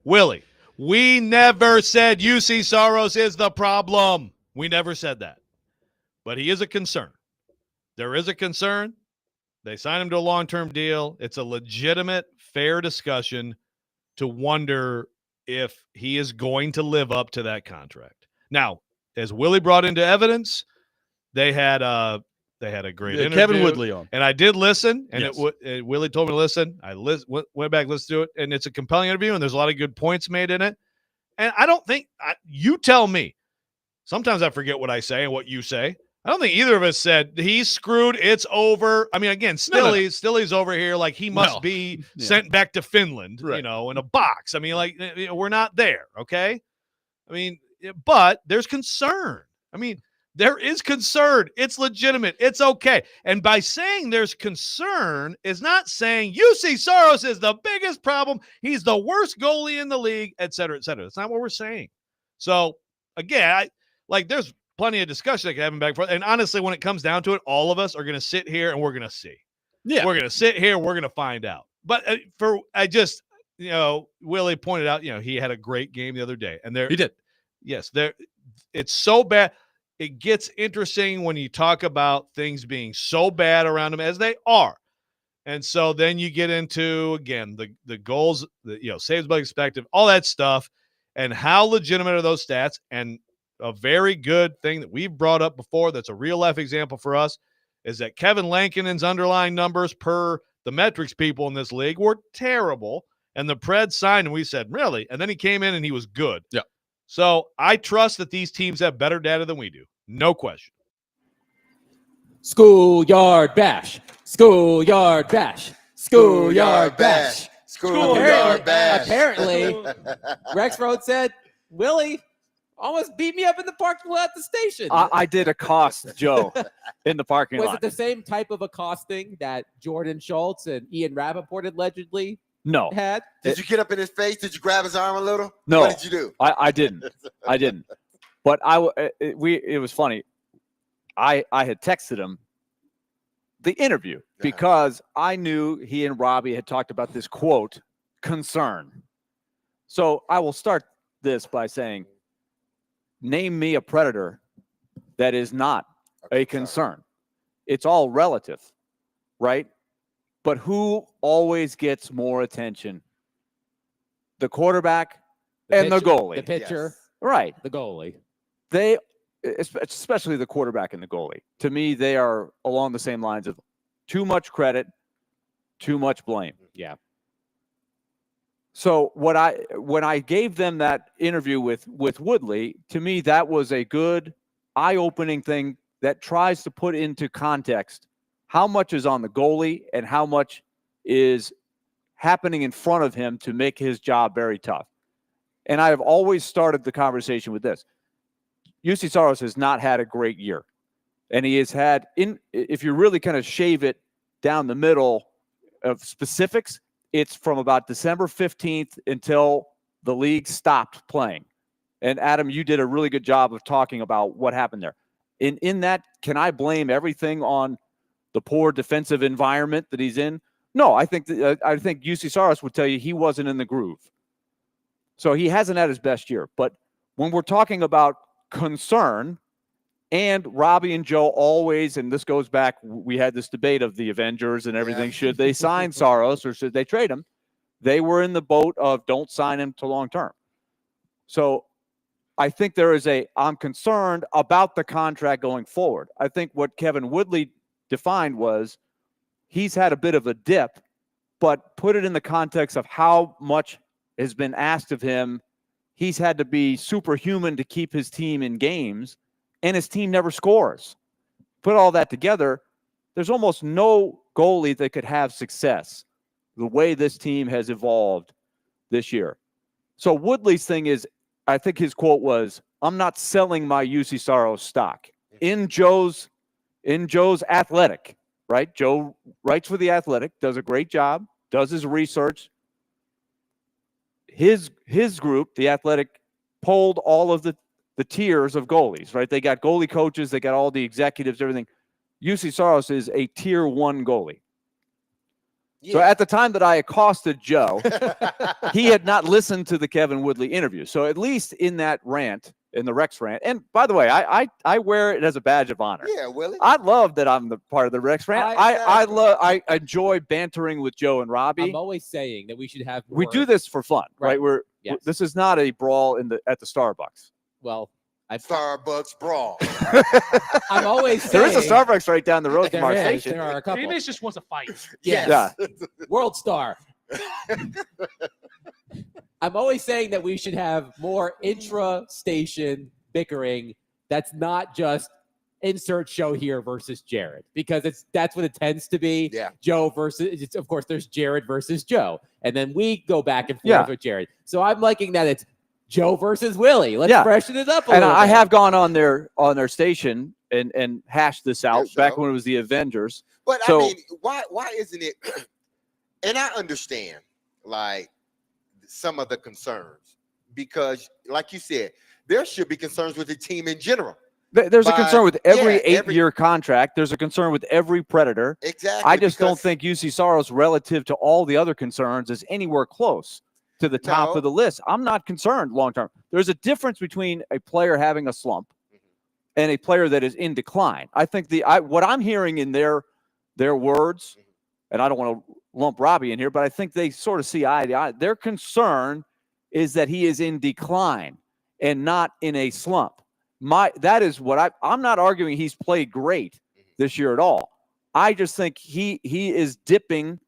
Willie, we never said UC Saros is the problem. We never said that. But he is a concern. There is a concern. They signed him to a long-term deal. It's a legitimate, fair discussion to wonder if he is going to live up to that contract. Now, as Willie brought into evidence, they had a great interview. Kevin Woodley on. And I did listen, and Yes. Willie told me to listen. I went back, listened to it, and it's a compelling interview, and there's a lot of good points made in it. And I don't think you tell me. Sometimes I forget what I say and what you say. I don't think either of us said he's screwed. It's over. I mean, again, Stilly's over here like he must be sent back to Finland, Right. in a box. I mean, like we're not there, okay? I mean, but there's concern. I mean, there is concern. It's legitimate. It's okay. And by saying there's concern is not saying UC Saros is the biggest problem. He's the worst goalie in the league, et cetera, et cetera. That's not what we're saying. So again, there's plenty of discussion that can happen back and forth. And honestly, when it comes down to it, all of us are going to sit here and we're going to see. Yeah. We're going to sit here. We're going to find out. But Willie pointed out, he had a great game the other day. And He did. Yes, it's so bad. It gets interesting when you talk about things being so bad around him as they are. And so then you get into, again, the goals, saves by expected, all that stuff, and how legitimate are those stats. And a very good thing that we've brought up before that's a real life example for us is that Kevin Lankinen's underlying numbers per the metrics people in this league were terrible. And the Preds signed, and we said, really? And then he came in and he was good. Yeah. So I trust that these teams have better data than we do. No question. Schoolyard bash. Schoolyard bash. Schoolyard bash. Schoolyard bash. Apparently, Rexroad said, Willie almost beat me up in the parking lot at the station. I did accost Joe in the parking Was lot. it the same type of accosting that Jordan Schultz and Ian Rappaport allegedly No, had? Did you get up in his face? Did you grab his arm a little? No. What did you do? I didn't. I didn't. But it was funny. I had texted him the interview because I knew he and Robbie had talked about this quote, concern. So I will start this by saying, name me a Predator that is not a concern. It's all relative, right? But who always gets more attention? The quarterback and the goalie. The pitcher, Yes. Right. the goalie. They, especially the quarterback and the goalie, to me, they are along the same lines of too much credit, too much blame. Yeah. So when I gave them that interview with Woodley, to me, that was a good eye-opening thing that tries to put into context how much is on the goalie and how much is happening in front of him to make his job very tough. And I have always started the conversation with this. UC Saros has not had a great year. And he has had, if you really kind of shave it down the middle of specifics, it's from about December 15th until the league stopped playing. And Adam, you did a really good job of talking about what happened there. In that, can I blame everything on the poor defensive environment that he's in? No, I think UC Saros would tell you he wasn't in the groove. So he hasn't had his best year. But when we're talking about concern, and Robbie and Joe always, and this goes back, we had this debate of the Avengers and everything. Yeah. Should they sign Saros or should they trade him? They were in the boat of don't sign him to long term. So I think I'm concerned about the contract going forward. I think what Kevin Woodley defined was he's had a bit of a dip, but put it in the context of how much has been asked of him. He's had to be superhuman to keep his team in games, and his team never scores. Put all that together, there's almost no goalie that could have success the way this team has evolved this year. So Woodley's thing is, I think his quote was, I'm not selling my UC Saros stock. In Joe's Athletic, right? Joe writes for the Athletic, does a great job, does his research. His group, the Athletic, polled all of the tiers of goalies, right? They got goalie coaches, they got all the executives, everything. UC Saros is a tier 1 goalie. So at the time that I accosted Joe, he had not listened to the Kevin Woodley interview. So at least in that rant, in the Rex rant, and by the way, I wear it as a badge of honor. Yeah, Willie. I love that I'm the part of the Rex rant. I enjoy bantering with Joe and Robbie. I'm always saying that we should have. We more- do this for fun, right? Yes. This is not a brawl at the Starbucks. Well, Starbucks brawl. I'm always saying There is a Starbucks right down the road from There our is. station. There are a couple. Maybe just wants to fight. Yes. Yeah. World Star. I'm always saying that we should have more intra-station bickering. That's not just insert show here versus Jared, because that's what it tends to be. Yeah. Joe versus, of course, there's Jared versus Joe, and then we go back and forth Yeah. with Jared. So I'm liking that it's Joe versus Willie. Let's Yeah. freshen it up a And little I bit. have gone on their station and hashed this out Yes, back so. when it was the Avengers. But So- I mean, why isn't it? And I understand like some of the concerns, because like you said, there should be concerns with the team in general. There's a But, concern with every yeah, every- 8-year contract. There's a concern with every Predator. Exactly. I just don't because- think UC Saros, relative to all the other concerns, is anywhere close to the top No. of the list. I'm not concerned long term. There's a difference between a player having a slump and a player that is in decline. I think what I'm hearing in their words, and I don't want to lump Robbie in here, but I think they sort of see eye to eye. Their concern is that he is in decline and not in a slump. That is what I'm not arguing he's played great this year at all. I just think he is dipping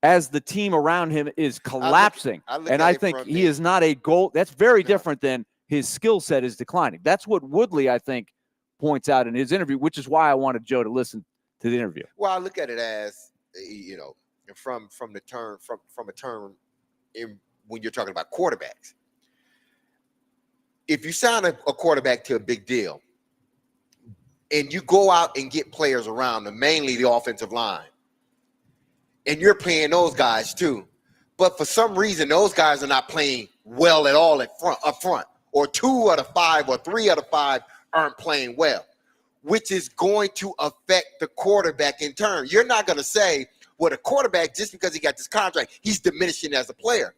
as the team around him is collapsing. look And at I it think from he the- is not a goal. That's very No. different than his skill set is declining. That's what Woodley, I think, points out in his interview, which is why I wanted Joe to listen to the interview. Well, I look at it as from the term from a term when you're talking about quarterbacks. If you sign a quarterback to a big deal, and you go out and get players around them, mainly the offensive line, and you're paying those guys too, but for some reason those guys are not playing well at all up front, or 2 out of 5 or 3 out of 5 aren't playing well, which is going to affect the quarterback in turn. You're not going to say, well, the quarterback, just because he got this contract, he's diminishing as a player.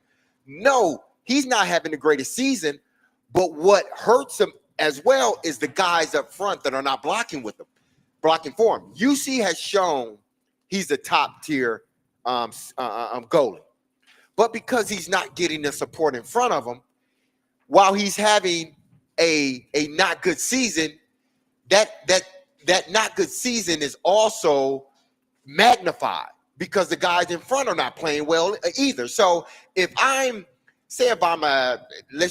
No, he's not having the greatest season, but what hurts him as well is the guys up front that are not blocking for him. UC has shown he's a top tier goalie, but because he's not getting the support in front of him, while he's having a not good season, that not good season is also magnified because the guys in front are not playing well either. So let's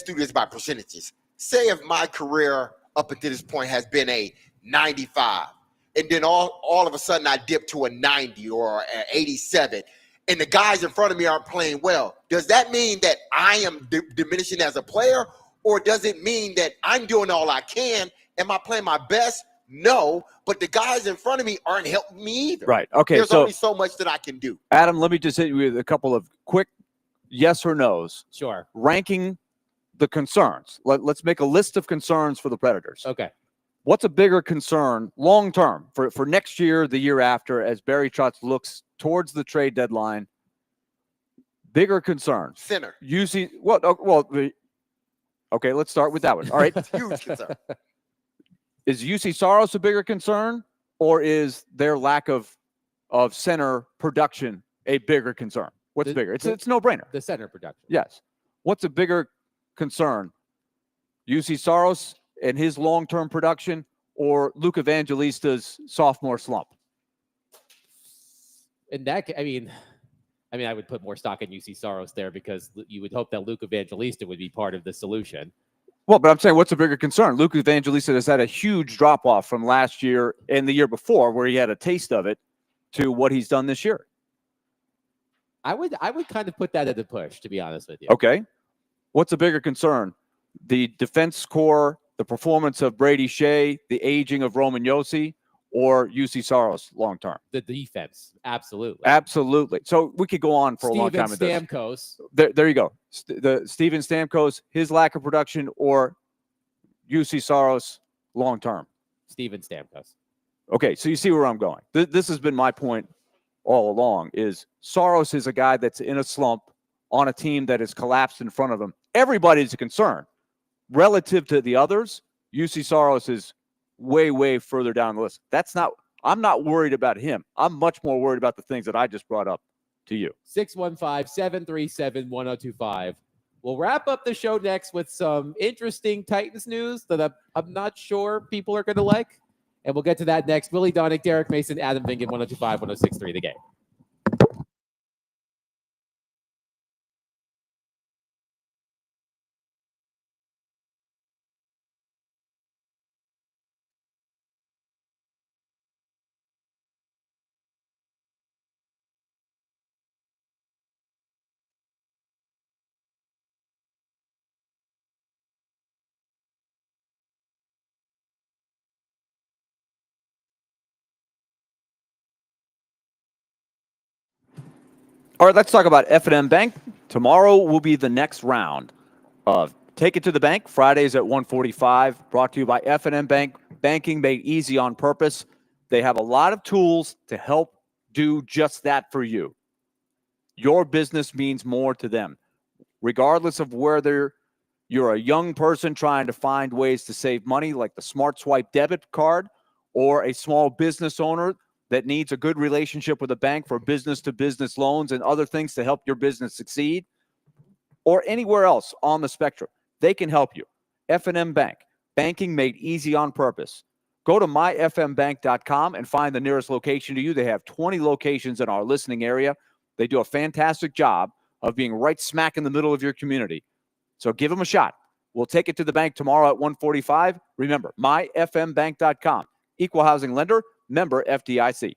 do this by percentages. Say if my career up until this point has been a 95, and then all of a sudden I dip to a 90 or an 87, and the guys in front of me aren't playing well, does that mean that I am diminishing as a player, or does it mean that I'm doing all I can? Am I playing my best? No, but the guys in front of me aren't helping me either. Right. Okay. There's So, only so much that I can do. Adam, let me just hit you with a couple of quick yes or no's, Sure. ranking the concerns. Let's make a list of concerns for the Predators. Okay. What's a bigger concern long term for next year, the year after, as Barry Trotz looks towards the trade deadline? Bigger concern. Center. Okay, let's start with that one. All right. Huge concern. Is UC Saros a bigger concern, or is their lack of center production a bigger concern? What's bigger? It's no brainer. The center production. Yes. What's a bigger concern? UC Saros and his long-term production, or Luke Evangelista's sophomore slump? In that, I mean, I would put more stock in UC Saros there, because you would hope that Luke Evangelista would be part of the solution. Well, but I'm saying, what's a bigger concern? Luke Evangelista has had a huge drop-off from last year and the year before, where he had a taste of it, to what he's done this year. I would kind of put that at the push, to be honest with you. Okay. What's a bigger concern? The defense core, the performance of Brady Shea, the aging of Roman Yossi, or UC Saros long term? The defense, absolutely. Absolutely. So we could go on for a long Steven time with this. Stamkos. There you go. The Steven Stamkos, his lack of production, or UC Saros long term? Steven Stamkos. Okay, so you see where I'm going. This has been my point all along is Saros is a guy that's in a slump on a team that has collapsed in front of him. Everybody's a concern. Relative to the others, UC Saros is way, way further down the list. I'm not worried about him. I'm much more worried about the things that I just brought up to you. 615-737-1025. We'll wrap up the show next with some interesting Titans news that I'm not sure people are going to like. And we'll get to that next. Willie Donick, Derek Mason, Adam Vingan, 1025, 1063, the game. All right, let's talk about F&M Bank. Tomorrow will be the next round of Take It to the Bank. Fridays at 1:45. Brought to you by F&M Bank. Banking made easy on purpose. They have a lot of tools to help do just that for you. Your business means more to them. Regardless of whether you're a young person trying to find ways to save money like the Smart Swipe debit card, or a small business owner that needs a good relationship with a bank for business-to-business loans and other things to help your business succeed, or anywhere else on the spectrum, they can help you. F&M Bank, banking made easy on purpose. Go to myfmbank.com and find the nearest location to you. They have 20 locations in our listening area. They do a fantastic job of being right smack in the middle of your community. So give them a shot. We'll take it to the bank tomorrow at 1:45. Remember, myfmbank.com. Equal housing lender, member FDIC.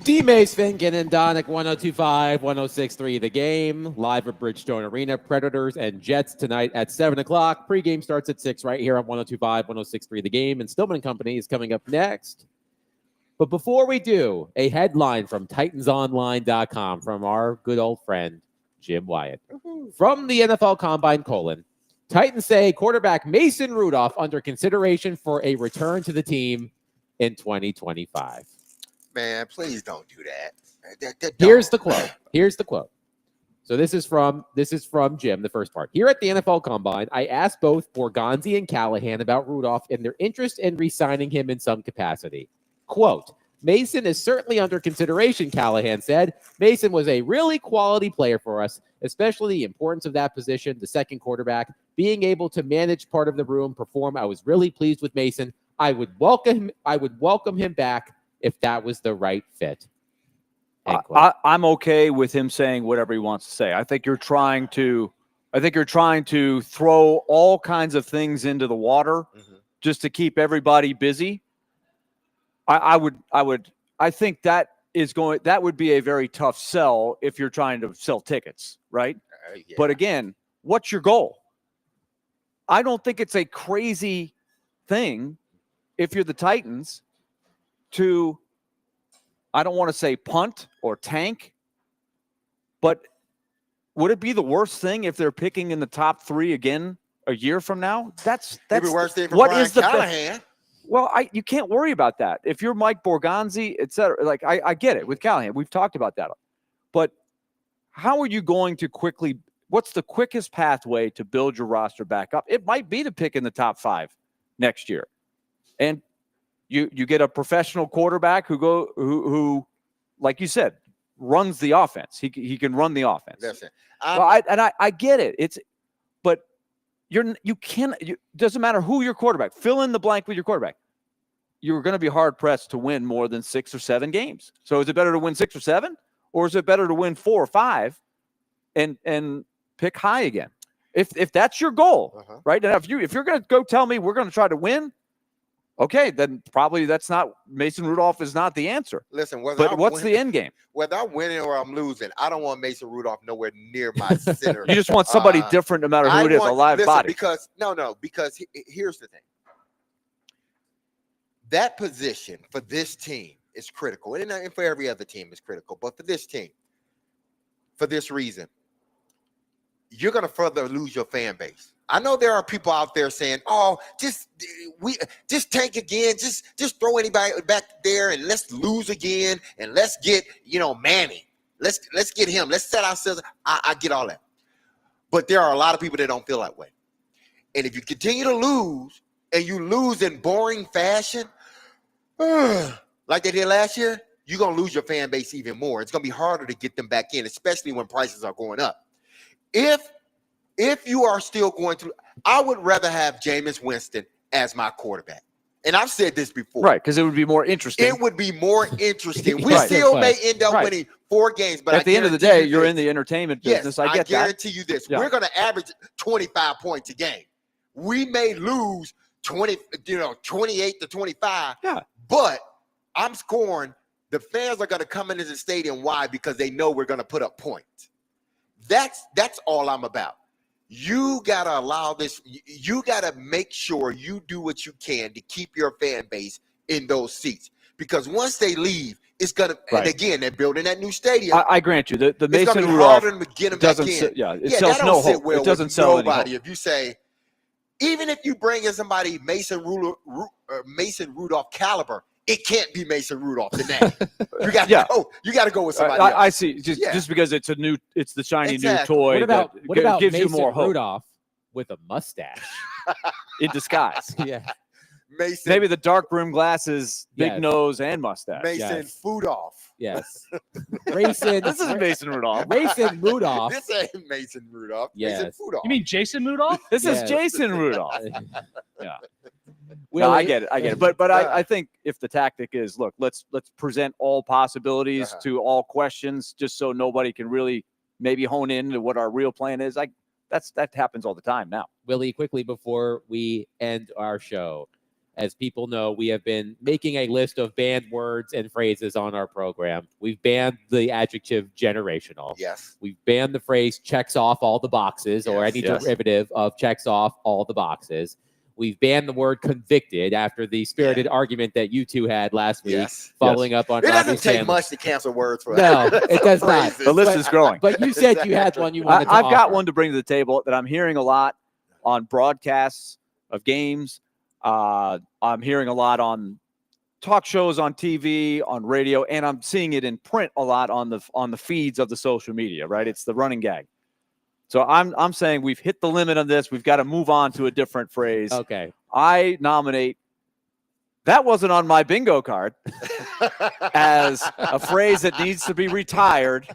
D-Mace, Finken, and Donick, 102.5, 106.3 The Game, live at Bridgestone Arena. Predators and Jets tonight at 7 o'clock. Pregame starts at 6 right here on 102.5, 106.3 The Game. And Stillman & Company is coming up next. But before we do, a headline from TitansOnline.com from our good old friend, Jim Wyatt. From the NFL Combine, Titans say quarterback Mason Rudolph under consideration for a return to the team in 2025. Man, please don't do that. Here's the quote. So this is from Jim, the first part. Here at the NFL Combine, I asked both Borgonzi and Callahan about Rudolph and their interest in re-signing him in some capacity. Quote, Mason is certainly under consideration, Callahan said. Mason was a really quality player for us, especially the importance of that position, the second quarterback, being able to manage part of the room, perform. I was really pleased with Mason. I would welcome him back if that was the right fit. I'm okay with him saying whatever he wants to say. I think you're trying to throw all kinds of things into the water just to keep everybody busy. I think that would be a very tough sell if you're trying to sell tickets, right? Yeah. But again, what's your goal? I don't think it's a crazy thing if you're the Titans to, I don't want to say punt or tank, but would it be the worst thing if they're picking in the top 3 again a year from now? That's It'd be worse thing for what Brian is the Callahan. Well, you can't worry about that. If you're Mike Borgonzi, et cetera, like I get it with Callahan. We've talked about that. But how are you going to what's the quickest pathway to build your roster back up? It might be to pick in the top 5 next year. And you get a professional quarterback who, like you said, runs the offense. He can run the offense. Listen, I get it. But doesn't matter who your quarterback. Fill in the blank with your quarterback. You're going to be hard pressed to win more than 6 or 7 games. So is it better to win 6 or 7, or is it better to win 4 or 5, and pick high again? If that's your goal, right? Now, if you're going to go tell me we're going to try to win, okay, then probably that's not Mason Rudolph is not the answer. Listen, but what's the end game? Whether I'm winning or I'm losing, I don't want Mason Rudolph nowhere near my center. You just want somebody different, no matter who it is, a live body. Because here's the thing. That position for this team is critical, and for every other team is critical. But for this team, for this reason, you're going to further lose your fan base. I know there are people out there saying, "Oh, just tank again, just throw anybody back there, and let's lose again, and let's get Manning, let's get him, let's set ourselves." I get all that, but there are a lot of people that don't feel that way, and if you continue to lose and you lose in boring fashion, like they did last year, you're gonna lose your fan base even more. It's gonna be harder to get them back in, especially when prices are going up. If you are still going to, I would rather have Jameis Winston as my quarterback. And I've said this before. Right, because it would be more interesting. It would be more interesting. We still may end up winning 4 games, but at the end of the day, you're in the entertainment business. Yes, I guarantee you this. Yeah. We're going to average 25 points a game. We may lose 28 to 25. Yeah. But I'm scoring. The fans are going to come into the stadium. Why? Because they know we're going to put up points. That's all I'm about. You got to allow this. You got to make sure you do what you can to keep your fan base in those seats. Because once they leave, it's going to, and again, they're building that new stadium. I grant you. The Mason Rudolph doesn't it sells no hope. Well it doesn't sell nobody. If you say, even if you bring in somebody Mason Rudolph caliber, it can't be Mason Rudolph today. You got to go. You got to go with somebody else. I see. Just because it's the shiny new toy. What about gives Mason you more hope. Rudolph with a mustache in disguise? Yeah. Mason, maybe the dark brim glasses, big nose, and mustache. Mason Rudolph. Yes. Mason. This is Mason Rudolph. Mason Rudolph. This ain't Mason Rudolph. Yes. Mason Rudolph. You mean Jason Rudolph? This is Jason Rudolph. Yeah. Well, no, I get it. But I think if the tactic is, look, let's present all possibilities to all questions, just so nobody can really maybe hone in to what our real plan is. That happens all the time now. Willie, quickly before we end our show, as people know, we have been making a list of banned words and phrases on our program. We've banned the adjective generational. Yes. We've banned the phrase checks off all the boxes or Yes, any yes. derivative of checks off all the boxes. We've banned the word convicted after the spirited argument that you two had last week, Yes. following up on It Robbie doesn't take Sandler. much to cancel words for No, it does not. phrases. The list But- is growing. But you said you had one you wanted to I've got offer. one to bring to the table that I'm hearing a lot on broadcasts of games. I'm hearing a lot on talk shows on TV, on radio, and I'm seeing it in print a lot on the feeds of the social media. Right, it's the running gag. So I'm saying we've hit the limit on this. We've got to move on to a different phrase. Okay. I nominate that wasn't on my bingo card as a phrase that needs to be retired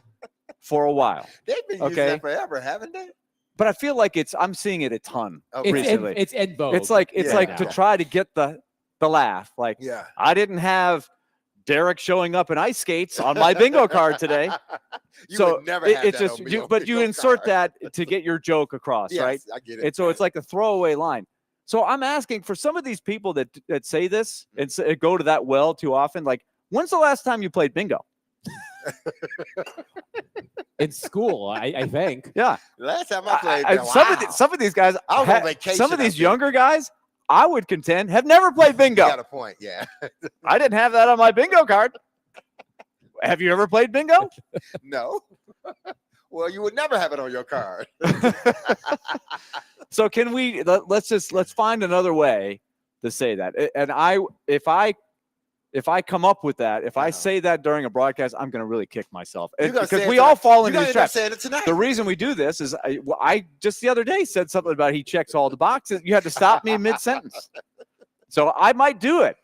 for a while. They've been using Okay. that forever, haven't they? But I feel like I'm seeing it a ton. Okay. Recently. It's in vogue. It's like Yeah. to try to get the laugh. Like Yeah. I didn't have Derek showing up in ice skates on my bingo card today. You So would never it- have it's that just on me on but you bingo insert card. that to get your joke across, Yes, right? I get it. And so it's like a throwaway line. So I'm asking for some of these people that say this and go to that well too often. Like, when's the last time you played bingo? in school, I think. Yeah, Last time I played, some of these guys, I was on vacation, some of I these think. younger guys, I would contend have never played You bingo. got a point. Yeah. I didn't have that on my bingo card. Have you ever played bingo? No. Well, you would never have it on your card. So can we let's find another way to say that. And if I come up with that, if I say that during a broadcast, I'm going to really kick myself. You're gonna say Because it we tonight. all fall You're into gonna these end up traps. saying it tonight. The reason we do this is I just the other day said something about he checks all the boxes. You had to stop me mid-sentence. So I might do it.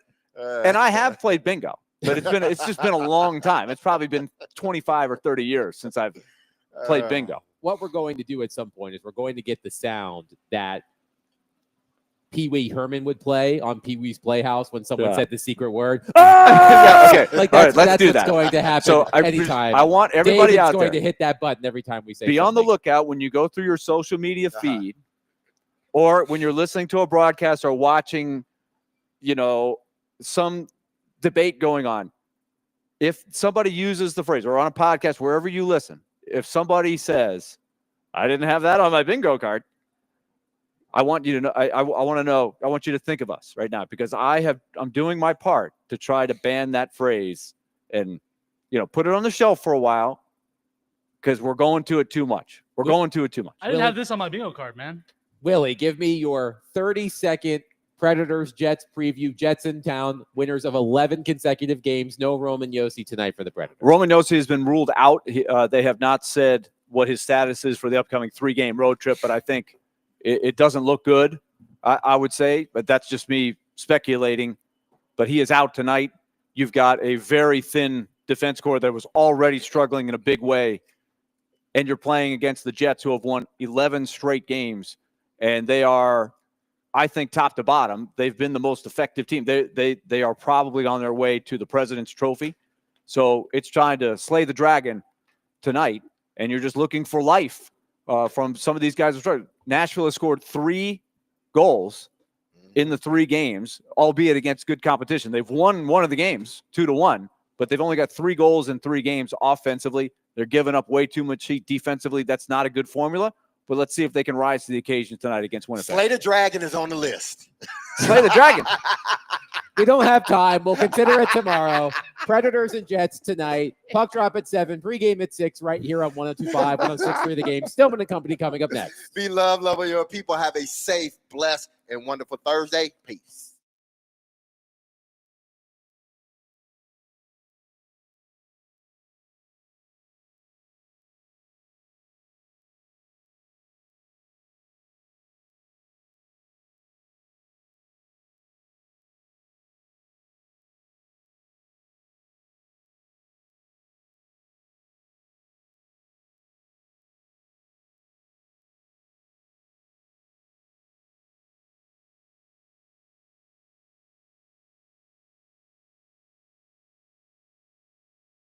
And I have played bingo, but it's just been a long time. It's probably been 25 or 30 years since I've played bingo. What we're going to do at some point is we're going to get the sound that Pee Wee Herman would play on Pee Wee's Playhouse when someone Yeah. said the secret word. Yeah, okay. Like All that's, right, let's that's do what's that. going to happen So anytime. I want everybody David's out going there. to hit that button every time we say Be on the something. lookout when you go through your social media feed or when you're listening to a broadcast or watching, some debate going on. If somebody uses the phrase or on a podcast, wherever you listen, if somebody says, I didn't have that on my bingo card, I want you to know, I want to know, I want you to think of us right now because I'm doing my part to try to ban that phrase and, put it on the shelf for a while because we're going to it too much. We're going to it too much. I didn't have this on my bingo card, man. Willie, give me your 30-second Predators Jets preview. Jets in town, winners of 11 consecutive games. No Roman Yossi tonight for the Predators. Roman Yossi has been ruled out. They have not said what his status is for the upcoming 3-game road trip, but I think it doesn't look good, I would say, but that's just me speculating. But he is out tonight. You've got a very thin defense core that was already struggling in a big way, and you're playing against the Jets who have won 11 straight games, and they are, I think, top to bottom, they've been the most effective team. They are probably on their way to the President's Trophy. So it's trying to slay the dragon tonight, and you're just looking for life from some of these guys. Nashville has scored 3 goals in the 3 games, albeit against good competition. They've won one of the games 2-1, but they've only got 3 goals in 3 games offensively. They're giving up way too much heat defensively. That's not a good formula, but let's see if they can rise to the occasion tonight against Winnipeg. Slay the Dragon is on the list. Slay the dragon. We don't have time. We'll consider it tomorrow. Predators and Jets tonight. Puck drop at 7. Pregame at 6 right here on 102.5, 106.3 The Game. Stillman and Company coming up next. Be love of your people. Have a safe, blessed, and wonderful Thursday. Peace.